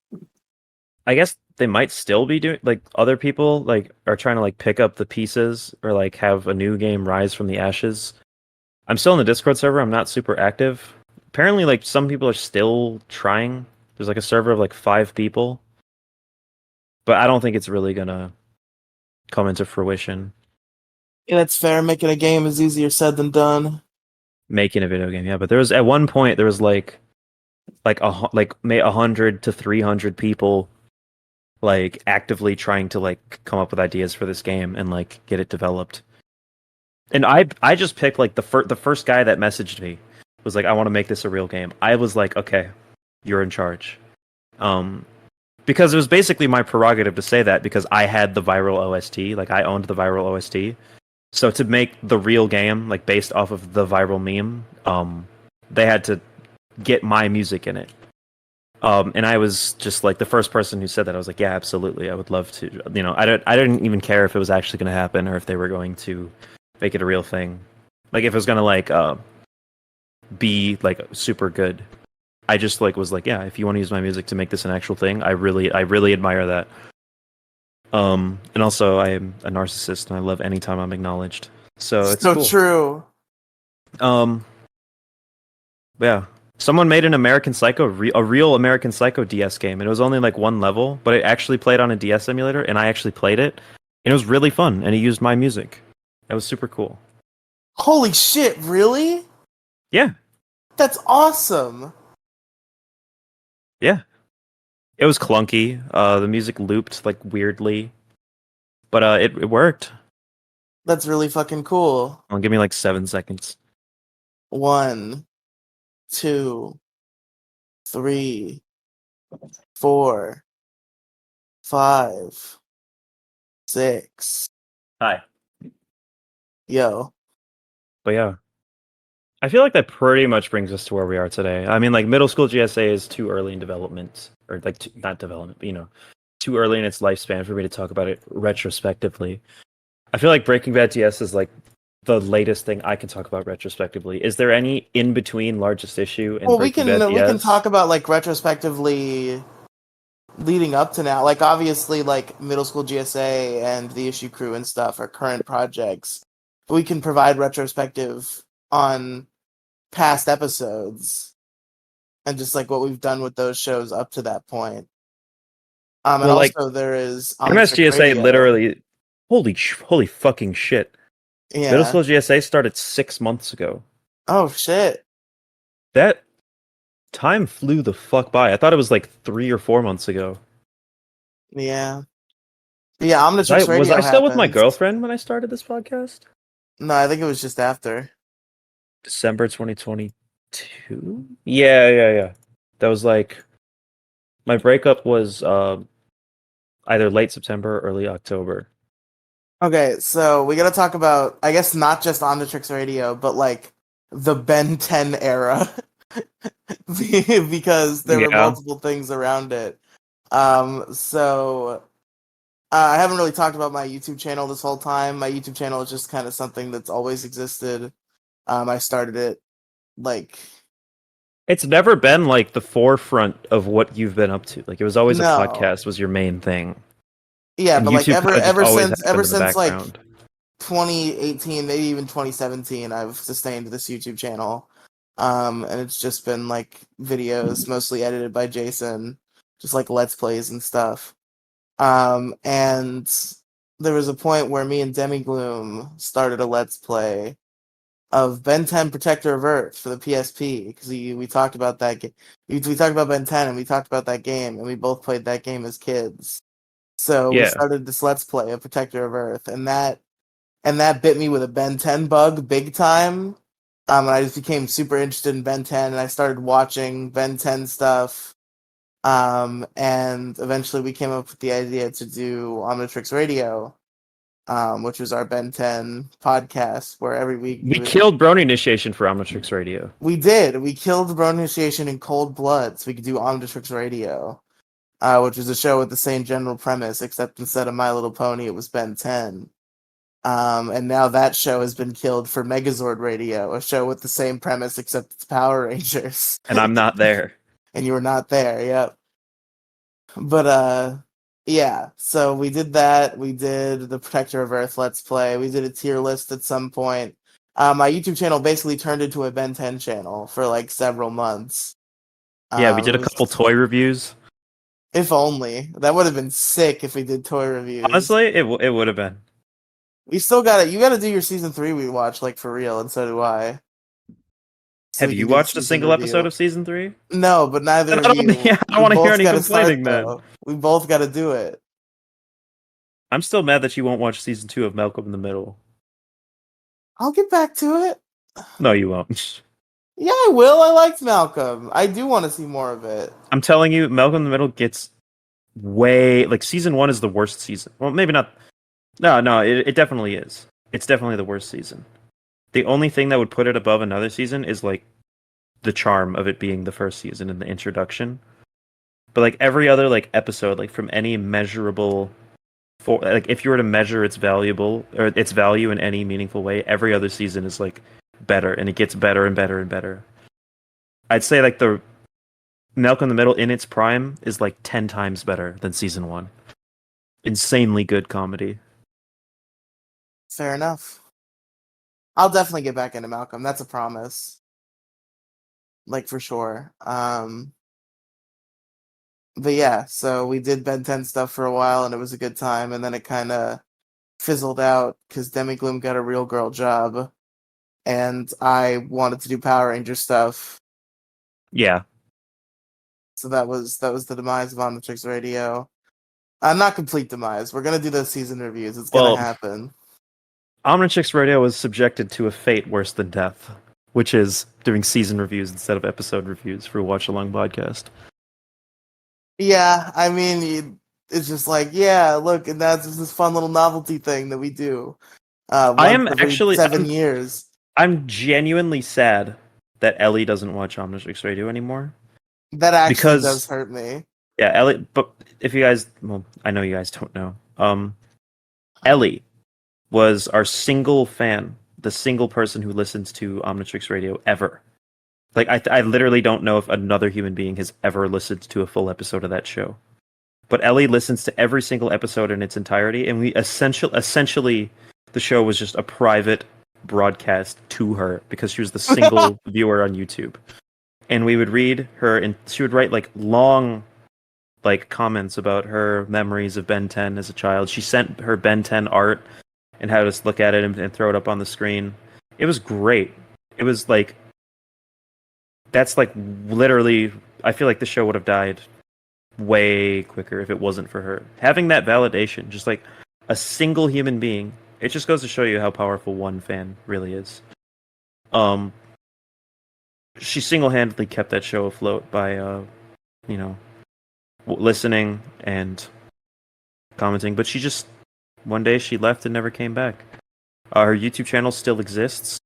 I guess they might still be doing, like, other people like are trying to like pick up the pieces or like have a new game rise from the ashes. I'm still in the Discord server. I'm not super active. Apparently, like, some people are still trying. There's like a server of like 5 people, but I don't think it's really gonna come into fruition. Yeah, that's fair. Making a game is easier said than done. Making a video game, yeah. But there was at one point there was like 100 to 300 people like actively trying to like come up with ideas for this game and like get it developed. And I just picked like the first guy that messaged me was like, I want to make this a real game. I was like, okay, you're in charge. Because it was basically my prerogative to say that, because I had the viral OST, like I owned the viral OST. So to make the real game like based off of the viral meme, they had to get my music in it. And I was just like the first person who said that. I was like, yeah, absolutely, I would love to. I didn't even care if it was actually going to happen or if they were going to make it a real thing. Like if it was going to like be like super good. I just like was like, yeah, if you want to use my music to make this an actual thing, I really admire that. And also I am a narcissist and I love any time I'm acknowledged. So it's so cool. True. Yeah. Someone made an American Psycho, a real American Psycho DS game, and it was only like one level, but it actually played on a DS emulator, and I actually played it, and it was really fun, and it used my music. That was super cool. Holy shit, really? Yeah. That's awesome. Yeah. It was clunky. The music looped like weirdly, but it worked. That's really fucking cool. Give me like 7 seconds. 1, 2, 3, 4, 5, 6. Hi. Yo. But yeah. I feel like that pretty much brings us to where we are today. I mean, like, middle school GSA is too early in development, or like not development, but too early in its lifespan for me to talk about it retrospectively. I feel like Breaking Bad DS is like the latest thing I can talk about retrospectively. Is there any in between largest issue and Breaking Bad DS? We can talk about like retrospectively leading up to now. Like obviously, like middle school GSA and the issue crew and stuff are current projects. But we can provide retrospective on past episodes and just like what we've done with those shows up to that point. And Well, like, also there is Omnitrix MSGSA Radio. literally, holy fucking shit. Middle Yeah. School GSA started 6 months ago. Oh shit. That time flew the fuck by. I thought it was like 3 or 4 months ago. Yeah. Yeah, Omnitrix Was Radio I still with my happened. girlfriend when I started this podcast? No, I think it was just after. December 2022? Yeah. That was like my breakup was either late September or early October. Okay, so we gotta talk about, I guess, not just Omnitrix Radio, but like the Ben 10 era, because there were Yeah. multiple things around it. So I haven't really talked about my YouTube channel this whole time. My YouTube channel is just kind of something that's always existed. I started it like It's never been like the forefront of what you've been up to. Like it was always a no, podcast was your main thing. yeah, And but like YouTube kinda just always happened ever in the since like background. 2018, maybe even 2017, I've sustained this YouTube channel. And it's just been like videos mostly edited by Jason, just like Let's Plays and stuff. And there was a point where me and Demigloom started a Let's Play of Ben 10 Protector of Earth for the PSP, because we talked about that game. We talked about Ben 10 and we talked about that game, and we both played that game as kids. So we Yeah. started this Let's Play of Protector of Earth, and that bit me with a Ben 10 bug big time. And I just became super interested in Ben 10, and I started watching Ben 10 stuff. And eventually we came up with the idea to do Omnitrix Radio, which was our Ben 10 podcast, where every week We killed Brony Initiation for Omnitrix Radio. We did. We killed Bone Initiation in cold blood, so we could do Omnitrix Radio, which was a show with the same general premise, except instead of My Little Pony, it was Ben 10. And now that show has been killed for Megazord Radio, a show with the same premise except it's Power Rangers. And I'm not there. And you were not there, yep. But yeah, so we did that. We did the Protector of Earth Let's Play. We did a tier list at some point. My YouTube channel basically turned into a Ben 10 channel for like several months. Yeah, we did a couple toy reviews. If only. That would have been sick if we did toy reviews. Honestly, it would have been. We still got it. You got to do your season 3 we watch, like, for real, and so do I. So Have you watched a single episode of season 3? No, but neither I of don't, you. yeah, I don't want to hear any gotta complaining start, then. though. We both got to do it. I'm still mad that you won't watch season 2 of Malcolm in the Middle. I'll get back to it. No, you won't. Yeah, I will. I liked Malcolm. I do want to see more of it. I'm telling you, Malcolm in the Middle gets way... Like, season 1 is the worst season. Well, maybe not... No, it definitely is. It's definitely the worst season. The only thing that would put it above another season is, like, the charm of it being the first season and the introduction. But, like, every other, like, episode, like, from any measurable... like, if you were to measure its value in any meaningful way, every other season is, like, better, and it gets better and better and better. I'd say, like, the Malcolm in the Middle in its prime is, like, 10 times better than season 1. Insanely good comedy. Fair enough. I'll definitely get back into Malcolm. That's a promise. Like, for sure. But yeah, so we did Ben 10 stuff for a while, and it was a good time, and then it kind of fizzled out because Demigloom got a real girl job, and I wanted to do Power Ranger stuff. Yeah. So that was the demise of Omnitrix Radio. Not complete demise. We're gonna do those season reviews. It's gonna happen. Omnitrix Radio was subjected to a fate worse than death, which is doing season reviews instead of episode reviews for a watch-along podcast. Yeah, I mean, it's just like, yeah, look, and that's just this fun little novelty thing that we do. I am actually 7 years. I'm genuinely sad that Ellie doesn't watch Omnitrix Radio anymore. That actually does hurt me. Yeah, Ellie. But if you guys, well, I know you guys don't know. Ellie was our single fan, the single person who listens to Omnitrix Radio ever. Like, I literally don't know if another human being has ever listened to a full episode of that show. But Ellie listens to every single episode in its entirety, and we essentially the show was just a private broadcast to her because she was the single viewer on YouTube. and we would read her, and she would write like long, like comments about her memories of Ben 10 as a child. She sent her Ben 10 art and had us look at it and throw it up on the screen. It was great. It was like that's like literally. I feel like the show would have died way quicker if it wasn't for her having that validation. Just like a single human being. It just goes to show you how powerful one fan really is. She single-handedly kept that show afloat by, listening and commenting. But she just one day she left and never came back. Her YouTube channel still exists,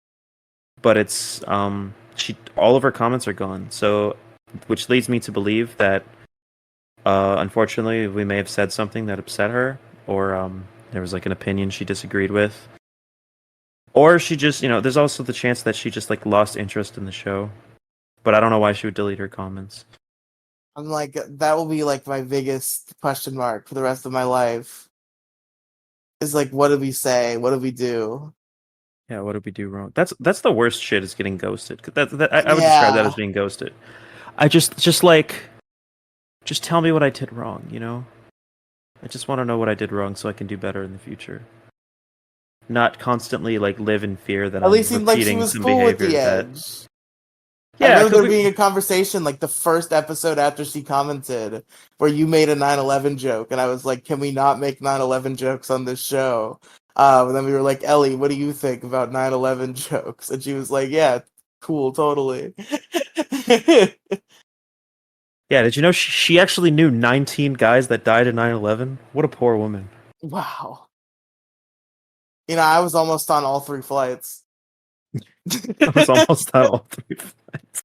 but it's she all of her comments are gone. So, which leads me to believe that, unfortunately, we may have said something that upset her, or there was like an opinion she disagreed with. Or she just, there's also the chance that she just like lost interest in the show. But I don't know why she would delete her comments. I'm like, that will be like my biggest question mark for the rest of my life. Is like, what did we say? What did we do? Yeah, what did we do wrong? That's the worst shit is getting ghosted. I would describe that Yeah. as being ghosted. I just like, just tell me what I did wrong, I just want to know what I did wrong so I can do better in the future. Not constantly like live in fear that At I'm least seemed like she repeating was some cool with the behavior that. edge. I Yeah, remember because there being a conversation like the first episode after she commented where you made a 9/11 joke, and I was like, "Can we not make 9/11 jokes on this show?" And then we were like, "Ellie, what do you think about 9/11 jokes?" And she was like, "Yeah, cool, totally." Yeah, did you know she actually knew 19 guys that died in 9/11? What a poor woman. Wow. I was almost on all 3 flights. I was almost on all 3 flights.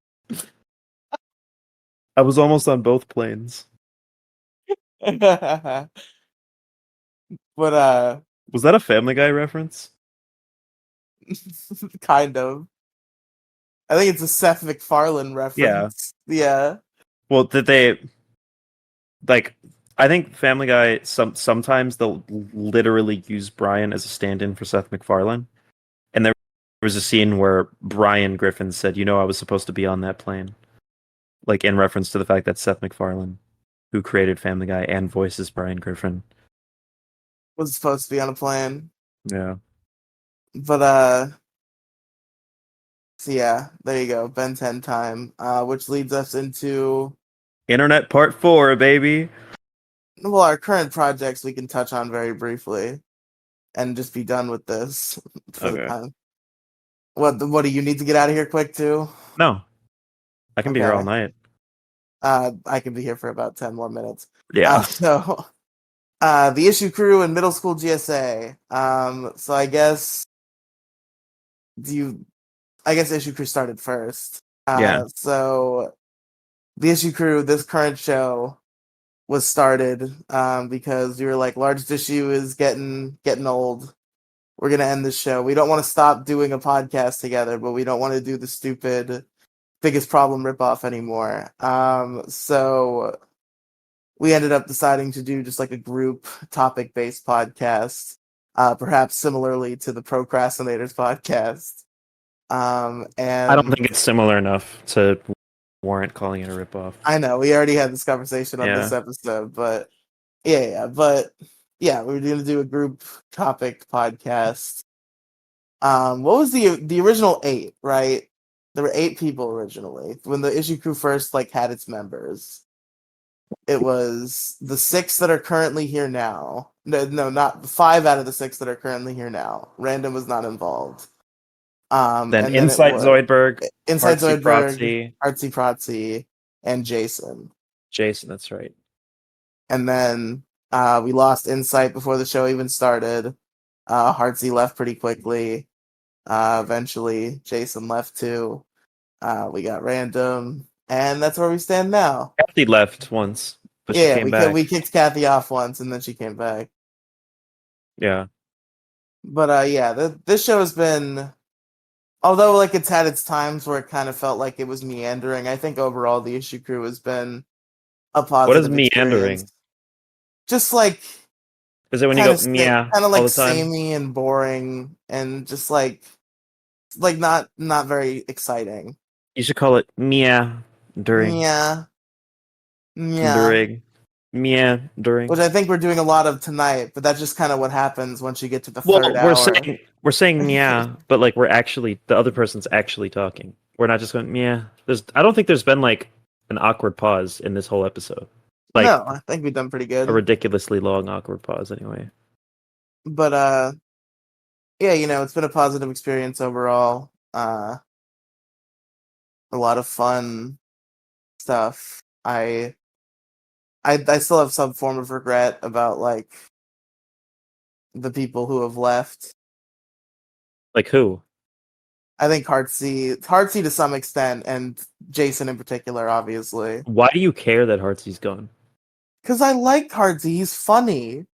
I was almost on both planes. But Was that a Family Guy reference? kind of. I think it's a Seth MacFarlane reference. Yeah. Well, did they like? I think Family Guy sometimes they'll literally use Brian as a stand-in for Seth MacFarlane, and there was a scene where Brian Griffin said, I was supposed to be on that plane," like in reference to the fact that Seth MacFarlane, who created Family Guy and voices Brian Griffin, Was supposed to be on a plane. yeah, But so yeah, there you go. Ben 10 time. Which leads us into Internet Part 4, baby. our current projects we can touch on very briefly and just be done with this for the Okay. time. What do you need to get out of here quick too? No, I can be here all Okay. night. I can be here for about 10 more minutes. Yeah. So the issue crew and middle school GSA. So I guess issue crew started first. Yeah. So the issue crew, this current show, was started because we were like, largest issue is getting old. We're gonna end this show. We don't want to stop doing a podcast together, but we don't want to do the stupid biggest problem ripoff anymore. So we ended up deciding to do just like a group topic based podcast, perhaps similarly to the Procrastinators podcast. And I don't think it's similar enough to warrant calling it a ripoff. I know we already had this conversation on this episode, but but we're gonna do a group topic podcast. What was the original 8, right? There were 8 people originally when the issue crew first had its members. It was the 6 that are currently here now. No, not 5 out of the 6 that are currently here now. Random was not involved. Then and Inside then Zoidberg, Inside Artsy Zoidberg, Artsy Protsy, and Jason. Jason, that's right. And then we lost Insight before the show even started. Heartsy left pretty quickly. Eventually, Jason left too. We got Random, and that's where we stand now. Kathy left once, but she came back. We kicked Kathy off once, and then she came back. Yeah. But this show has been, although it's had its times where it kind of felt like it was meandering, I think overall the issue crew has been a positive. What is meandering? Experience. Just is it when you go kind of samey and boring and just not very exciting. You should call it Mia during Yeah. Yeah. during Mia during. Which I think we're doing a lot of tonight, but that's just kind of what happens once you get to the Well, third we're hour. saying Mia, but like we're actually the other person's actually talking. We're not just going Mia. I don't think there's been like an awkward pause in this whole episode. Like No, I think we've done pretty a good. ridiculously long awkward pause anyway. But yeah, it's been a positive experience overall. A lot of fun stuff. I still have some form of regret about like the people who have left. Like who? I think Heartsy to some extent, and Jason in particular, obviously. Why do you care that Heartsy's gone? Because I liked Heartsy. He's funny.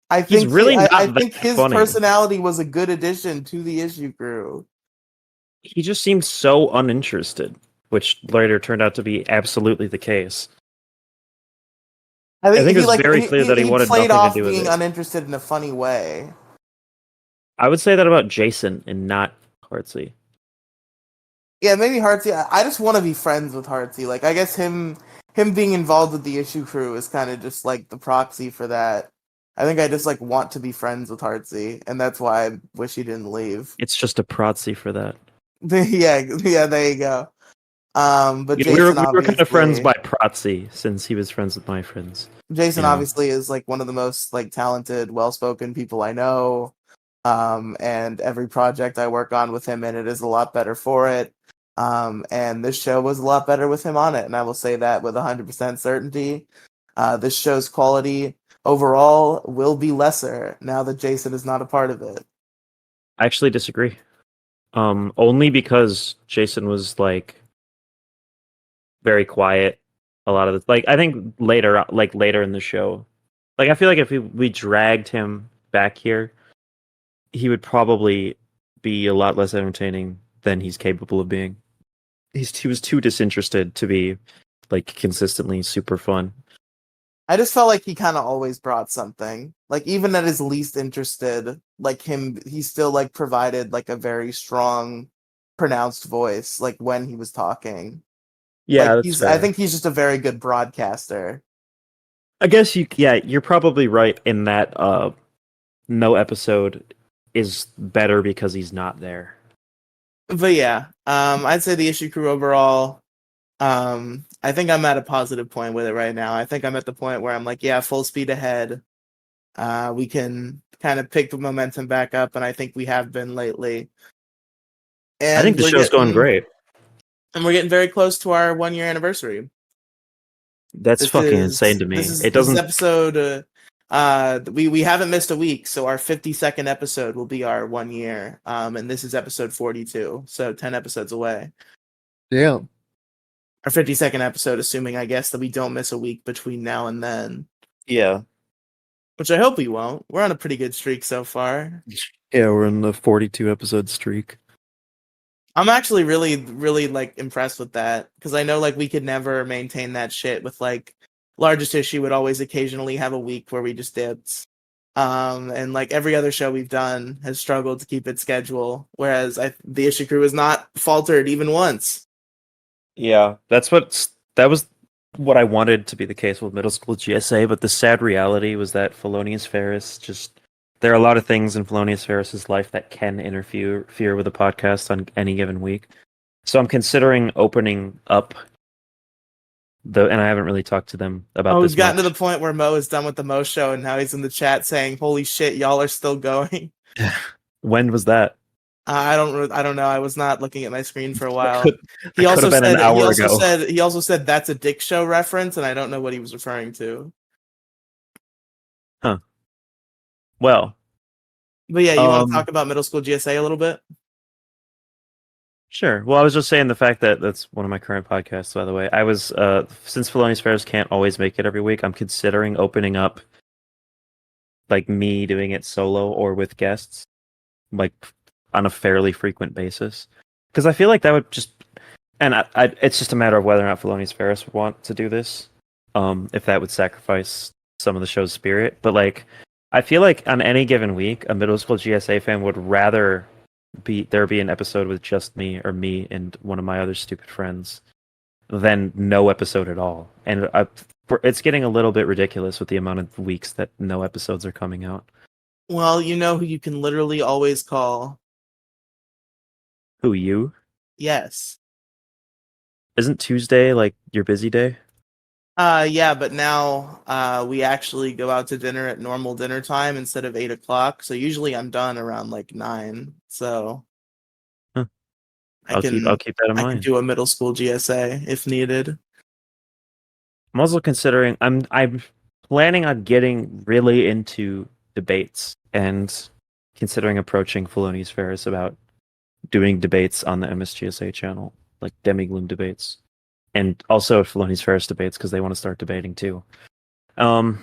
I He's think really not I that think his funny. personality was a good addition to the issue crew. He just seemed so uninterested, which later turned out to be absolutely the case. I think it was very clear that he wanted played nothing off to do with being it. uninterested in a funny way. I would say that about Jason and not Heartsy. Yeah, maybe Heartsy. I just want to be friends with Heartsy. Like, I guess him being involved with the issue crew is kind of just like the proxy for that. I think I just like want to be friends with Heartsy, and that's why I wish he didn't leave. It's just a proxy for that. yeah, there you go. But Yeah, Jason we were kind of friends obviously, by proxy since he was friends with my friends. Jason you know. obviously is like one of the most like talented, well-spoken people I know. And every project I work on with him in it is a lot better for it. And this show was a lot better with him on it, and I will say that with 100% certainty. This show's quality overall will be lesser now that Jason is not a part of it. I actually disagree. Only because Jason was like very quiet a lot of the like I think later in the show. Like I feel like if we dragged him back here, he would probably be a lot less entertaining than he's capable of being. He was too disinterested to be like consistently super fun. I just felt like he kind of always brought something. Like even at his least interested, like he still like provided like a very strong, pronounced voice. Like when he was talking, Yeah, like that's fair. I think he's just a very good broadcaster. I guess you're probably right in that no episode is better because he's not there. But yeah, I'd say the issue crew overall. I think I'm at a positive point with it right now. I think I'm at the point where I'm like, yeah, full speed ahead. We can kind of pick the momentum back up, and I think we have been lately. And I think the show's going great. And we're getting very close to our 1-year anniversary. That's fucking insane to me. This is episode. We haven't missed a week, so our 52nd episode will be our 1 year. And this is episode 42, so 10 episodes away. Damn. Our 52nd episode, assuming I guess that we don't miss a week between now and then. Yeah. Which I hope we won't. We're on a pretty good streak so far. Yeah, we're in the 42 episode streak. I'm actually really, really like impressed with that because I know like we could never maintain that shit with like largest issue would always occasionally have a week where we just dipped. And like every other show we've done has struggled to keep its schedule, whereas the issue crew has not faltered even once. Yeah, that was what I wanted to be the case with Middle School GSA, but the sad reality was that Felonious Ferris there are a lot of things in Felonious Ferris's life that can interfere with a podcast on any given week. So I'm considering opening up and I haven't really talked to them about this. We've gotten to the point where Mo is done with the Mo show, and now he's in the chat saying, "Holy shit, y'all are still going." When was that? I don't know. I was not looking at my screen for a while. He also said an hour ago. He also said that's a Dick Show reference, and I don't know what he was referring to. Huh. Well. But yeah, you want to talk about Middle School GSA a little bit? Sure. Well, I was just saying the fact that that's one of my current podcasts, by the way. I was, since Felonious Ferris can't always make it every week, I'm considering opening up, like, me doing it solo or with guests, like, on a fairly frequent basis. Because I feel like that would just... And it's just a matter of whether or not Felonious Ferris would want to do this, if that would sacrifice some of the show's spirit. But, like, I feel like on any given week, a Middle School GSA fan would rather there be an episode with just me or me and one of my other stupid friends, than no episode at all. And it's getting a little bit ridiculous with the amount of weeks that no episodes are coming out. Well, you know who you can literally always call. Who, you? Yes. Isn't Tuesday like your busy day? Yeah, but now we actually go out to dinner at normal dinner time instead of 8 o'clock. So usually I'm done around like 9. So Huh. I I'll can keep that in I can mind. do a middle school GSA if needed. I'm also considering I'm planning on getting really into debates and considering approaching Felonious Ferris about doing debates on the MSGSA channel, like Demigloom debates, and also Felonious Ferris debates because they want to start debating too. But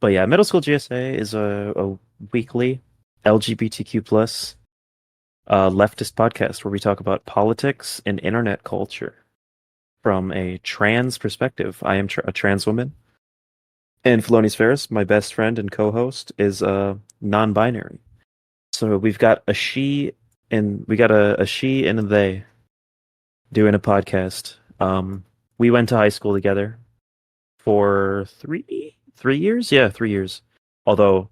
yeah, Middle School GSA is a weekly LGBTQ plus leftist podcast where we talk about politics and internet culture from a trans perspective. I am a trans woman, and Felonious Ferris, my best friend and co-host, is non-binary. So we've got a she and we got a she and a they doing a podcast. We went to high school together for 3 years. Yeah, 3 years. Although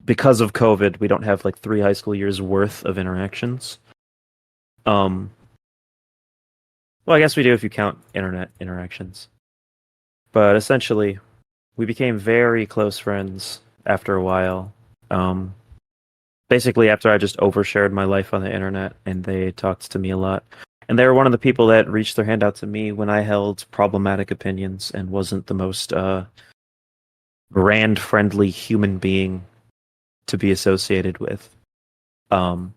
because of COVID, we don't have like 3 high school years worth of interactions. Well, I guess we do if you count internet interactions. But essentially, we became very close friends after a while. Basically, after I just overshared my life on the internet, and they talked to me a lot. And they were one of the people that reached their hand out to me when I held problematic opinions and wasn't the most brand-friendly human being to be associated with. And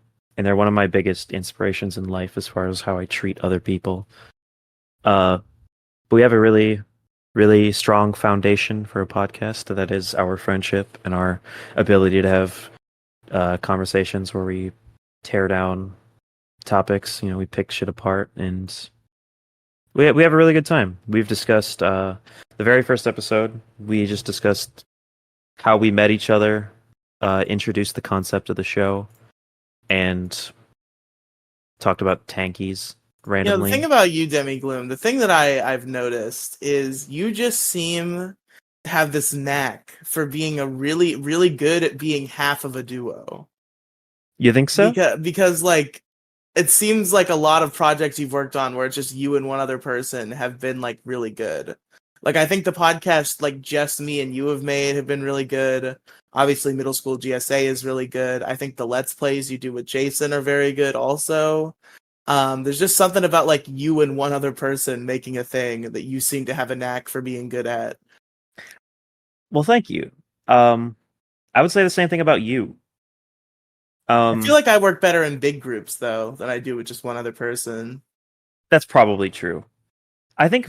they're one of my biggest inspirations in life as far as how I treat other people. But we have a really, really strong foundation for a podcast that is our friendship and our ability to have conversations where we tear down topics. We pick shit apart, and we have a really good time. We've discussed the very first episode. We just discussed how we met each other, introduced the concept of the show, and talked about tankies randomly. The thing about you, Demigloom, the thing that I've noticed is you just seem to have this knack for being a really, really good at being half of a duo. You think so? Because like it seems like a lot of projects you've worked on where it's just you and one other person have been like really good. Like I think the podcast like just me and you have been really good. Obviously Middle School GSA is really good. I think the Let's Plays you do with Jason are very good also. There's just something about like you and one other person making a thing that you seem to have a knack for being good at. Well, thank you. I would say the same thing about you. I feel like I work better in big groups though than I do with just one other person. That's probably true. I think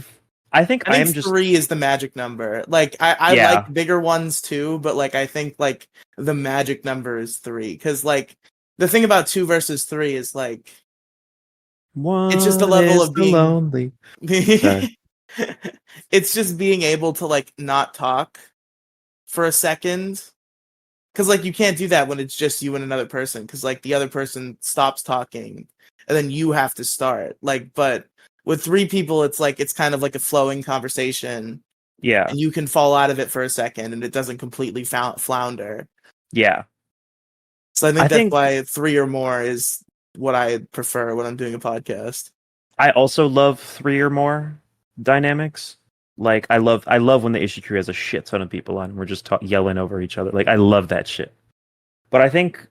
I am just 3 is the magic number. Like I Yeah. like bigger ones too, but like I think like the magic number is 3 because like the thing about 2 versus 3 is like it's just a level of being lonely. Sorry. It's just being able to like not talk for a second. Because like you can't do that when it's just you and another person. Because like the other person stops talking, and then you have to start. Like, but with 3 people, it's like it's kind of like a flowing conversation. Yeah. And you can fall out of it for a second, and it doesn't completely flounder. Yeah. So I think why 3 or more is what I prefer when I'm doing a podcast. I also love 3 or more dynamics. Like I love when the issue crew has a shit ton of people on and we're just yelling over each other. Like I love that shit. But I think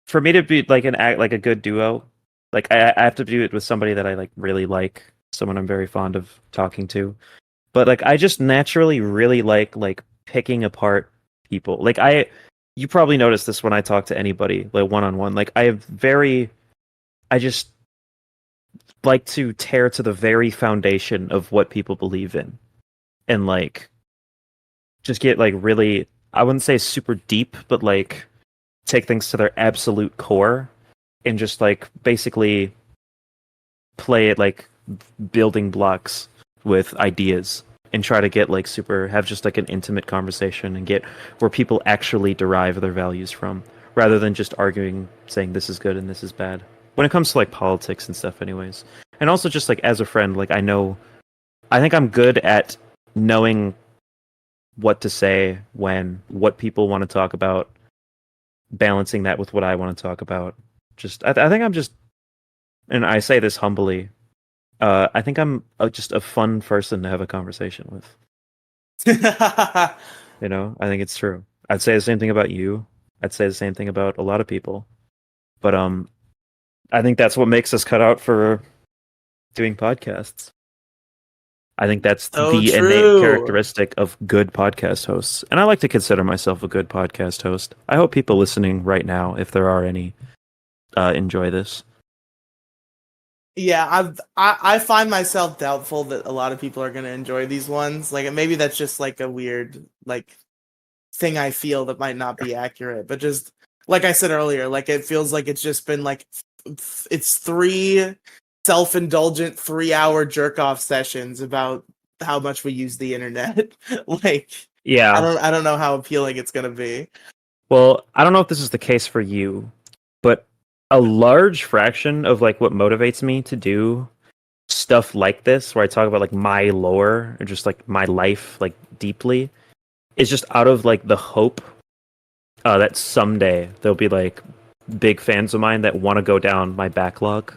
for me to be like a good duo, like I have to do it with somebody that I like really like, someone I'm very fond of talking to. But like I just naturally really like picking apart people. Like you probably notice this when I talk to anybody like one-on-one. Like I just like to tear to the very foundation of what people believe in, and like just get like really, I wouldn't say super deep, but like take things to their absolute core and just like basically play it like building blocks with ideas and try to get have just like an intimate conversation and get where people actually derive their values from, rather than just arguing, saying this is good and this is bad. When it comes to like politics and stuff, anyways, and also just like as a friend, like I think I'm good at knowing what to say when, what people want to talk about, balancing that with what I want to talk about. I think I'm just, and I say this humbly, I think I'm just a fun person to have a conversation with. You know, I think it's true. I'd say the same thing about you. I'd say the same thing about a lot of people. But I think that's what makes us cut out for doing podcasts. I think that's So the innate true. characteristic of good podcast hosts. And I like to consider myself a good podcast host. I hope people listening right now, if there are any, enjoy this. Yeah, I find myself doubtful that a lot of people are gonna enjoy these ones. Like maybe that's just like a weird like thing I feel that might not be accurate, but just like I said earlier, like it feels like it's just been like it's 3 self-indulgent 3-hour jerk-off sessions about how much we use the internet. Like Yeah. I don't know how appealing it's gonna be. Well, I don't know if this is the case for you, but a large fraction of like what motivates me to do stuff like this, where I talk about like my lore or just like my life like deeply, is just out of like the hope that someday there'll be like big fans of mine that want to go down my backlog.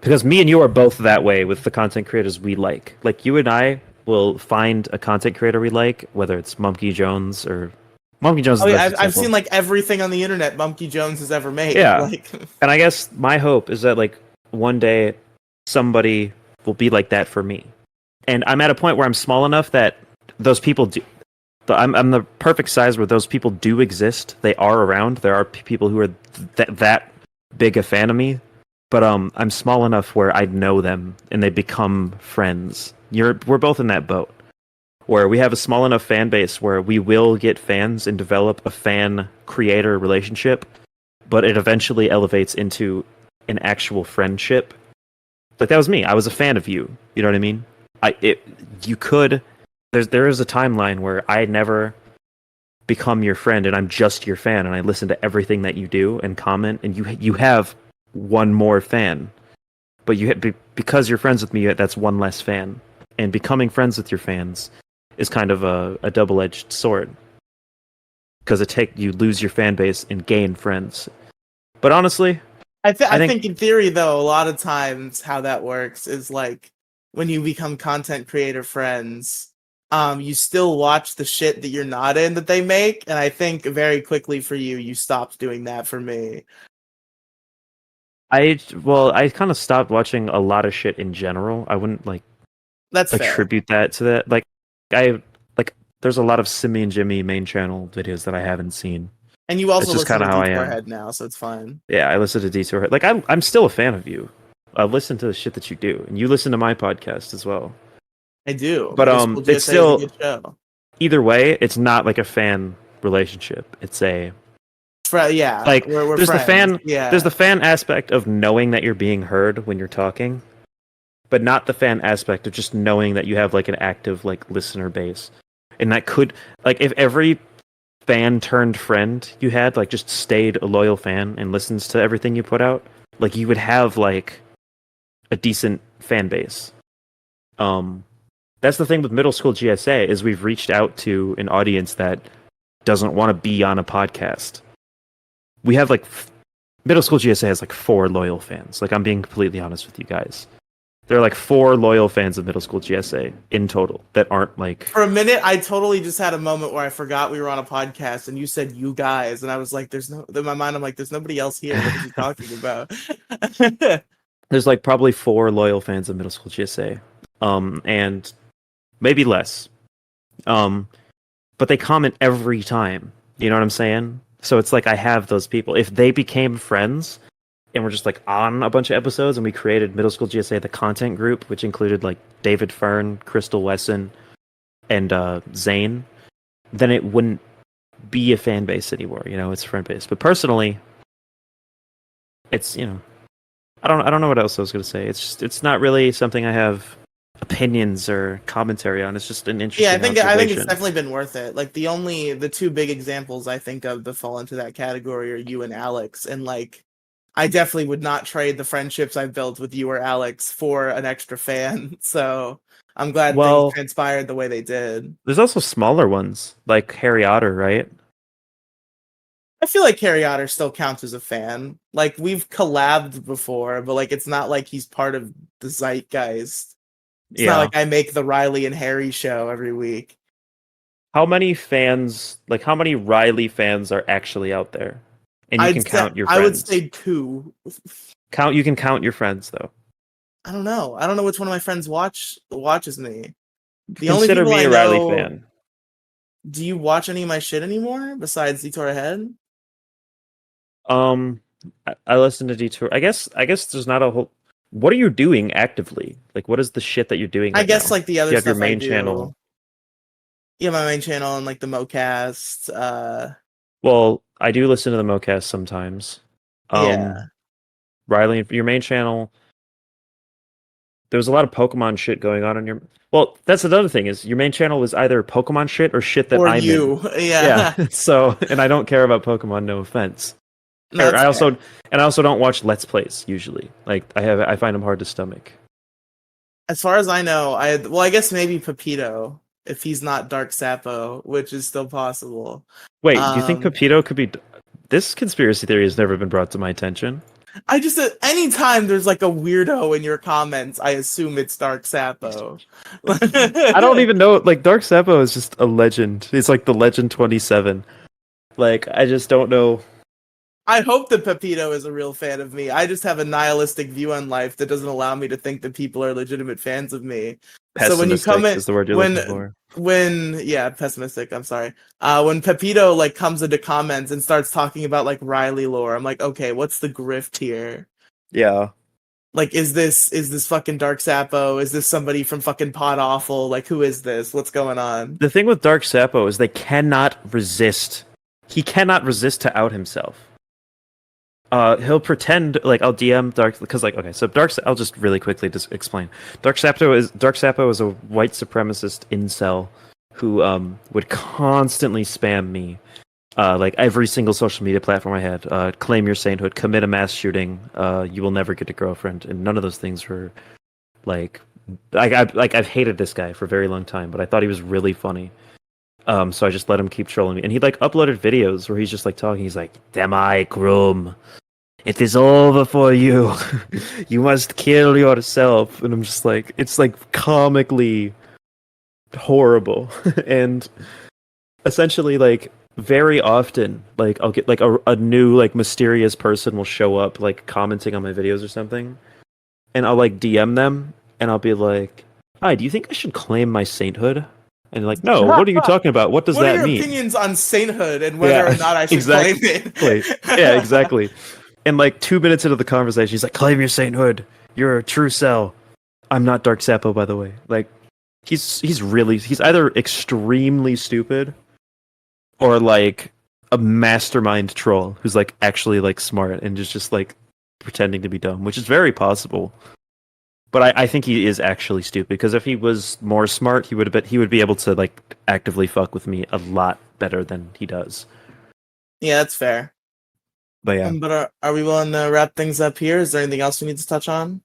Because me and you are both that way with the content creators we like. Like you and I will find a content creator we like, whether it's Mumkey Jones or Mumkey Jones. Oh Is the yeah, best I've example. seen like everything on the internet Mumkey Jones has ever made. Yeah. Like And I guess my hope is that like one day somebody will be like that for me. And I'm at a point where I'm small enough that those people do. I'm the perfect size where those people do exist. They are around. There are people who are that big a fan of me. But I'm small enough where I know them and they become friends. We're both in that boat where we have a small enough fan base where we will get fans and develop a fan creator relationship, but it eventually elevates into an actual friendship. Like that was me. I was a fan of you. You know what I mean? There is a timeline where I never become your friend and I'm just your fan and I listen to everything that you do and comment, and you have one more fan, but because you're friends with me, that's one less fan. And becoming friends with your fans is kind of a double-edged sword, because you lose your fan base and gain friends. But honestly, I think in theory though, a lot of times how that works is like when you become content creator friends, you still watch the shit that you're not in that they make, and I think very quickly for you stopped doing that for me. I kind of stopped watching a lot of shit in general. I wouldn't That's fair. attribute that to that. I there's a lot of Simmy and Jimmy main channel videos that I haven't seen. And you also It's just listen to kinda how I Detour am. Head now, so it's fine. Yeah, I listen to Detour. Like I'm still a fan of you. I listen to the shit that you do, and you listen to my podcast as well. I do. But Middle School it's GSA is still a good show. either way. It's not like a fan relationship. It's a Yeah, like we're there's friends. the fan Yeah, there's the fan aspect of knowing that you're being heard when you're talking, but not the fan aspect of just knowing that you have like an active like listener base. And that could, like, if every fan turned friend you had like just stayed a loyal fan and listens to everything you put out, like you would have like a decent fan base. That's the thing with Middle School GSA, is we've reached out to an audience that doesn't want to be on a podcast. We have like Middle School GSA has like 4 loyal fans. Like, I'm being completely honest with you guys. There are like 4 loyal fans of Middle School GSA in total that aren't like. For a minute, I totally just had a moment where I forgot we were on a podcast, and you said "you guys," and I was like, "There's no." In my mind, I'm like, "There's nobody else here. What is he talking about?" There's like probably 4 loyal fans of Middle School GSA, and maybe less. But they comment every time. You know what I'm saying? So it's like I have those people. If they became friends and we're just like on a bunch of episodes and we created Middle School GSA, the content group, which included like David Fern, Crystal Wesson, and Zane, then it wouldn't be a fan base anymore. You know, it's a friend base. But personally, it's, you know, I don't know what else I was gonna say. It's not really something I have opinions or commentary on. It's just an Yeah, interesting I think it's observation. definitely been worth it. Like the two big examples I think of that fall into that category are you and Alex, and like I definitely would not trade the friendships I've built with you or Alex for an extra fan. So I'm glad things Well, transpired the way they did. there's also smaller ones like Harry Otter, right? I feel like Harry Otter still counts as a fan. Like we've collabed before, but like it's not like he's part of the zeitgeist. It's not Yeah. like I make the Riley and Harry show every week. How many fans, like how many Riley fans are actually out there? And you can count your I would friends. say two. You can count your friends though. I don't know. I don't know which one of my friends watches me. The only Consider people me I a Riley know. fan. Do you watch any of my shit anymore besides Detour Ahead? Um, I listen to Detour. I guess there's not a whole. What are you doing actively? Like, what is the shit that you're doing I right guess now? like the You other have your stuff I main do. channel. Yeah, my main channel and like the MoCast. Well, I do listen to the MoCast sometimes. Yeah. Riley, your main channel. There was a lot of Pokemon shit going on your. Well, that's another thing is your main channel was either Pokemon shit or shit that Or I'm in. you. Yeah. Yeah. So, and I don't care about Pokemon. No offense. No, Or that's I fair. also and I also don't watch Let's Plays usually. Like I find them hard to stomach. As far as I know, I guess maybe Pepito if he's not Dark Sapo, which is still possible. Wait, do you think Um, Pepito could be? This conspiracy theory has never been brought to my attention. I just anytime there's like a weirdo in your comments, I assume it's Dark Sapo. I don't even know. Like Dark Seppo is just a legend. It's like the Legend 27. Like I just don't know. I hope that Pepito is a real fan of me. I just have a nihilistic view on life that doesn't allow me to think that people are legitimate fans of me. So when you come Pessimistic in, is the word you're looking for. yeah, pessimistic. I'm sorry. When Pepito like comes into comments and starts talking about like Riley lore, I'm like, okay, what's the grift here? Yeah. Like, is this fucking Dark Sapo? Is this somebody from fucking Pod Awful? Like, who is this? What's going on? The thing with Dark Seppo is they cannot resist. He cannot resist to out himself. He'll pretend like I'll DM Dark because like okay, so I'll just really quickly just explain. Dark Sappo is a white supremacist incel who would constantly spam me, like every single social media platform I had. Claim your sainthood, commit a mass shooting. You will never get a girlfriend, and none of those things were like I've hated this guy for a very long time, but I thought he was really funny. So I just let him keep trolling me, and he like uploaded videos where he's just like talking. He's like, "Demigloom, it is over for you. You must kill yourself." And I'm just like, it's like comically horrible. And essentially, like very often, like I'll get like a new like mysterious person will show up like commenting on my videos or something, and I'll like DM them, and I'll be like, "Hi, do you think I should claim my sainthood?" And they're like, "No, what are you talking about? What does What are that your mean?" opinions on sainthood and whether or Yeah, not I should claim exactly. Yeah, it? exactly. And like 2 minutes into the conversation, he's like, "Claim your sainthood. You're a true cell." I'm not Dark Sappo, by the way. Like, he's either extremely stupid or like a mastermind troll who's like actually like smart and just like pretending to be dumb, which is very possible. But I think he is actually stupid because if he was more smart, he would be able to like actively fuck with me a lot better than he does. Yeah, that's fair. But yeah. But are we willing to wrap things up here? Is there anything else we need to touch on?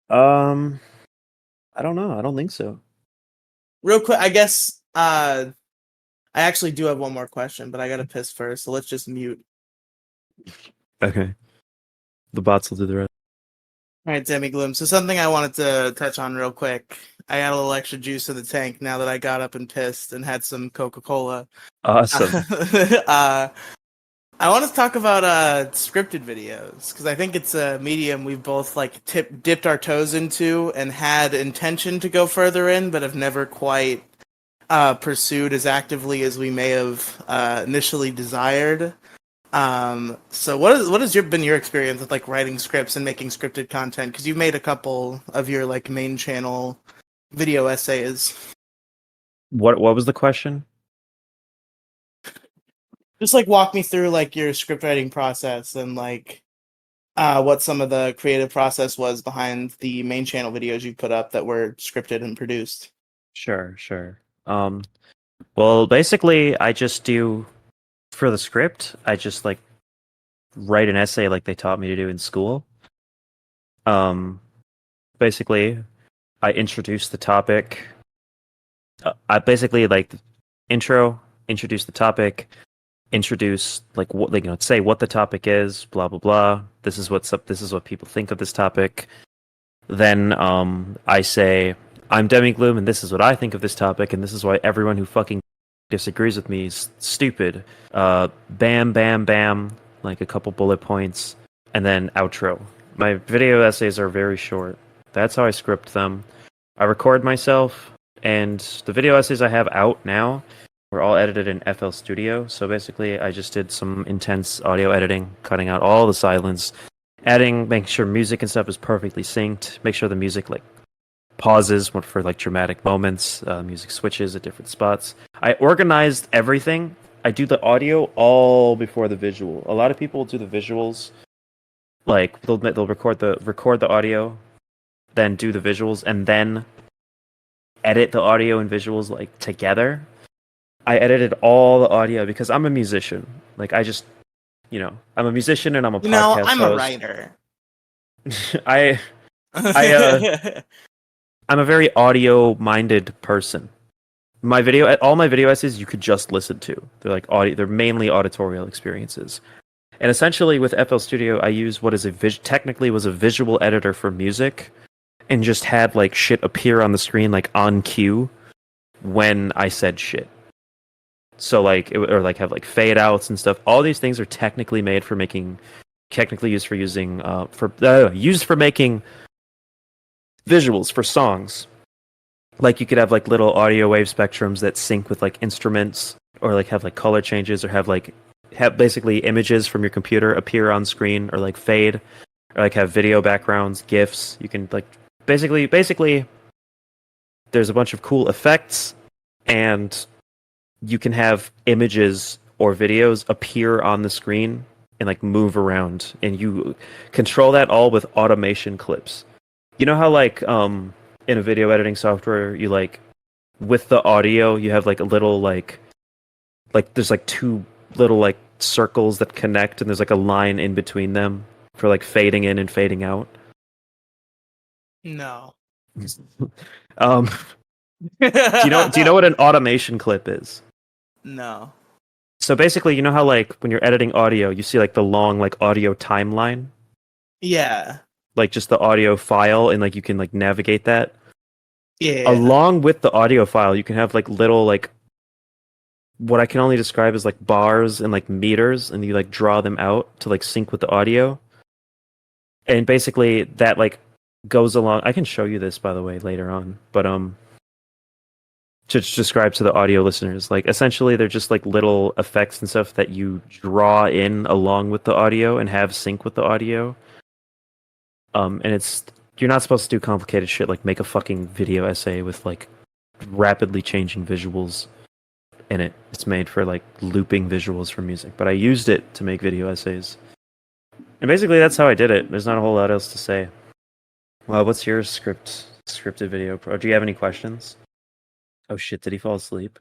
Um, I don't know. I don't think so. Real quick, I guess I actually do have one more question, but I gotta piss first, so let's just mute. Okay. The bots will do the rest. All right, Demigloom. So something I wanted to touch on real quick. I had a little extra juice in the tank now that I got up and pissed and had some Coca-Cola. Awesome. I want to talk about scripted videos because I think it's a medium we've both like dipped our toes into and had intention to go further in, but have never quite pursued as actively as we may have initially desired. So what has been your experience with like writing scripts and making scripted content? Because you've made a couple of your like main channel video essays. What was the question? Just like walk me through like your script writing process and like what some of the creative process was behind the main channel videos you put up that were scripted and produced. Sure. Well, basically, I just do for the script. I just like write an essay like they taught me to do in school. Basically, I introduce the topic. I basically like introduce the topic, introduce like what like say what the topic is, blah blah blah. This is what people think of this topic. Then I say I'm Demigloom and this is what I think of this topic and this is why everyone who fucking disagrees with me is stupid. Bam bam bam, like a couple bullet points and then outro. My video essays are very short. That's how I script them. I record myself and the video essays I have out now were all edited in FL Studio. So basically, I just did some intense audio editing, cutting out all the silence, making sure music and stuff is perfectly synced, make sure the music like pauses for like dramatic moments, music switches at different spots. I organized everything. I do the audio all before the visual. A lot of people do the visuals, like they'll record the audio, then do the visuals, and then edit the audio and visuals like together. I edited all the audio because I'm a musician. Like I just, I'm a musician and I'm a podcast I'm host. a writer. I'm a very audio-minded person. All my video essays you could just listen to. They're like they're mainly auditorial experiences. And essentially with FL Studio, I use what is technically was a visual editor for music, and just had like shit appear on the screen like on cue when I said shit. So like or like have like fade outs and stuff. All these things are technically used for making visuals for songs. Like you could have like little audio wave spectrums that sync with like instruments, or like have like color changes, or have basically images from your computer appear on screen, or like fade, or like have video backgrounds, GIFs. You can like basically there's a bunch of cool effects, and you can have images or videos appear on the screen and like move around, and you control that all with automation clips. You know how like in a video editing software, you like with the audio you have like a little like there's like two little like circles that connect, and there's like a line in between them for like fading in and fading out. No. Do you know what an automation clip is? No. So basically, you know how like when you're editing audio, you see like the long like audio timeline? Yeah. Like just the audio file, and like you can like navigate that. Yeah. Along with the audio file, you can have like little like what I can only describe as like bars and like meters, and you like draw them out to like sync with the audio. And basically that like goes along. I can show you this by the way later on, but to describe to the audio listeners, like essentially they're just like little effects and stuff that you draw in along with the audio and have sync with the audio. And you're not supposed to do complicated shit like make a fucking video essay with like rapidly changing visuals in it. It's made for like looping visuals for music, but I used it to make video essays. And basically that's how I did it. There's not a whole lot else to say. Well, what's your scripted video pro? Do you have any questions? Oh shit, did he fall asleep?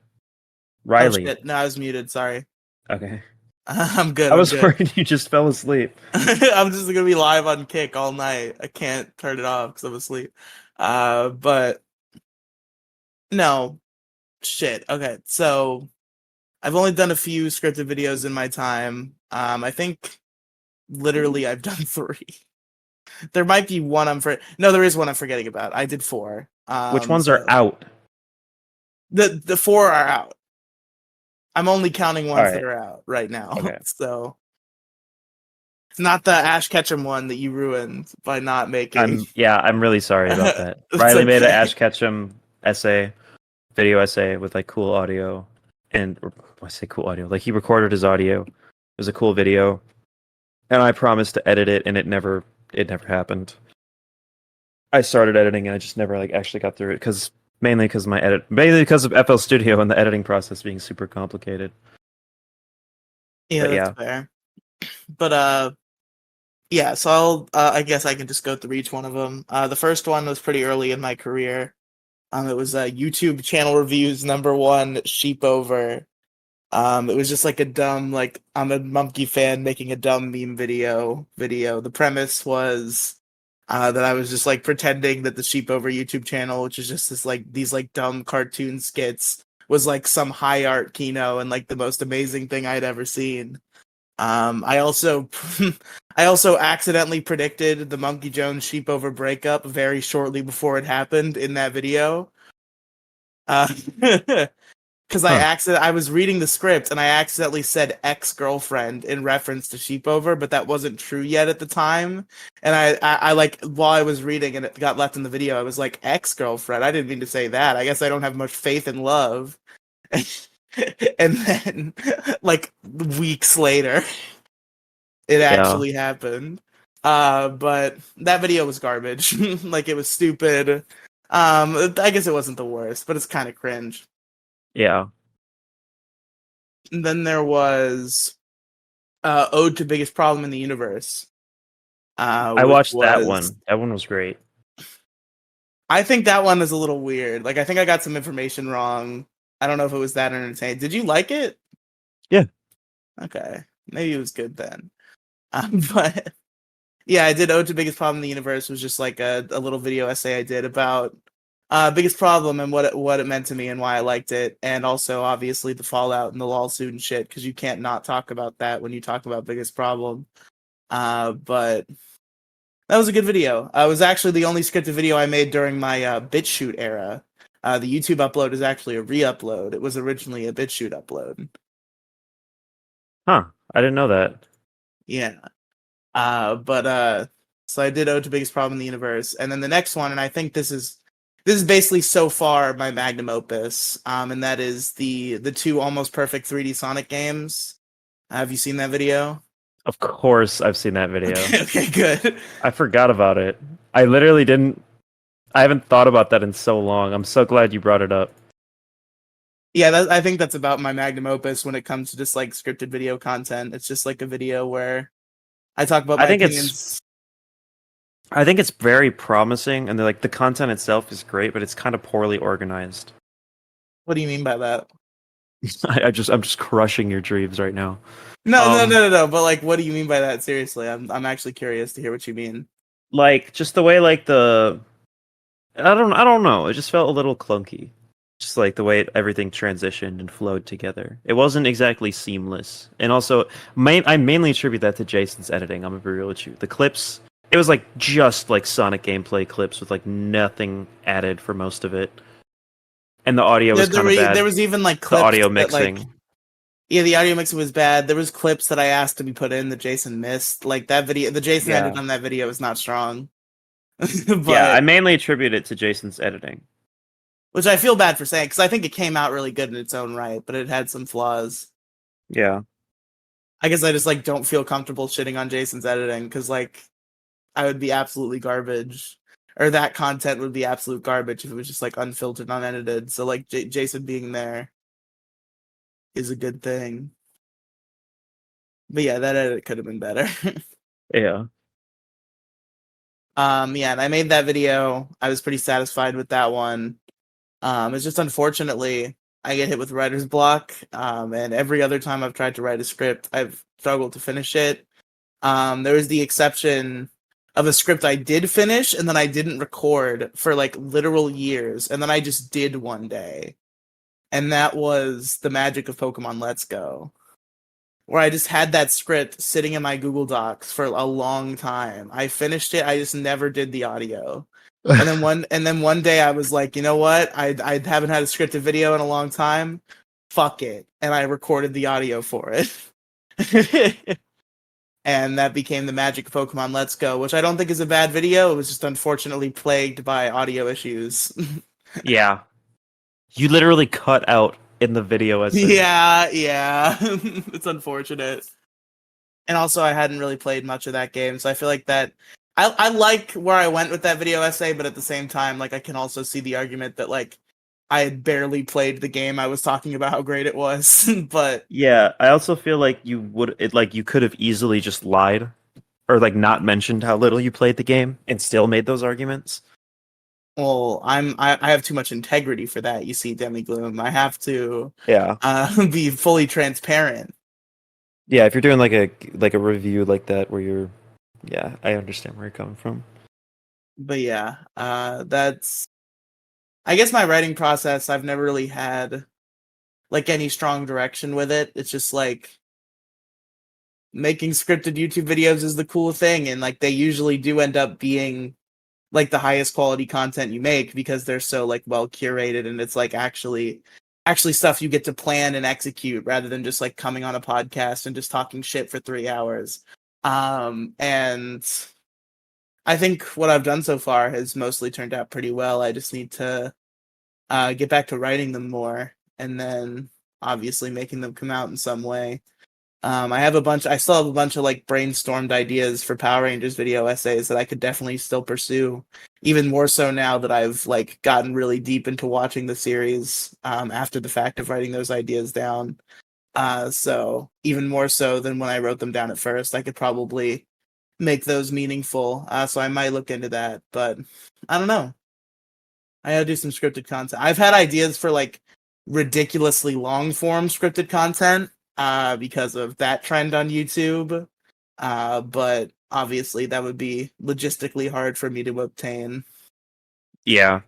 Riely. Oh, shit. No, I was muted, sorry. Okay. I'm good. I was worried you just fell asleep. I'm just gonna be live on Kick all night. I can't turn it off because I'm asleep. But no, shit. Okay, so I've only done a few scripted videos in my time. I think literally I've done 3. There might be one No, there is one I'm forgetting about. I did 4. Which ones are out? The 4 are out. I'm only counting ones right. that are out right now. Okay. So it's not the Ash Ketchum one that you ruined by not making. I'm really sorry about that. Riely made an Ash Ketchum video essay with like cool audio, and I say cool audio, like he recorded his audio. It was a cool video, and I promised to edit it, and it never happened. I started editing, and I just never like actually got through it mainly because of FL Studio and the editing process being super complicated. Yeah, that's fair. But Yeah, so I guess I can just go through each one of them. The first one was pretty early in my career. It was YouTube channel reviews #1 Sheepover. It was just like a dumb, like, I'm a monkey fan making a dumb meme video. The premise was that I was just like pretending that the Sheepover YouTube channel, which is just these like dumb cartoon skits, was like some high art kino and like the most amazing thing I'd ever seen. I also I also accidentally predicted the Monkey Jones Sheepover breakup very shortly before it happened in that video. Because I was reading the script and I accidentally said ex-girlfriend in reference to Sheepover, but that wasn't true yet at the time. And I like while I was reading and it got left in the video, I was like, ex-girlfriend. I didn't mean to say that. I guess I don't have much faith in love. And then like weeks later, it Yeah, actually happened. But that video was garbage. Like it was stupid. I guess it wasn't the worst, but it's kind of cringe. yeah. And then there was Ode to Biggest Problem in the Universe, I which watched that was one. That one was great. I think that one is a little weird. Like I think I got some information wrong. I don't know if it was that entertaining. Did you like it? Yeah. Okay, maybe it was good then. But yeah, I did Ode to Biggest Problem in the Universe was just like a little video essay I did about biggest problem and what it meant to me and why I liked it, and also obviously the fallout and the lawsuit and shit because you can't not talk about that when you talk about biggest problem. But that was a good video. It was actually the only scripted video I made during my BitChute era. The YouTube upload is actually a re-upload. It was originally a BitChute upload. Huh. I didn't know that. Yeah. But so I did Ode to Biggest Problem in the Universe, and then the next one, and I think this is basically so far my magnum opus, and that is the two almost perfect 3D Sonic games. Have you seen that video? Of course, I've seen that video. Okay, good. I forgot about it. I literally didn't. I haven't thought about that in so long. I'm so glad you brought it up. Yeah, I think that's about my magnum opus when it comes to just like scripted video content. It's just like a video where I talk about I my think opinions. I think it's very promising, and like the content itself is great, but it's kind of poorly organized. What do you mean by that? I'm just crushing your dreams right now. No. But like, what do you mean by that? Seriously, I'm actually curious to hear what you mean. Like just the way like the I don't know. It just felt a little clunky. Just like the way everything transitioned and flowed together. It wasn't exactly seamless. And also, I mainly attribute that to Jason's editing. I'm gonna be real with you. The clips, it was like just like Sonic gameplay clips with like nothing added for most of it. And the audio was kind of bad. There was even like The clips audio that, like, mixing. yeah, the audio mixing was bad. There was clips that I asked to be put in that Jason missed. Like that video, the Jason Yeah. edit on that video is not strong. Yeah, I But mainly attribute it to Jason's editing. which I feel bad for saying because I think it came out really good in its own right, but it had some flaws. Yeah. I guess I just like don't feel comfortable shitting on Jason's editing because like I would be absolutely garbage, or that content would be absolute garbage if it was just like unfiltered, unedited. So like Jason being there is a good thing. But yeah, that edit could have been better. Yeah. Yeah, and I made that video. I was pretty satisfied with that one. It's just unfortunately I get hit with writer's block. And every other time I've tried to write a script, I've struggled to finish it. There was the exception of a script I did finish and then I didn't record for like literal years, and then I just did one day. And that was the magic of Pokemon Let's Go, where I just had that script sitting in my Google Docs for a long time. I finished it, I just never did the audio. And then one day I was like, you know what? I haven't had a scripted video in a long time. Fuck it. And I recorded the audio for it. And that became the magic of Pokemon Let's Go, which I don't think is a bad video. It was just unfortunately plagued by audio issues. Yeah. You literally cut out in the video as Yeah. It's unfortunate. And also I hadn't really played much of that game, so I feel like that I like where I went with that video essay, but at the same time, like I can also see the argument that like I had barely played the game I was talking about how great it was. But Yeah, I also feel like you could have easily just lied or like not mentioned how little you played the game and still made those arguments? Well, I have too much integrity for that. You see, Demigloom, I have to Yeah. be fully transparent. Yeah, if you're doing like a review like that where you're, yeah, I understand where you're coming from. But yeah, that's, I guess, my writing process. I've never really had like any strong direction with it. It's just like making scripted YouTube videos is the cool thing, and like they usually do end up being like the highest quality content you make because they're so like well curated, and it's like actually stuff you get to plan and execute rather than just like coming on a podcast and just talking shit for 3 hours. And I think what I've done so far has mostly turned out pretty well. I just need to get back to writing them more, and then obviously making them come out in some way. I still have a bunch of like brainstormed ideas for Power Rangers video essays that I could definitely still pursue, even more so now that I've like gotten really deep into watching the series after the fact of writing those ideas down. So even more so than when I wrote them down at first, I could probably make those meaningful. So I might look into that, but I don't know. I gotta do some scripted content. I've had ideas for like ridiculously long form scripted content because of that trend on YouTube. But obviously that would be logistically hard for me to obtain. Yeah.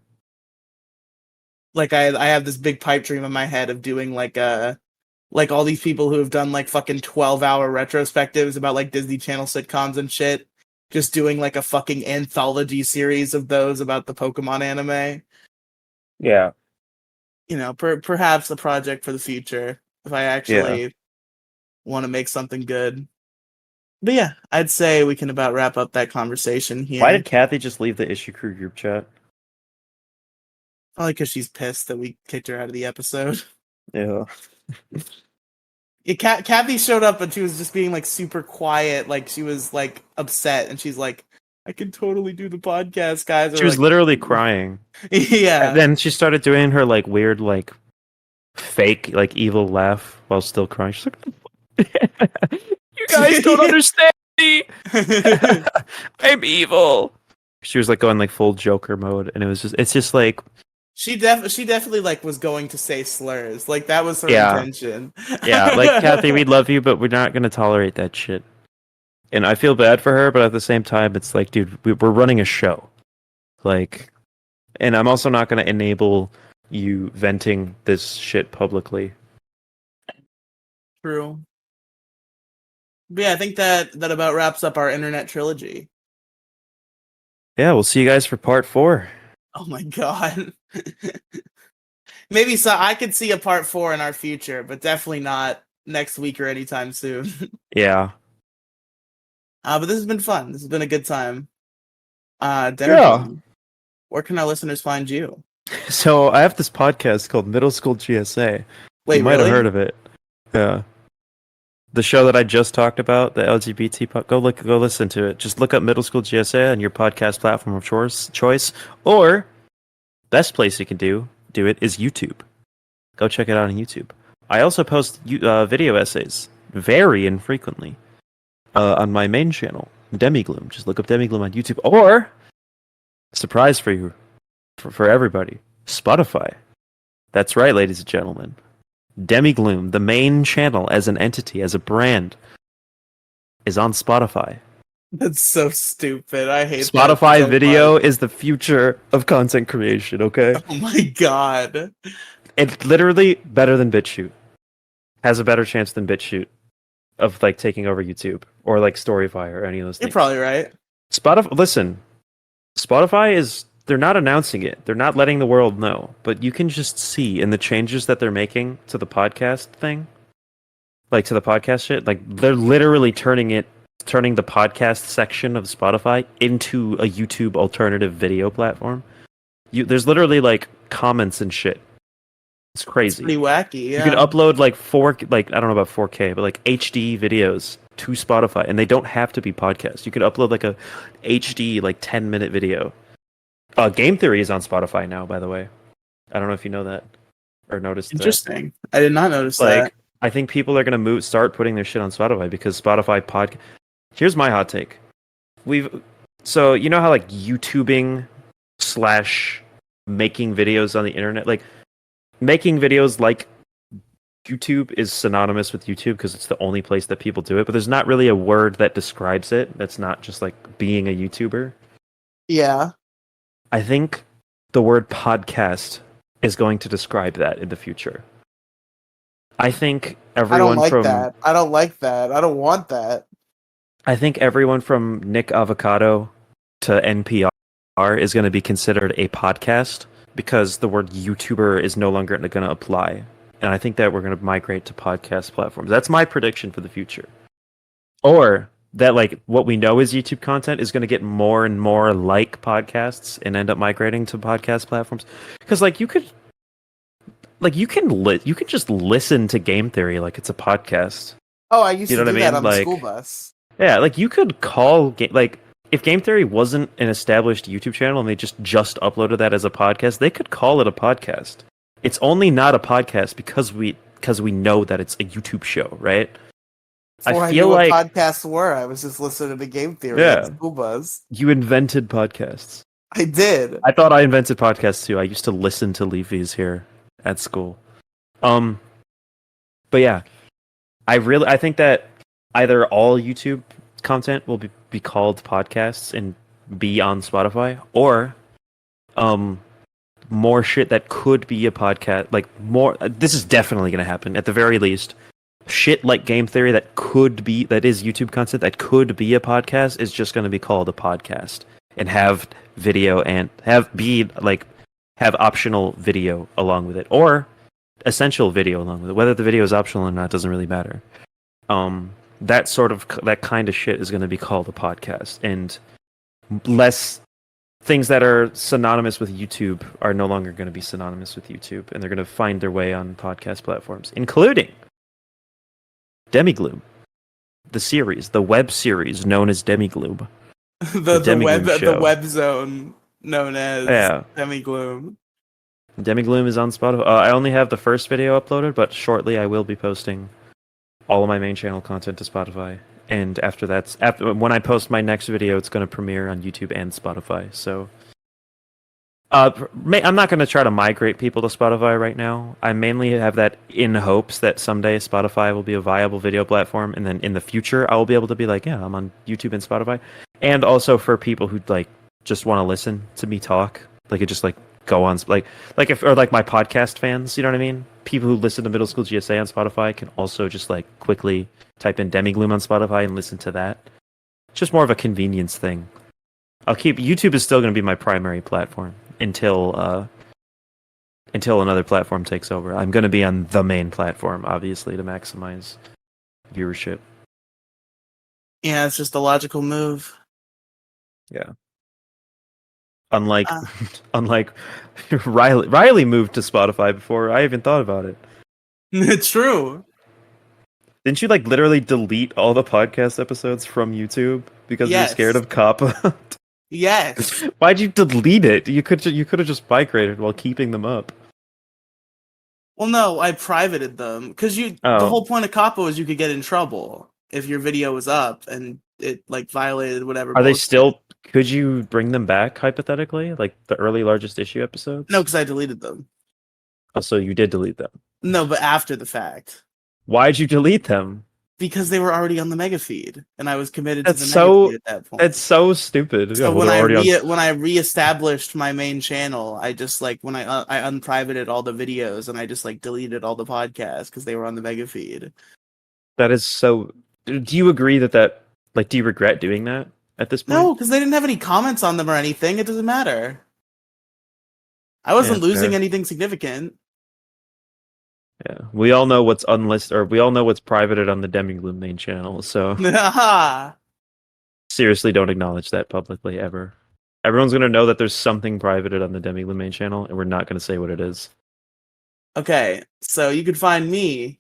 Like I have this big pipe dream in my head of doing like all these people who have done like fucking 12-hour retrospectives about like Disney Channel sitcoms and shit, just doing like a fucking anthology series of those about the Pokemon anime. Yeah. You know, perhaps a project for the future if I actually want to make something good. But yeah, I'd say we can about wrap up that conversation here. Why did Kathy just leave the Issue Crew group chat? Probably because she's pissed that we kicked her out of the episode. Yeah. Kathy showed up and she was just being like super quiet, like she was like upset, and she's like, "I can totally do the podcast, guys." She was like, literally crying. Yeah. And then she started doing her like weird like fake like evil laugh while still crying. She's like, "You guys don't understand me. I'm evil." She was like going like full Joker mode, and it's just like she definitely like was going to say slurs. Like that was her intention. Yeah, like Kathy, we love you, but we're not gonna tolerate that shit. And I feel bad for her, but at the same time, it's like, dude, we're running a show. Like, and I'm also not gonna enable you venting this shit publicly. True. But yeah, I think that about wraps up our internet trilogy. Yeah, we'll see you guys for part 4. Oh my god. Maybe so. I could see a part 4 in our future, but definitely not next week or anytime soon. Yeah. But this has been fun. This has been a good time. Demigloom, where can our listeners find you? So I have this podcast called Middle School GSA. Wait, you might really? have heard of it. Yeah. The show that I just talked about, the LGBT go listen to it. Just look up Middle School GSA on your podcast platform of choice, or best place you can do it is YouTube. Go check it out on YouTube. I also post video essays very infrequently on my main channel, Demigloom. Just look up Demigloom on YouTube, or surprise for you, for everybody, Spotify. That's right, ladies and gentlemen. Demigloom, the main channel as an entity, as a brand, is on Spotify. That's so stupid. I hate Spotify that so video much. is the future of content creation, okay? Oh my god. It's literally better than BitChute. Has a better chance than BitChute of like taking over YouTube or like Storyfy or any of those things. You're probably right. Spotify is, they're not announcing it. They're not letting the world know, but you can just see in the changes that they're making to the podcast thing, like to the podcast shit, like they're literally turning the podcast section of Spotify into a YouTube alternative video platform. There's literally like comments and shit. It's crazy. It's pretty wacky, yeah. You can upload like I don't know about 4K, but like HD videos to Spotify, and they don't have to be podcasts. You could upload like a HD like 10-minute video. Game Theory is on Spotify now, by the way. I don't know if you know that or noticed. Interesting. I did not notice like, that. I think people are gonna start putting their shit on Spotify because Spotify Here's my hot take. So you know how like YouTubing slash making videos on the internet, like making videos like YouTube is synonymous with YouTube because it's the only place that people do it, but there's not really a word that describes it that's not just like being a YouTuber. Yeah. I think the word podcast is going to describe that in the future. I think I don't everyone like from that. I don't like that. I don't want that. I think everyone from Nick Avocado to NPR is going to be considered a podcast because the word YouTuber is no longer going to apply. And I think that we're going to migrate to podcast platforms. That's my prediction for the future. Or that like what we know is YouTube content is going to get more and more like podcasts and end up migrating to podcast platforms. Because like you could you can just listen to game theory like it's a podcast. Oh, I used You know to what do I that mean? on the Like school bus. yeah, like you could call like if Game Theory wasn't an established YouTube channel and they just uploaded that as a podcast, they could call it a podcast. It's only not a podcast because we know that it's a YouTube show, right? Before I feel knew what like podcasts were, I was just listening to game theory on yeah, the school bus. you invented podcasts. I did. I thought I invented podcasts too. I used to listen to Leafy's here at school. But yeah, I think that either all YouTube content will be called podcasts and be on Spotify, or more shit that could be a podcast, like more. This is definitely going to happen at the very least. Shit like Game Theory that is YouTube content that could be a podcast is just going to be called a podcast and have video and have optional video along with it, or essential video along with it. Whether the video is optional or not doesn't really matter. That kind of shit is going to be called a podcast, and less things that are synonymous with YouTube are no longer going to be synonymous with YouTube, and they're going to find their way on podcast platforms, including Demigloom, the web series known as Demigloom. the web zone known as Demigloom. Demigloom is on Spotify. I only have the first video uploaded, but shortly I will be posting all of my main channel content to Spotify. And after when I post my next video, it's going to premiere on YouTube and Spotify. So I'm not going to try to migrate people to Spotify right now. I mainly have that in hopes that someday Spotify will be a viable video platform, and then in the future I will be able to be like, yeah, I'm on YouTube and Spotify. And also for people who like just want to listen to me talk, like it just like go on like if or like my podcast fans, you know what I mean? People who listen to Middle School GSA on Spotify can also just like quickly type in Demigloom on Spotify and listen to that. It's just more of a convenience thing. YouTube is still going to be my primary platform until another platform takes over. I'm going to be on the main platform, obviously, to maximize viewership. Yeah, it's just a logical move. Yeah. Unlike Riely moved to Spotify before I even thought about it. It's true. Didn't you like literally delete all the podcast episodes from YouTube because you're scared of COPPA? Yes. Why'd you delete it? You could have just migrated while keeping them up. Well, no, I privated them because the whole point of COPPA was you could get in trouble if your video was up and it like violated whatever. Are they still? Could you bring them back hypothetically, like the early largest issue episodes? No, because I deleted them. Oh, so you did delete them? No, but after the fact. Why'd you delete them? Because they were already on the mega feed, and I was committed to the mega feed at that point. That's so stupid. So when I reestablished my main channel, I just like when I unprivated all the videos and I just like deleted all the podcasts because they were on the mega feed. That is so. Do you agree that like do you regret doing that at this point? No, because they didn't have any comments on them or anything. It doesn't matter. I wasn't losing anything significant. Yeah, we all know what's unlisted, or we all know what's privated on the Demigloom main channel. So seriously, don't acknowledge that publicly ever. Everyone's gonna know that there's something privated on the Demigloom main channel, and we're not gonna say what it is. Okay, so you can find me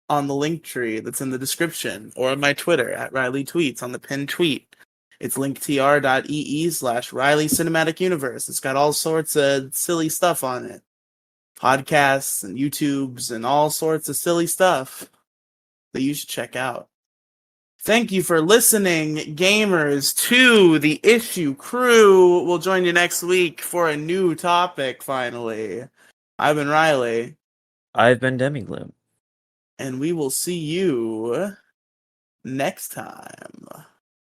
on the link tree that's in the description, or on my Twitter at Riely Tweets on the pinned tweet. It's linktr.ee/Riely Cinematic Universe. It's got all sorts of silly stuff on it. Podcasts and YouTubes and all sorts of silly stuff that you should check out. Thank you for listening, gamers, to the Issue Crew. We'll join you next week for a new topic, finally. I've been Riely. I've been Demigloom. And we will see you next time.